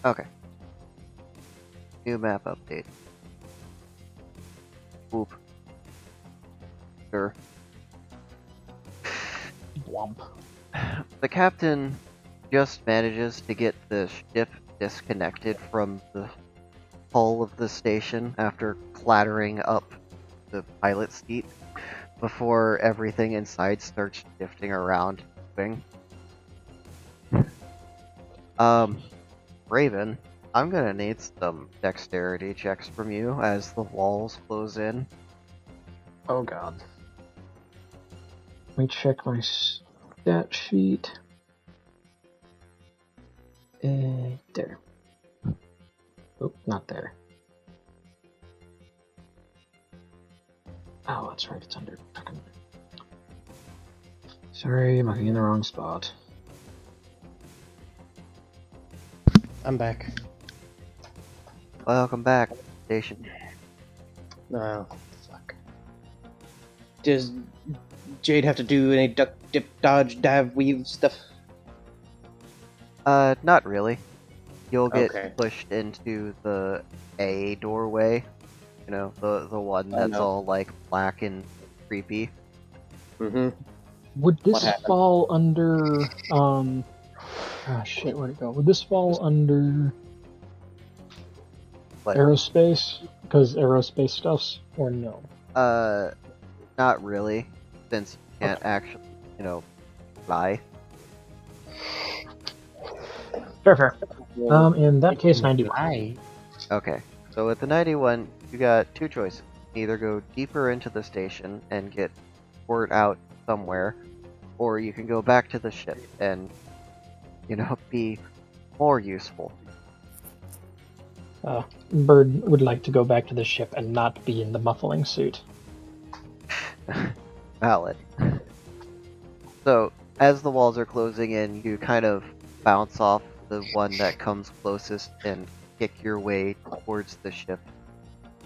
Okay. New map update. Whoop. Sure. Womp. The captain just manages to get the ship disconnected from the hull of the station after clattering up the pilot seat before everything inside starts shifting around. Raven, I'm gonna need some dexterity checks from you as the walls close in. Oh god. Let me check my stat sheet. There. Oh, not there. Oh, that's right, it's under. Sorry, I'm looking in the wrong spot. I'm back. Welcome back, station. Oh, fuck. Does Jade have to do any duck, dip, dodge, dive, weave stuff? Not really. You'll get Okay. pushed into the A doorway. You know, the one Oh, that's no. all like black and creepy. Mm-hmm. Would What this happened? fall under ah shit, where'd it go? Would this fall under What? aerospace? Because aerospace stuffs, or no? Not really, since you can't actually, fly. Fair. In that case, 91. Why? Okay, so with the 91, you got two choices. Either go deeper into the station and get poured out somewhere, or you can go back to the ship and, be more useful. Bird would like to go back to the ship and not be in the muffling suit. Valid. So, as the walls are closing in, you kind of bounce off the one that comes closest and kick your way towards the ship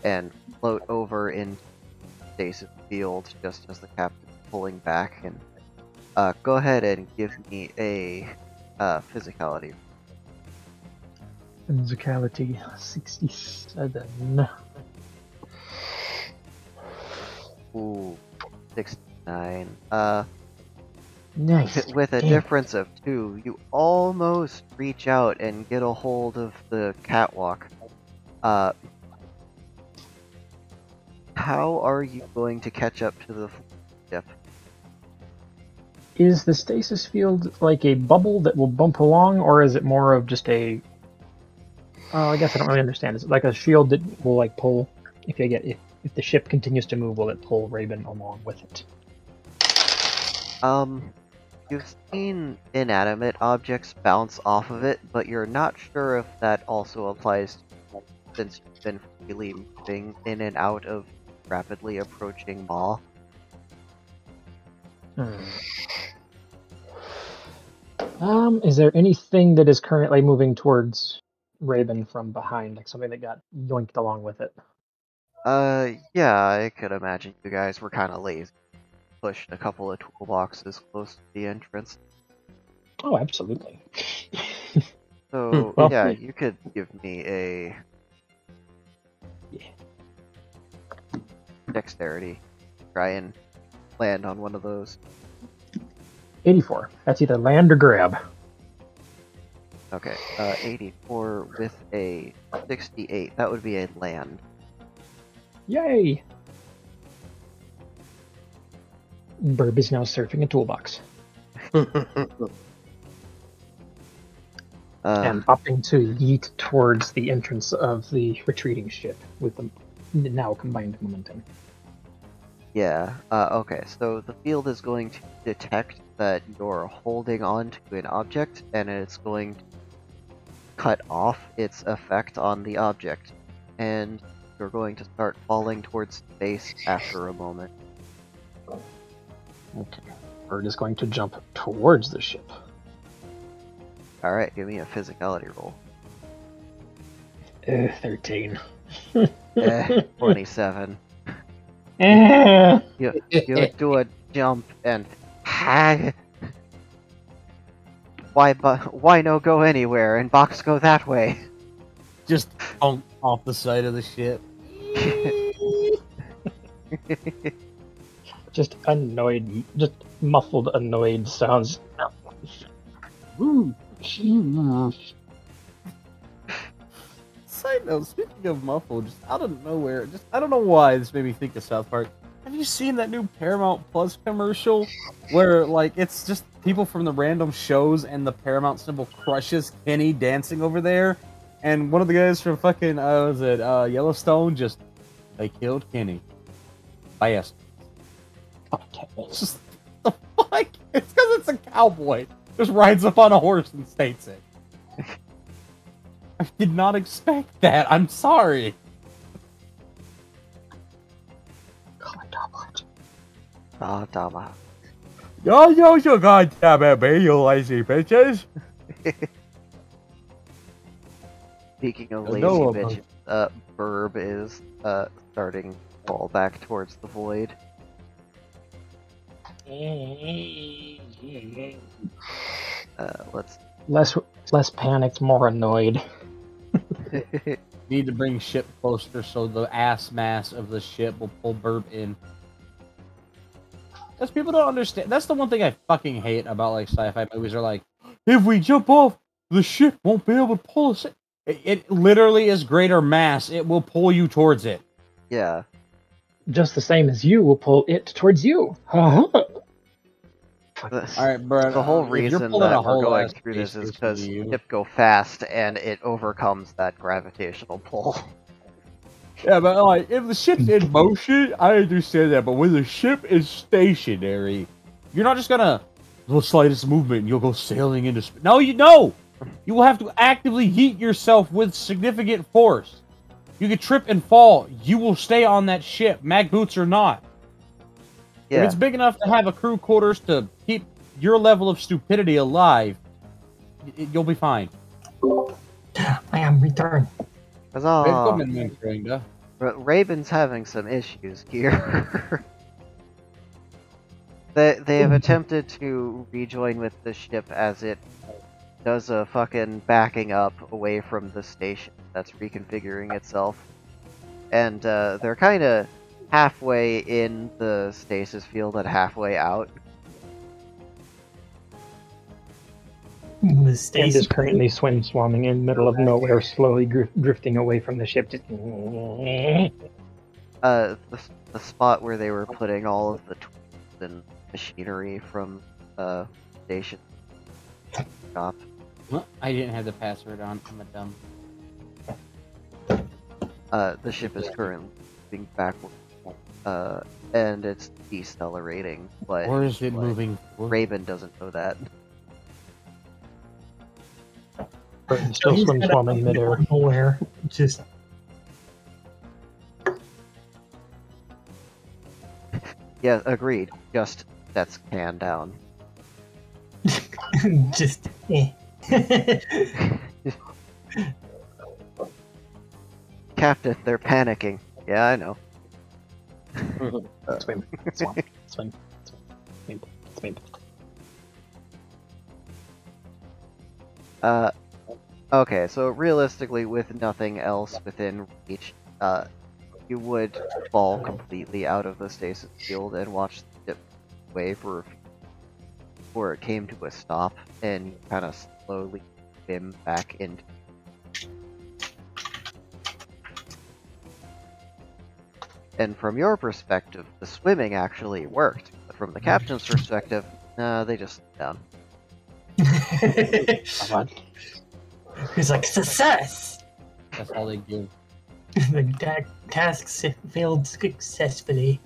and float over in stasis field just as the captain's pulling back. And go ahead and give me a physicality. Physicality 67. Ooh, 69. Nice. With a Damn. difference of 2, you almost reach out and get a hold of the catwalk. How are you going to catch up to the ship? Is the stasis field like a bubble that will bump along, or is it more of just a... Oh, I guess I don't really understand. Is it like a shield that will like pull if the ship continues to move? Will it pull Raven along with it? You've seen inanimate objects bounce off of it, but you're not sure if that also applies to, since you've been freely moving in and out of rapidly approaching Maw. Is there anything that is currently moving towards Raven from behind, like something that got yoinked along with it? Yeah, I could imagine you guys were kind of lazy. Pushed a couple of toolboxes close to the entrance. Oh, absolutely. So, Well, yeah, you could give me a dexterity. Try and land on one of those. 84. That's either land or grab. Okay, 84 with a 68. That would be a land. Yay! Burb is now surfing a toolbox and opting to yeet towards the entrance of the retreating ship with the now combined momentum. Yeah, okay, so the field is going to detect that you're holding on to an object, and it's going to cut off its effect on the object. And you're going to start falling towards space after a moment. Okay. Bird is going to jump towards the ship. Alright, give me a physicality roll. 13. 27. Eh. You do a jump and why no go anywhere and box go that way? Just off the side of the ship. Just annoyed, just muffled annoyed sounds. Side note, speaking of muffled, just out of nowhere, just I don't know why this made me think of South Park. Have you seen that new Paramount Plus commercial where like it's just people from the random shows and the Paramount symbol crushes Kenny dancing over there, and one of the guys from fucking was it Yellowstone just they killed Kenny by accident. It's just the fuck. It's because it's a cowboy. Just rides up on a horse and states it. I did not expect that. I'm sorry. Ah, Dama. Yo, goddamn it, me, you lazy bitches. Speaking of I lazy know bitches, Burb is starting to fall back towards the void. Let's Less panicked, more annoyed. Need to bring ship closer so the ass mass of the ship will pull Burb in. Because people don't understand. That's the one thing I fucking hate about like sci-fi movies. Are like, if we jump off, the ship won't be able to pull us in. It literally is greater mass. It will pull you towards it. Yeah. Just the same as you will pull it towards you. All right, bro. The whole if you're reason pulling a that we're whole going ass through this space is station because to you- ship go fast and it overcomes that gravitational pull. Yeah, but like, if the ship's in motion, I understand that. But when the ship is stationary, you're not just gonna the slightest movement and you'll go sailing into space. No, you know, you will have to actively yeet yourself with significant force. You could trip and fall. You will stay on that ship, mag boots or not. If Yeah. it's big enough to have a crew quarters to keep your level of stupidity alive, you'll be fine. I am returned. Huzzah! Raven's having some issues here. They have attempted to rejoin with the ship as it does a fucking backing up away from the station that's reconfiguring itself. And they're kind of halfway in the stasis field and halfway out. The And is stasis. currently swimming in the middle of nowhere, slowly drifting away from the ship. Just... The spot where they were putting all of the tools and machinery from station shop. Well, I didn't have the password on. I'm a dumb. The ship is currently moving backward, and it's decelerating, but Or is it like, moving forward? Raven doesn't know that. Still he's swimming gonna in midair. Nowhere. Just Yeah, agreed. Just that's can down. Just eh. Captain, they're panicking. Yeah, I know. Swim. Swim. Swim. Swim. Swim. Okay, so realistically, with nothing else within reach, you would fall completely out of the stasis field and watch the ship wave before it came to a stop and kind of slowly swim back into. And from your perspective, the swimming actually worked. But from the captain's perspective, they just sit down. He's like, success! That's all they do. The task failed successfully.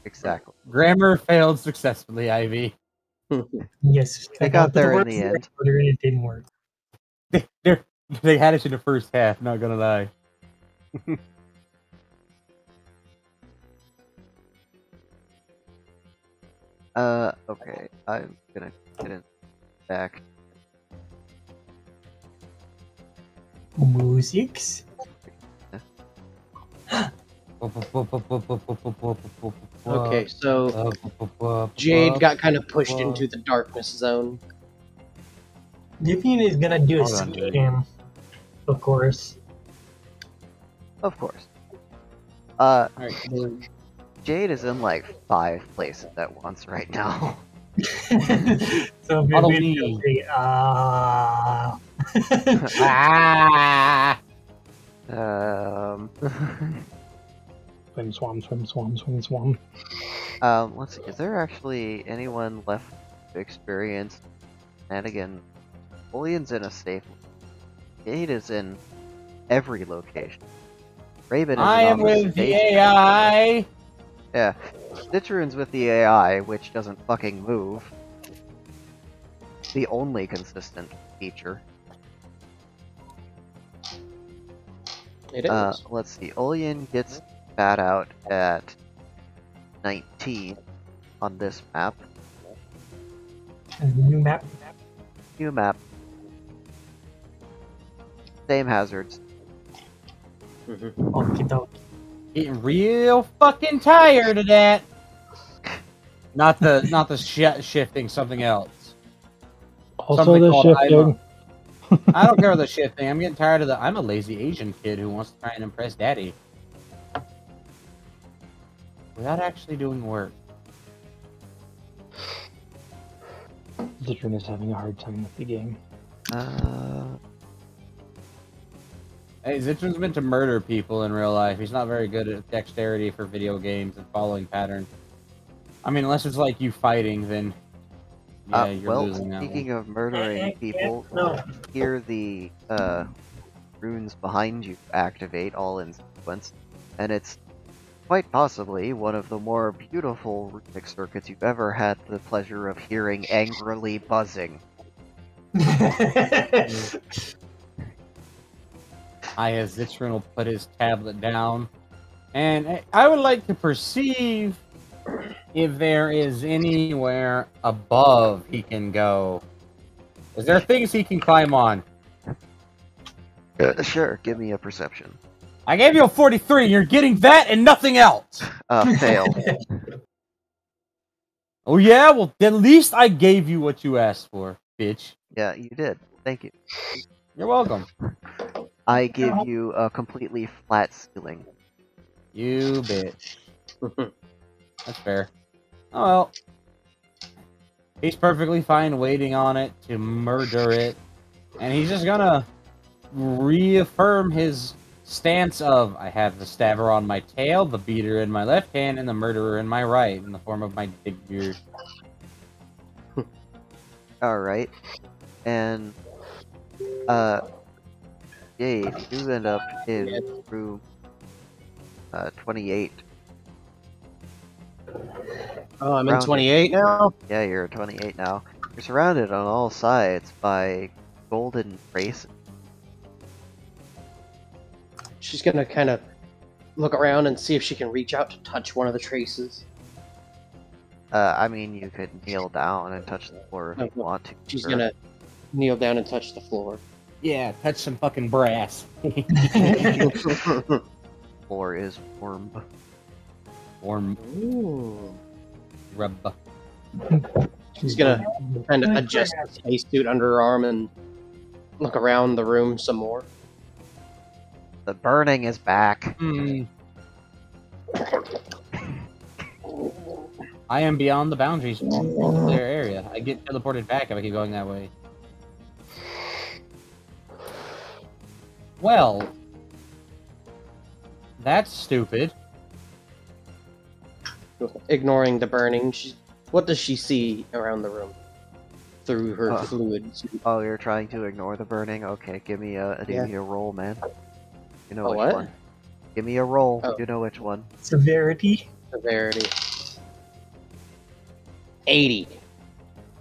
Exactly. Grammar failed successfully, Ivy. Yes. They got there in the end. And it didn't work. They had it in the first half, not gonna lie. Okay, I'm gonna get it back. Musics? Okay, so Jade got kind of pushed into the darkness zone. Vivian is gonna do a Hold on, Jade. scam, of course. Of course. Alright, Jade is in like 5 places at once right now. So Follow Vivian me. will say, ah! Swim, swam, swim, swam, swim, swam. Let's see, is there actually anyone left to experience shenanigans? Napoleon's in a safe. Jade is in every location. Raven is I am with the AI! Yeah. Citroen's with the AI, which doesn't fucking move. The only consistent feature. It is. Let's see. Ullian gets spat out at 19 on this map. new map. New map. Same hazards. Okie dokie. Getting real fucking tired of that. Not the shifting, something else. Also Something the called shifting. I don't care about the shifting. I'm getting tired of the. I'm a lazy Asian kid who wants to try and impress daddy without actually doing work. Citroen is having a hard time with the game. Hey, Zitron's meant to murder people in real life. He's not very good at dexterity for video games and following patterns. I mean, unless it's like you fighting, then yeah, you're well, losing that speaking one. of murdering people, No. here the runes behind you activate all in sequence, and it's quite possibly one of the more beautiful runic circuits you've ever had the pleasure of hearing angrily buzzing. As Zitron will put his tablet down, and I would like to perceive if there is anywhere above he can go. Is there things he can climb on? Sure, give me a perception. I gave you a 43. You're getting that and nothing else. Fail. Oh yeah? Well, at least I gave you what you asked for, bitch. Yeah, you did. Thank you. You're welcome. I give you a completely flat ceiling. You bitch. That's fair. Oh well. He's perfectly fine waiting on it to murder it. And he's just gonna reaffirm his stance of, I have the stabber on my tail, the beater in my left hand, and the murderer in my right, in the form of my big beard. Alright. And, Jade, you end up in room 28. Oh, I'm in Round 28 now? Yeah, you're 28 now. You're surrounded on all sides by golden traces. She's gonna kind of look around and see if she can reach out to touch one of the traces. I mean, you could kneel down and touch the floor if you Oh, want to. She's sure. gonna kneel down and touch the floor. Yeah, touch some fucking brass. Floor is warm. Warm Ooh. rub. She's gonna kind of adjust the spacesuit under her arm and look around the room some more. The burning is back. Hmm. I am beyond the boundaries of their area. I get teleported back if I keep going that way. Well, that's stupid. Ignoring the burning, what does she see around the room through her Oh. fluids? Oh, you're trying to ignore the burning? Okay, give me a roll, man. You know A which what? one. Give me a roll. Oh. You know which one. Severity. Severity. 80.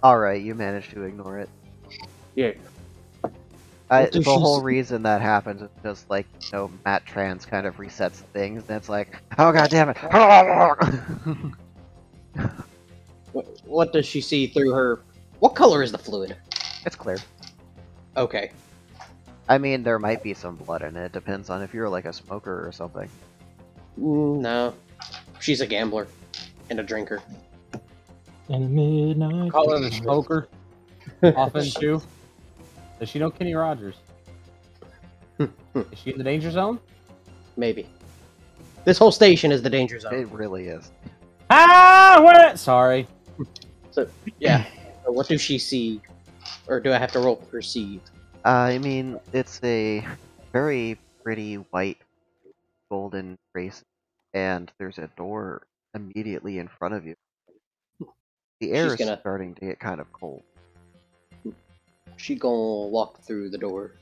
Alright, you managed to ignore it. Yeah. The does she whole see? reason that happens is just like, Matt Trans kind of resets things, and it's like, oh god damn it! What does she see through her? What color is the fluid? It's clear. Okay. I mean, there might be some blood in it. Depends on if you're like a smoker or something. No. She's a gambler and a drinker. And a midnight. Call her the smoker. Often too. Does she know Kenny Rogers? Is she in the danger zone? Maybe. This whole station is the danger zone. It really is. Ah, what? Sorry. Yeah. So what does she see? Or do I have to roll perceive? I mean, it's a very pretty white golden race, and there's a door immediately in front of you. The air She's is gonna- starting to get kind of cold. She gonna walk through the door.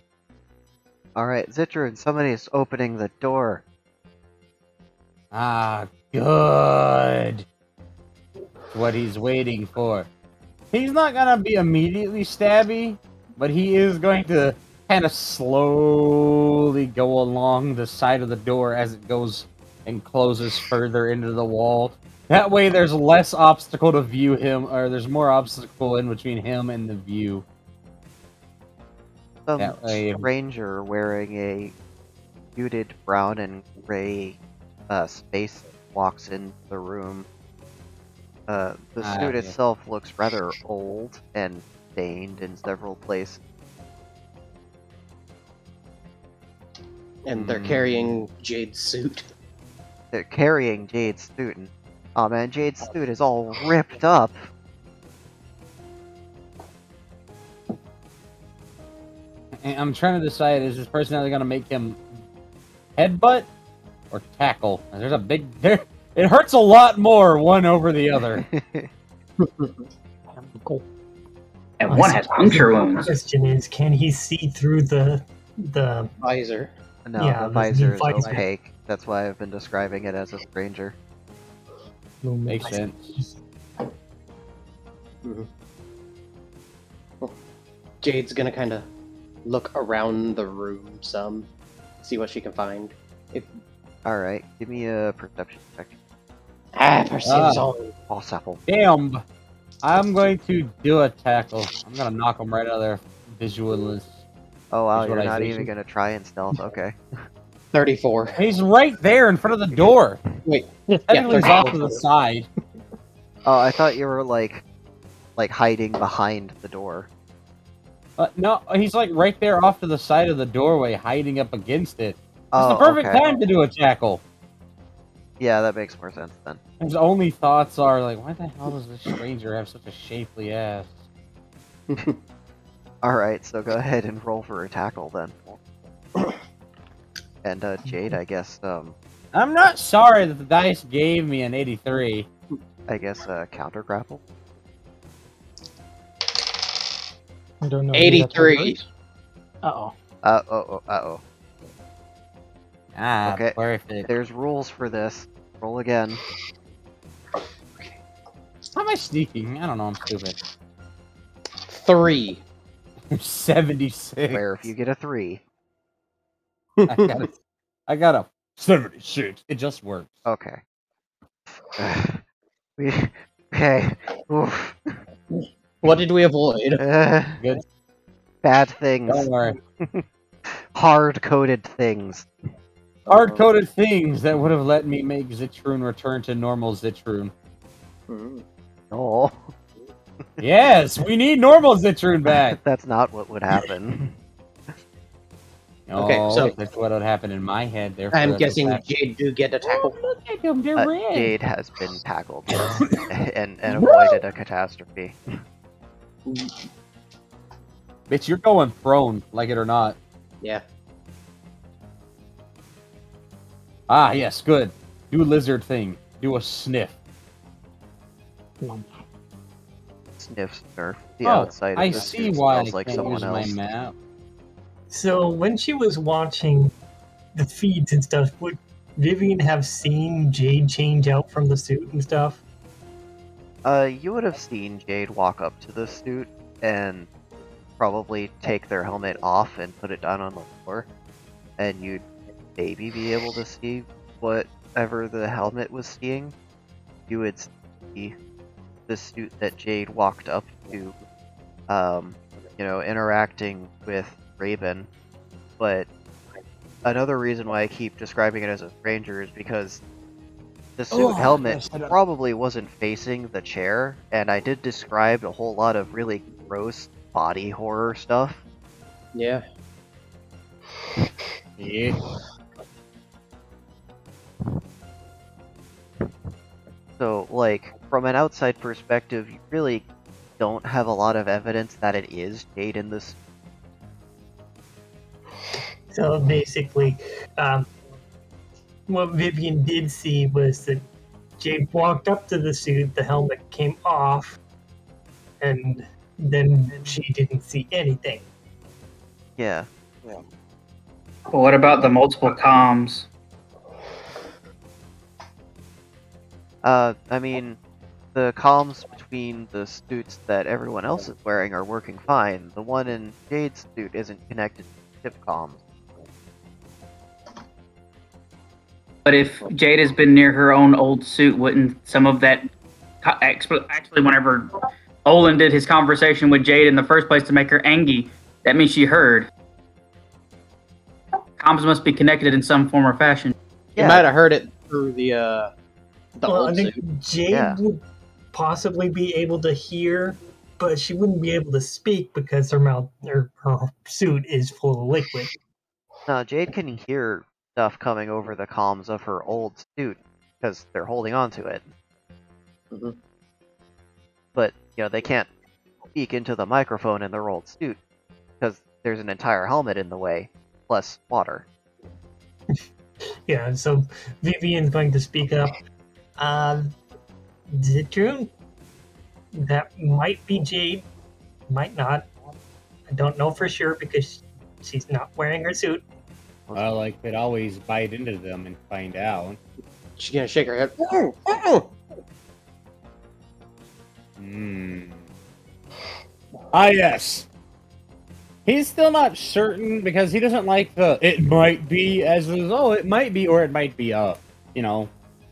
Alright, Zitron, somebody's opening the door. Ah, good. What he's waiting for. He's not gonna be immediately stabby, but he is going to kind of slowly go along the side of the door as it goes and closes further into the wall. That way there's less obstacle to view him, or there's more obstacle in between him and the view. Some That way- stranger wearing a muted brown and gray space walks into the room. The Ah, suit yeah. itself looks rather old and stained in several places. And they're carrying Jade's suit. They're carrying Jade's suit, and oh man, Jade's suit is all ripped up. And I'm trying to decide, is this person either going to make him headbutt or tackle? And there's a big... It hurts a lot more one over the other. Cool. And one has puncture wounds. Question is, can he see through the Visor. No, Yeah, the the visor is visor. opaque. That's why I've been describing it as a stranger. Makes sense. Jade's gonna kind of look around the room some, see what she can find. Alright, give me a perception check. Perceive's on. All supple. Damn! I'm going to do a tackle. I'm going to knock him right out of their visualist. Oh wow, you're not Visualization. even gonna try and stealth, okay. 34. He's right there in front of the door. Wait. Technically, he's 34. off to the side. Oh, I thought you were like hiding behind the door. No, he's like right there off to the side of the doorway, hiding up against it. It's Oh, the perfect okay. time to do a tackle. Yeah, that makes more sense then. His only thoughts are like, why the hell does this stranger have such a shapely ass? Alright, so go ahead and roll for a tackle then. And Jade, I guess I'm not sorry that the dice gave me an 83. counter grapple. I don't know. 83. Uh-oh. Uh-oh. Ah, Okay. perfect. There's rules for this. Roll again. How am I sneaking? I don't know, I'm stupid. 3. 76. Where if you get a 3. I got a 76. It just works. Okay. we Okay. Oof. What did we avoid? Good. Bad things. Don't worry. Hard-coded things. Hard-coded things that would have let me make Zitrune return to normal Zitrune. Oh, Yes, we need normal Zitrune back. that's not what would happen. Okay, Oh, so- that's what would happen in my head. Therefore, I'm that's guessing what's Jade do get a tackle. happening. Look at them, they're red. Jade has been tackled yes, and avoided a catastrophe. Bitch, you're going prone, like it or not. Yeah. Ah, yes, good. Do lizard thing. Do a sniff. Sniff Snurf. The Oh, outside of I the see suit why I smells like can't someone use else. my map. So when she was watching the feeds and stuff, would Vivian have seen Jade change out from the suit and stuff? You would have seen Jade walk up to the suit and probably take their helmet off and put it down on the floor, and you'd maybe be able to see whatever the helmet was seeing. You would see the suit that Jade walked up to, interacting with Raven. But another reason why I keep describing it as a stranger is because the suit helmet probably wasn't facing the chair, and I did describe a whole lot of really gross body horror stuff. Yeah. Yeah. So, like, from an outside perspective, you really don't have a lot of evidence that it is Jade in this. So basically, what Vivian did see was that Jade walked up to the suit, the helmet came off, and then she didn't see anything. Yeah. But what about the multiple comms? I mean, the comms between the suits that everyone else is wearing are working fine. The one in Jade's suit isn't connected to ship comms. But if Jade has been near her own old suit, wouldn't some of that actually, whenever Olin did his conversation with Jade in the first place to make her angry, that means she heard. Comms must be connected in some form or fashion. You might have heard it through the Well, I old think suit. Jade Yeah. would possibly be able to hear, but she wouldn't be able to speak because her suit is full of liquid. No, Jade can hear stuff coming over the comms of her old suit because they're holding on to it. Mhm. But, they can't speak into the microphone in their old suit because there's an entire helmet in the way, plus water. Yeah, so Vivian's going to speak up. Zitrune? That might be Jade, might not. I don't know for sure because she's not wearing her suit. Well, I could always bite into them and find out. She's gonna shake her head. Ah, yes. He's still not certain because he doesn't like the "it might be" as though it might be, or it might be one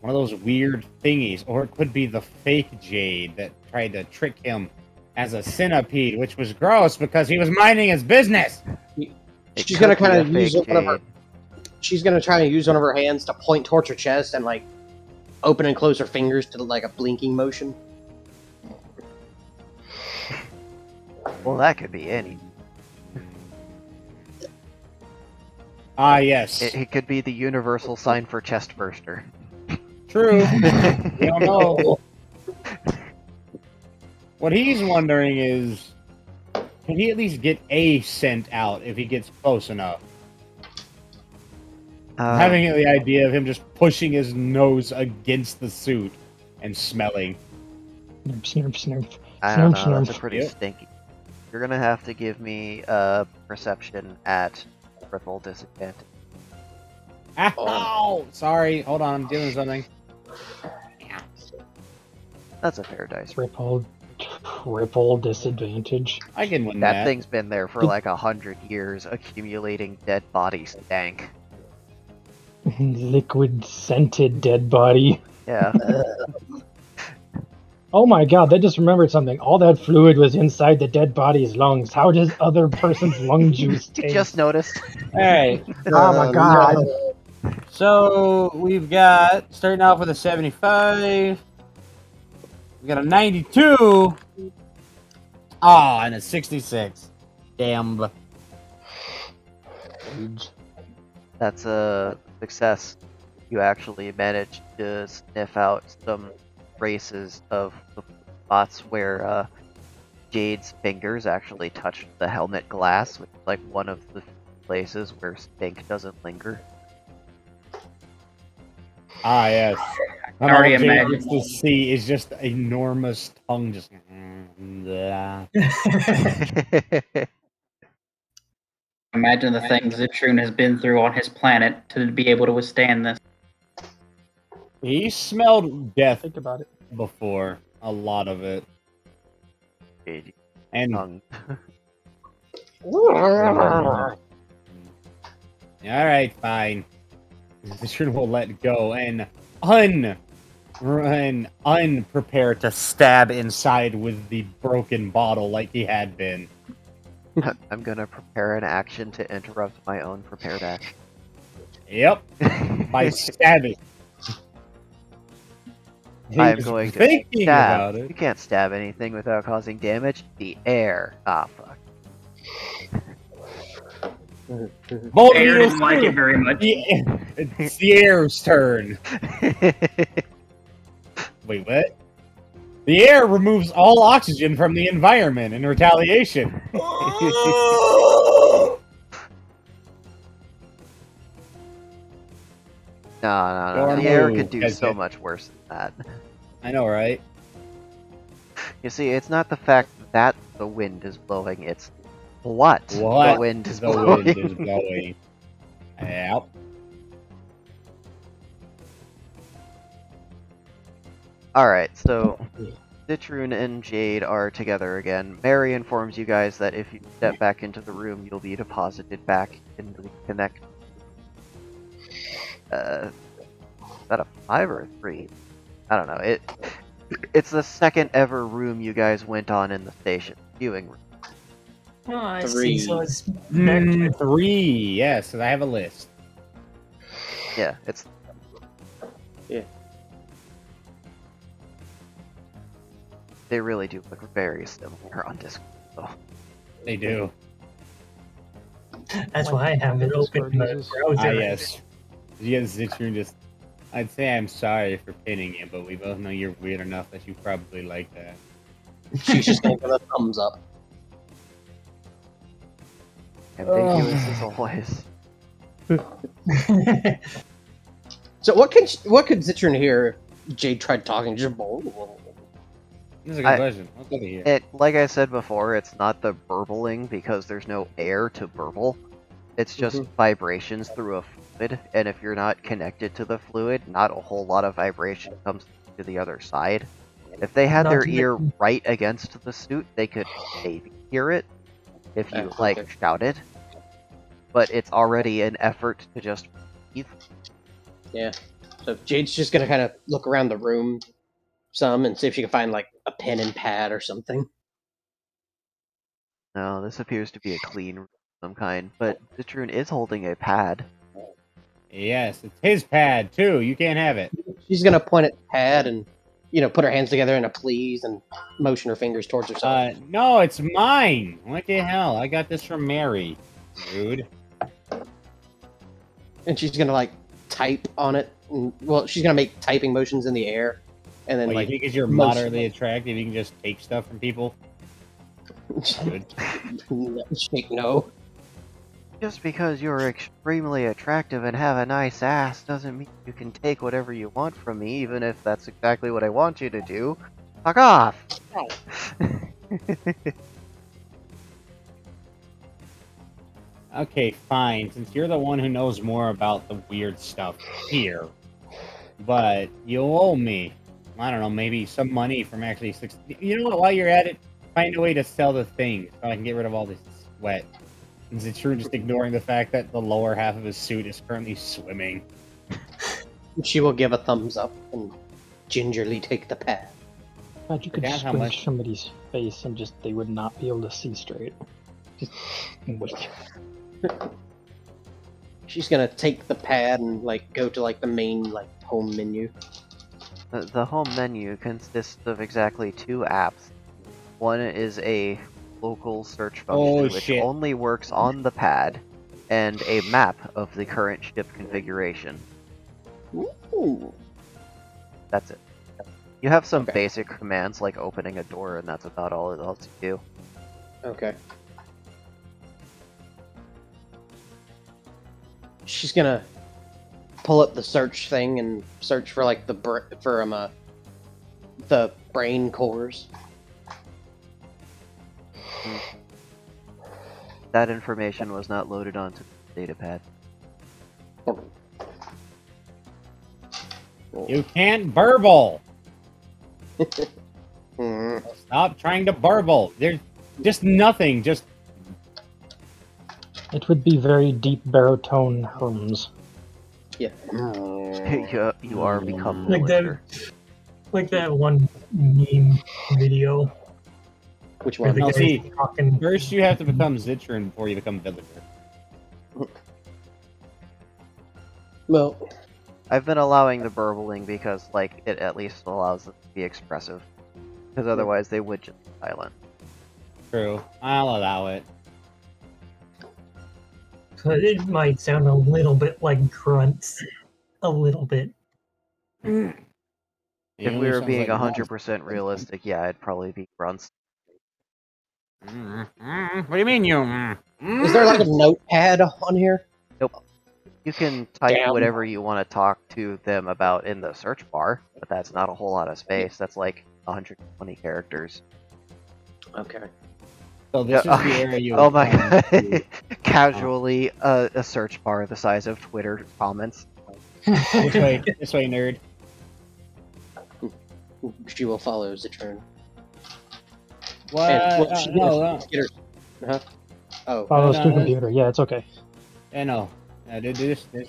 of those weird thingies, or it could be the fake Jade that tried to trick him as a centipede, which was gross because he was minding his business. She's It gonna could be kind a of use fake one of her. Jade. She's gonna try and use one of her hands to point towards her chest and like open and close her fingers to like a blinking motion. Well, that could be any. Ah, yes. It could be the universal sign for chest burster. True. We don't know. What he's wondering is, can he at least get a scent out if he gets close enough? Having the idea of him just pushing his nose against the suit and smelling. Snurp, snurp. I don't know, Snurp, that's a snurp. pretty Yep. stinky. You're gonna have to give me a perception at triple disadvantage. Ow! Sorry, hold on, I'm doing something. That's a fair dice. Triple disadvantage. I can win That that. thing's been there for like 100 years, accumulating dead body stank. Liquid scented dead body. Yeah. Oh my god, they just remembered something. All that fluid was inside the dead body's lungs. How does other person's lung juice taste? Just noticed. Alright, Oh my god. so we've got, starting off with a 75. We got a 92. Ah, and a 66. Damn. That's a success. You actually managed to sniff out some traces of the spots where Jade's fingers actually touched the helmet glass, which is like one of the places where stink doesn't linger. Ah, yes. I already All Jade imagined. gets to see is just enormous tongue just. Blah. Imagine the things Zitrune has been through on his planet to be able to withstand this. He smelled death Think about it. before, a lot of it, Jade, and tongue. all right, fine. Zitrune will let go and unprepare to stab inside with the broken bottle like he had been. I'm gonna prepare an action to interrupt my own prepared action. Yep, by stabbing. I'm He's going to thinking stab. about it. You can't stab anything without causing damage. The air. Ah, fuck. Bolt Air Needle's didn't like too. it very much. It's the air's turn. Wait, what? The air removes all oxygen from the environment in retaliation. No. Your The air move, could do Keswick. so much worse than that. I know, right? You see, it's not the fact that the wind is blowing, it's what What the wind is the blowing. wind is blowing. Yep. Alright, so Zitrune and Jade are together again. Mary informs you guys that if you step back into the room, you'll be deposited back into the connect. Is that a 5 or a 3? I don't know. It's the second ever room you guys went on in the station. Viewing room. Oh, I Three. see. So it's 3. Yes, I have a list. Yeah, it's. Yeah. They really do look very similar on Discord, though. They do. That's why I have it open in the browser. Ah, yes. Yes, Zitrune just. I'd say I'm sorry for pinning you, but we both know you're weird enough that you probably like that. She's just gonna give a thumbs up. Ambiguous as always. So what could Zitrune hear if Jade tried talking? Just This is a good question. What's over here? It, like I said before, it's not the burbling because there's no air to burble. It's just vibrations through a fluid, and if you're not connected to the fluid, not a whole lot of vibration comes to the other side. If they had Not their to ear right against the suit, they could maybe hear it if you, like, okay. shouted. But it's already an effort to just breathe. Yeah. So Jade's just gonna kind of look around the room some and see if she can find like a pen and pad or something. No, this appears to be a clean room of some kind, but Zitrune is holding a pad. Yes, it's his pad too. You can't have it. She's gonna point at the pad and put her hands together in a please and motion her fingers towards herself. No, it's mine. What the hell? I got this from Mary. Rude. And she's gonna like type on it. And, well, she's gonna make typing motions in the air, and then Well, like you think because you're motion- moderately attractive, you can just take stuff from people? Good. shake no. Just because you're extremely attractive and have a nice ass doesn't mean you can take whatever you want from me, even if that's exactly what I want you to do. Fuck off! Okay, fine. Since you're the one who knows more about the weird stuff here, but you owe me, I don't know, maybe some money from actually. You know what? While you're at it, find a way to sell the thing so I can get rid of all this sweat. Is it true? Just ignoring the fact that the lower half of his suit is currently swimming. She will give a thumbs up and gingerly take the pad. God, you could Forgot how squish much- somebody's face and just they would not be able to see straight. Just wait. She's gonna take the pad and like go to like the main like home menu. The home menu consists of exactly 2 apps. One is a local search function, Oh, which shit. only works on the pad, and a map of the current ship configuration. Ooh. That's it. You have some Okay. basic commands like opening a door, and that's about all it lets you do. Okay. She's gonna pull up the search thing and search for like the brain cores. That information was not loaded onto the datapad. You can't burble. Hmm. Stop trying to burble. There's just nothing. Just It would be very deep baritone hums. Yeah. You are become Like that, villager. like that one meme video Which where one? the Oh, guy's see. talking. first you have to become Zitron before you become villager. Well, I've been allowing the burbling because, like, it at least allows them to be expressive. Because otherwise they would just be silent. True. I'll allow it. But it might sound a little bit like grunts. A little bit. If It we only were sounds being like 100% realistic, yeah, it'd probably be grunts. What do you mean you? is there like a notepad on here? You can type Damn. whatever you want to talk to them about in the search bar, but that's not a whole lot of space. That's like 120 characters. Okay. So this Yeah, is the area you. Oh my come god. to. Casually, a search bar the size of Twitter comments. This way, nerd. She will follow Zitron. What? And, well, she No, gets- get her- huh? Oh. Follows no, to no. computer. Yeah, it's okay. no. This is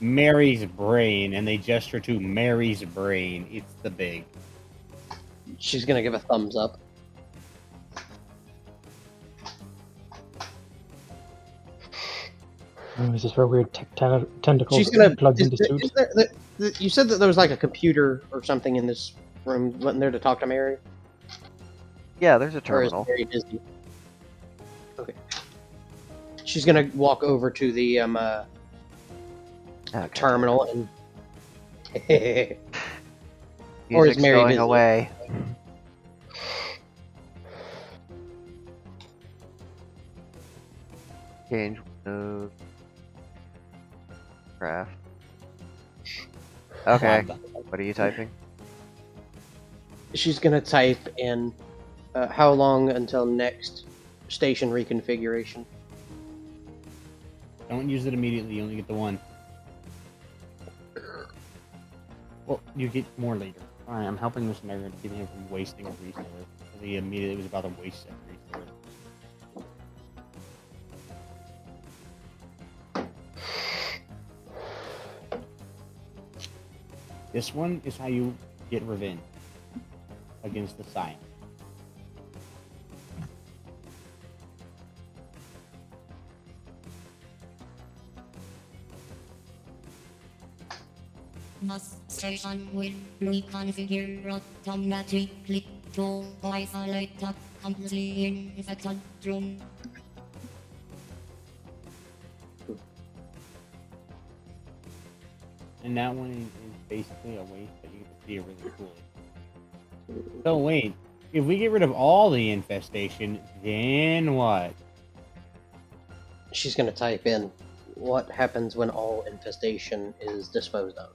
Mary's brain, and they gesture to Mary's brain. It's the big. She's gonna give a thumbs up. Oh, is this where weird tentacles She's gonna. plugged Is into there- suit? is there- you said that there was like a computer or something in this room. Wasn't there to talk to Mary? Yeah, there's a Or is terminal. Mary busy? Okay. She's gonna walk over to the Okay. terminal and. Music's Or is Mary going busy? away. Change Windows. Craft. Okay. What are you typing? She's gonna type in how long until next station reconfiguration. Don't use it immediately. You only get the one. Well, you get more later. Alright, I'm helping this nerd, keeping him from wasting a resource. Because he immediately was about to waste that resource. This one is how you get revenge against the science. Bus station will reconfigure automatically to isolate the completely infected room. And that one is basically a waste, but you can see it really cool. So wait, if we get rid of all the infestation, then what? She's gonna type in what happens when all infestation is disposed of.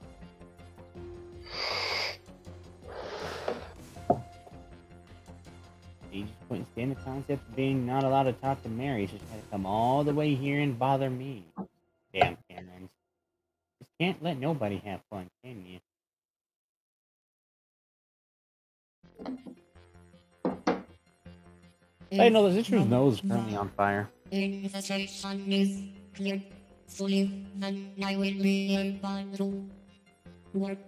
He just couldn't stand the concept of being not allowed to talk to Mary. He just had to come all the way here and bother me. Damn Camerons. Just can't let nobody have fun, can you? Hey, no, the Citroen's nose is currently on fire. Infestation is cleared fully, and I will be able to work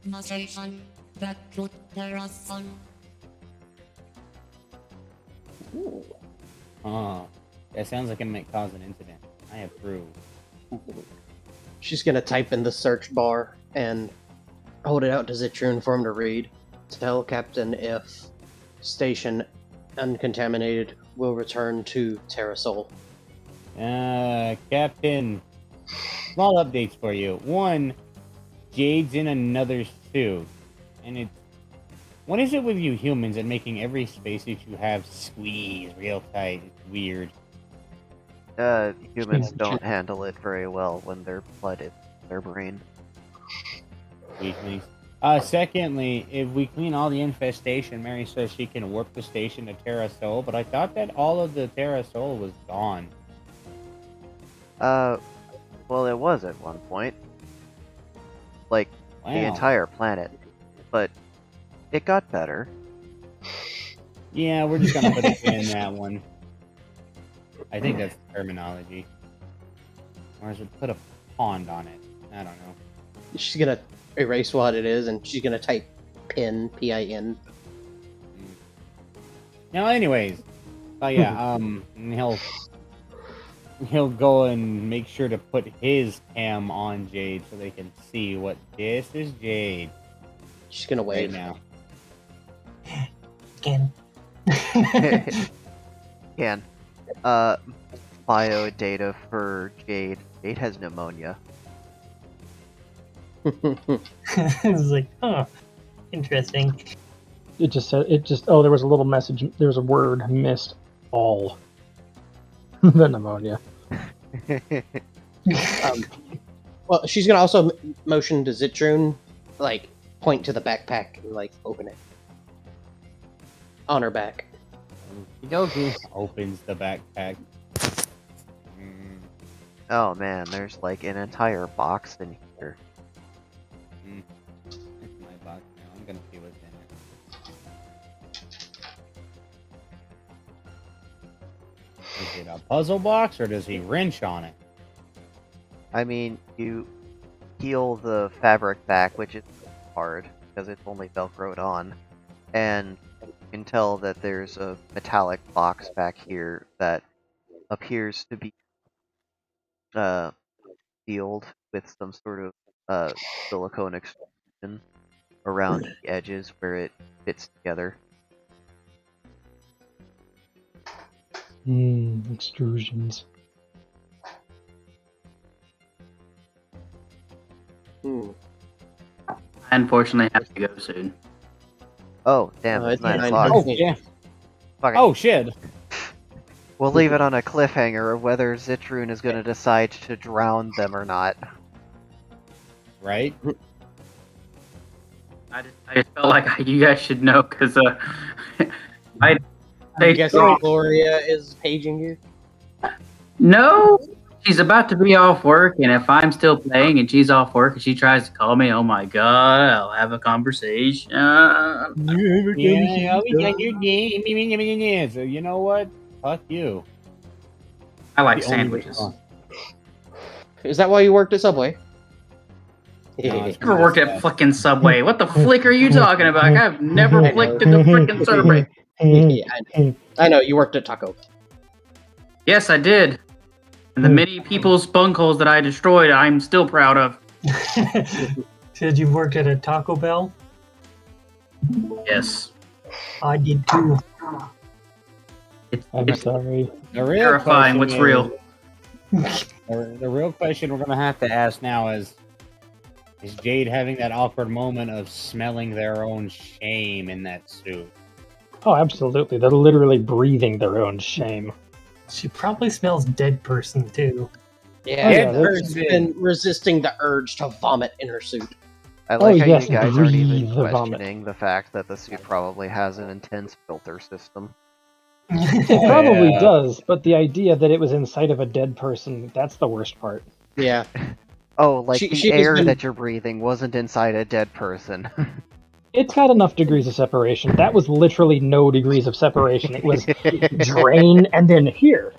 the station back to Terra Sun. That sounds like it might cause an incident. I approve. She's gonna type in the search bar and hold it out to Zitrune for him to read. Tell Captain if station uncontaminated will return to Terrasol. Captain, small updates for you. One, Jade's in another suit, and it's... What is it with you humans and making every spacesuit you have squeeze real tight? It's weird. Humans don't handle it very well when they're flooded. Their brain. Weaklings. Secondly, if we clean all the infestation, Mary says she can warp the station to Terrasol, but I thought that all of the Terrasol was gone. Well, it was at one point. Like, Wow. the entire planet. But it got better. Yeah, we're just gonna put a pin in that one. I think that's the terminology. Or is it put a pond on it? I don't know. She's gonna erase what it is, and she's gonna type pin, P-I-N. Now, anyways, he'll go and make sure to put his cam on Jade so they can see what this is Jade She's gonna right wave. now. Again. Can. Bio data for Jade. Jade has pneumonia. It's like, oh, interesting. It just said oh, there was a little message, there was a word missed, all. The pneumonia. Well, she's gonna also motion to Zitrune, like, point to the backpack and, like, open it. On her back. Okie opens the backpack. Oh man, there's like an entire box in here. It's my box now. I'm gonna see what's in it. Is it a puzzle box or does he wrench on it? I mean, you peel the fabric back, which is hard because it's only velcroed on, and you can tell that there's a metallic box back here that appears to be sealed with some sort of silicone extrusion around the edges where it fits together. Extrusions. I unfortunately have to go soon. Oh, damn, it's it's 9 9:00. o'clock. Oh, yeah. Fuck it. Oh, shit. We'll leave it on a cliffhanger of whether Zitrune is going to decide to drown them or not. Right? I just felt like you guys should know because I guess Gloria is paging you. No, she's about to be off work, and if I'm still playing and she's off work and she tries to call me, oh my god, I'll have a conversation. Yeah, so you know what? Fuck you. I like The only sandwiches. response. Is that why you worked at Subway? No, it's Never worked at fucking Subway. What the flick are you talking about? I've never I flicked at the freaking Subway. Yeah, I know, you worked at Taco Bell. Yes, I did. And the many people's bunkholes that I destroyed, I'm still proud of. Said you worked at a Taco Bell? Yes. I did too. I'm sorry. The real Terrifying. What's question real? The real question we're gonna have to ask now is Jade having that awkward moment of smelling their own shame in that suit? Oh, absolutely. They're literally breathing their own shame. She probably smells dead person too. Yeah, yeah, she's been resisting the urge to vomit in her suit. I like how yes, you guys aren't even breathe the vomit. questioning the fact that the suit probably has an intense filter system. It probably Yeah. does, but the idea that it was inside of a dead person, that's the worst part. Yeah. Oh, like She the has air been- that you're breathing wasn't inside a dead person. It's had enough degrees of separation. That was literally no degrees of separation. It was drain and then here,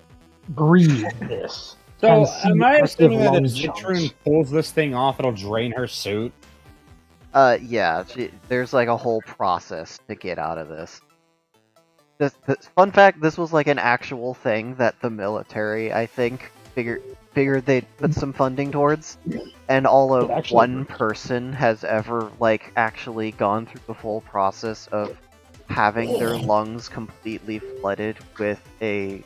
breathe this. So, And see am I active assuming that if lung chunks. Zitrune pulls this thing off, it'll drain her suit? Yeah, there's like a whole process to get out of this. Fun fact, this was like an actual thing that the military, I think, figured they'd put some funding towards, and all of actually one worked. person has ever like actually gone through the full process of having their lungs completely flooded with a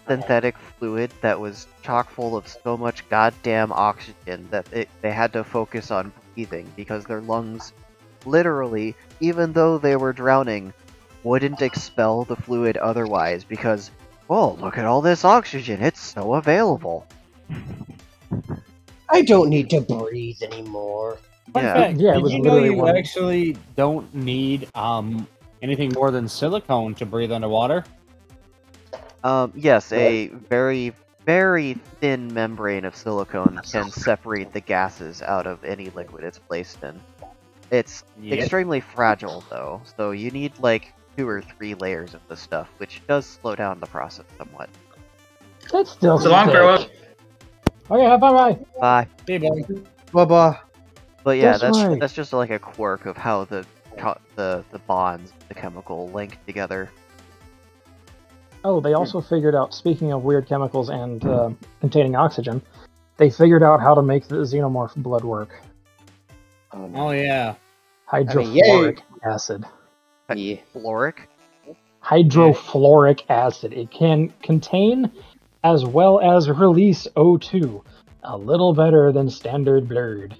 synthetic fluid that was chock full of so much goddamn oxygen that they had to focus on breathing because their lungs literally, even though they were drowning, wouldn't expel the fluid otherwise because, oh, look at all this oxygen, it's so available. I don't need to breathe anymore. Fun Yeah. fact, Yeah, it did was you know literally you one- actually don't need anything more than silicone to breathe underwater? Yes, a very, very thin membrane of silicone can separate the gases out of any liquid it's placed in. It's Yep. extremely fragile, though, so you need like 2 or 3 layers of the stuff, which does slow down the process somewhat. That's still So long, sick. farewell. Okay, bye-bye. Bye. Hey, buddy. Bye-bye. But yeah, That's right. that's just like a quirk of how the bonds, the chemical link together. Oh, they also figured out, speaking of weird chemicals and containing oxygen, they figured out how to make the xenomorph blood work. Oh, no. Oh, yeah. Hydrofluoric acid. Yeah. Floric? Hydrofluoric acid. It can contain as well as release O2. A little better than standard blood.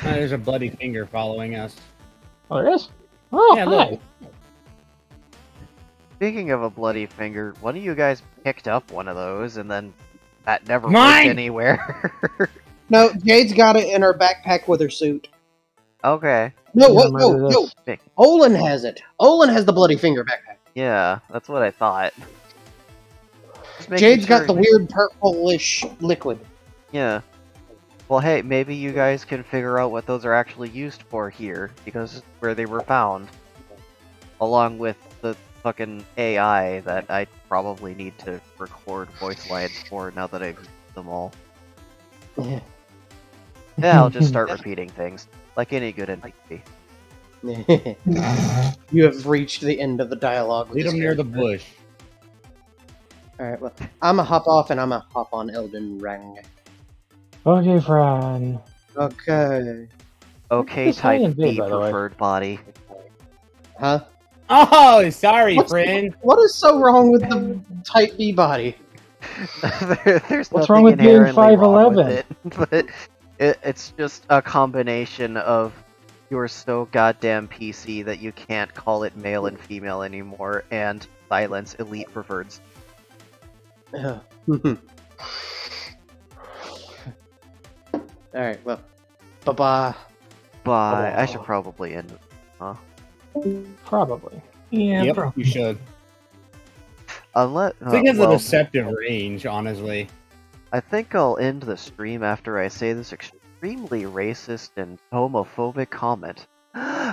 There's a bloody finger following us. Oh, there is? Oh, Yeah, hi. look. Speaking of a bloody finger, one of you guys picked up one of those, and then that never Mine! went anywhere. No, Jade's got it in her backpack with her suit. Okay. No, Yeah, what? No, remember no. this. Olin has it. Olin has the bloody finger backpack. Yeah, that's what I thought. Just making Jade's got sure- the weird purplish liquid. Yeah. Well, hey, maybe you guys can figure out what those are actually used for here, because it's where they were found. Along with the fucking AI that I probably need to record voice lines for now that I've used them all. Yeah. Yeah, I'll just start repeating things, like any good NPC. You have reached the end of the dialogue. with Lead this them near the character. bush. Alright, well, I'm gonna hop off and I'm gonna hop on Elden Ring. Okay, Fran. Okay. Okay, What's high type and big, B by the way? preferred body. Huh? Oh, sorry, What's- friend. What is so wrong with the Type B body? There's What's nothing wrong with being inherently wrong with 5'11"? it, but it's just a combination of you're so goddamn PC that you can't call it male and female anymore, and silence elite preferreds. Alright, well, bye-bye. Bye. I should probably end it. Probably. Yeah, Yep, bro. you should. Unless, I think it's a well, deceptive range, honestly. I think I'll end the stream after I say this extremely racist and homophobic comment.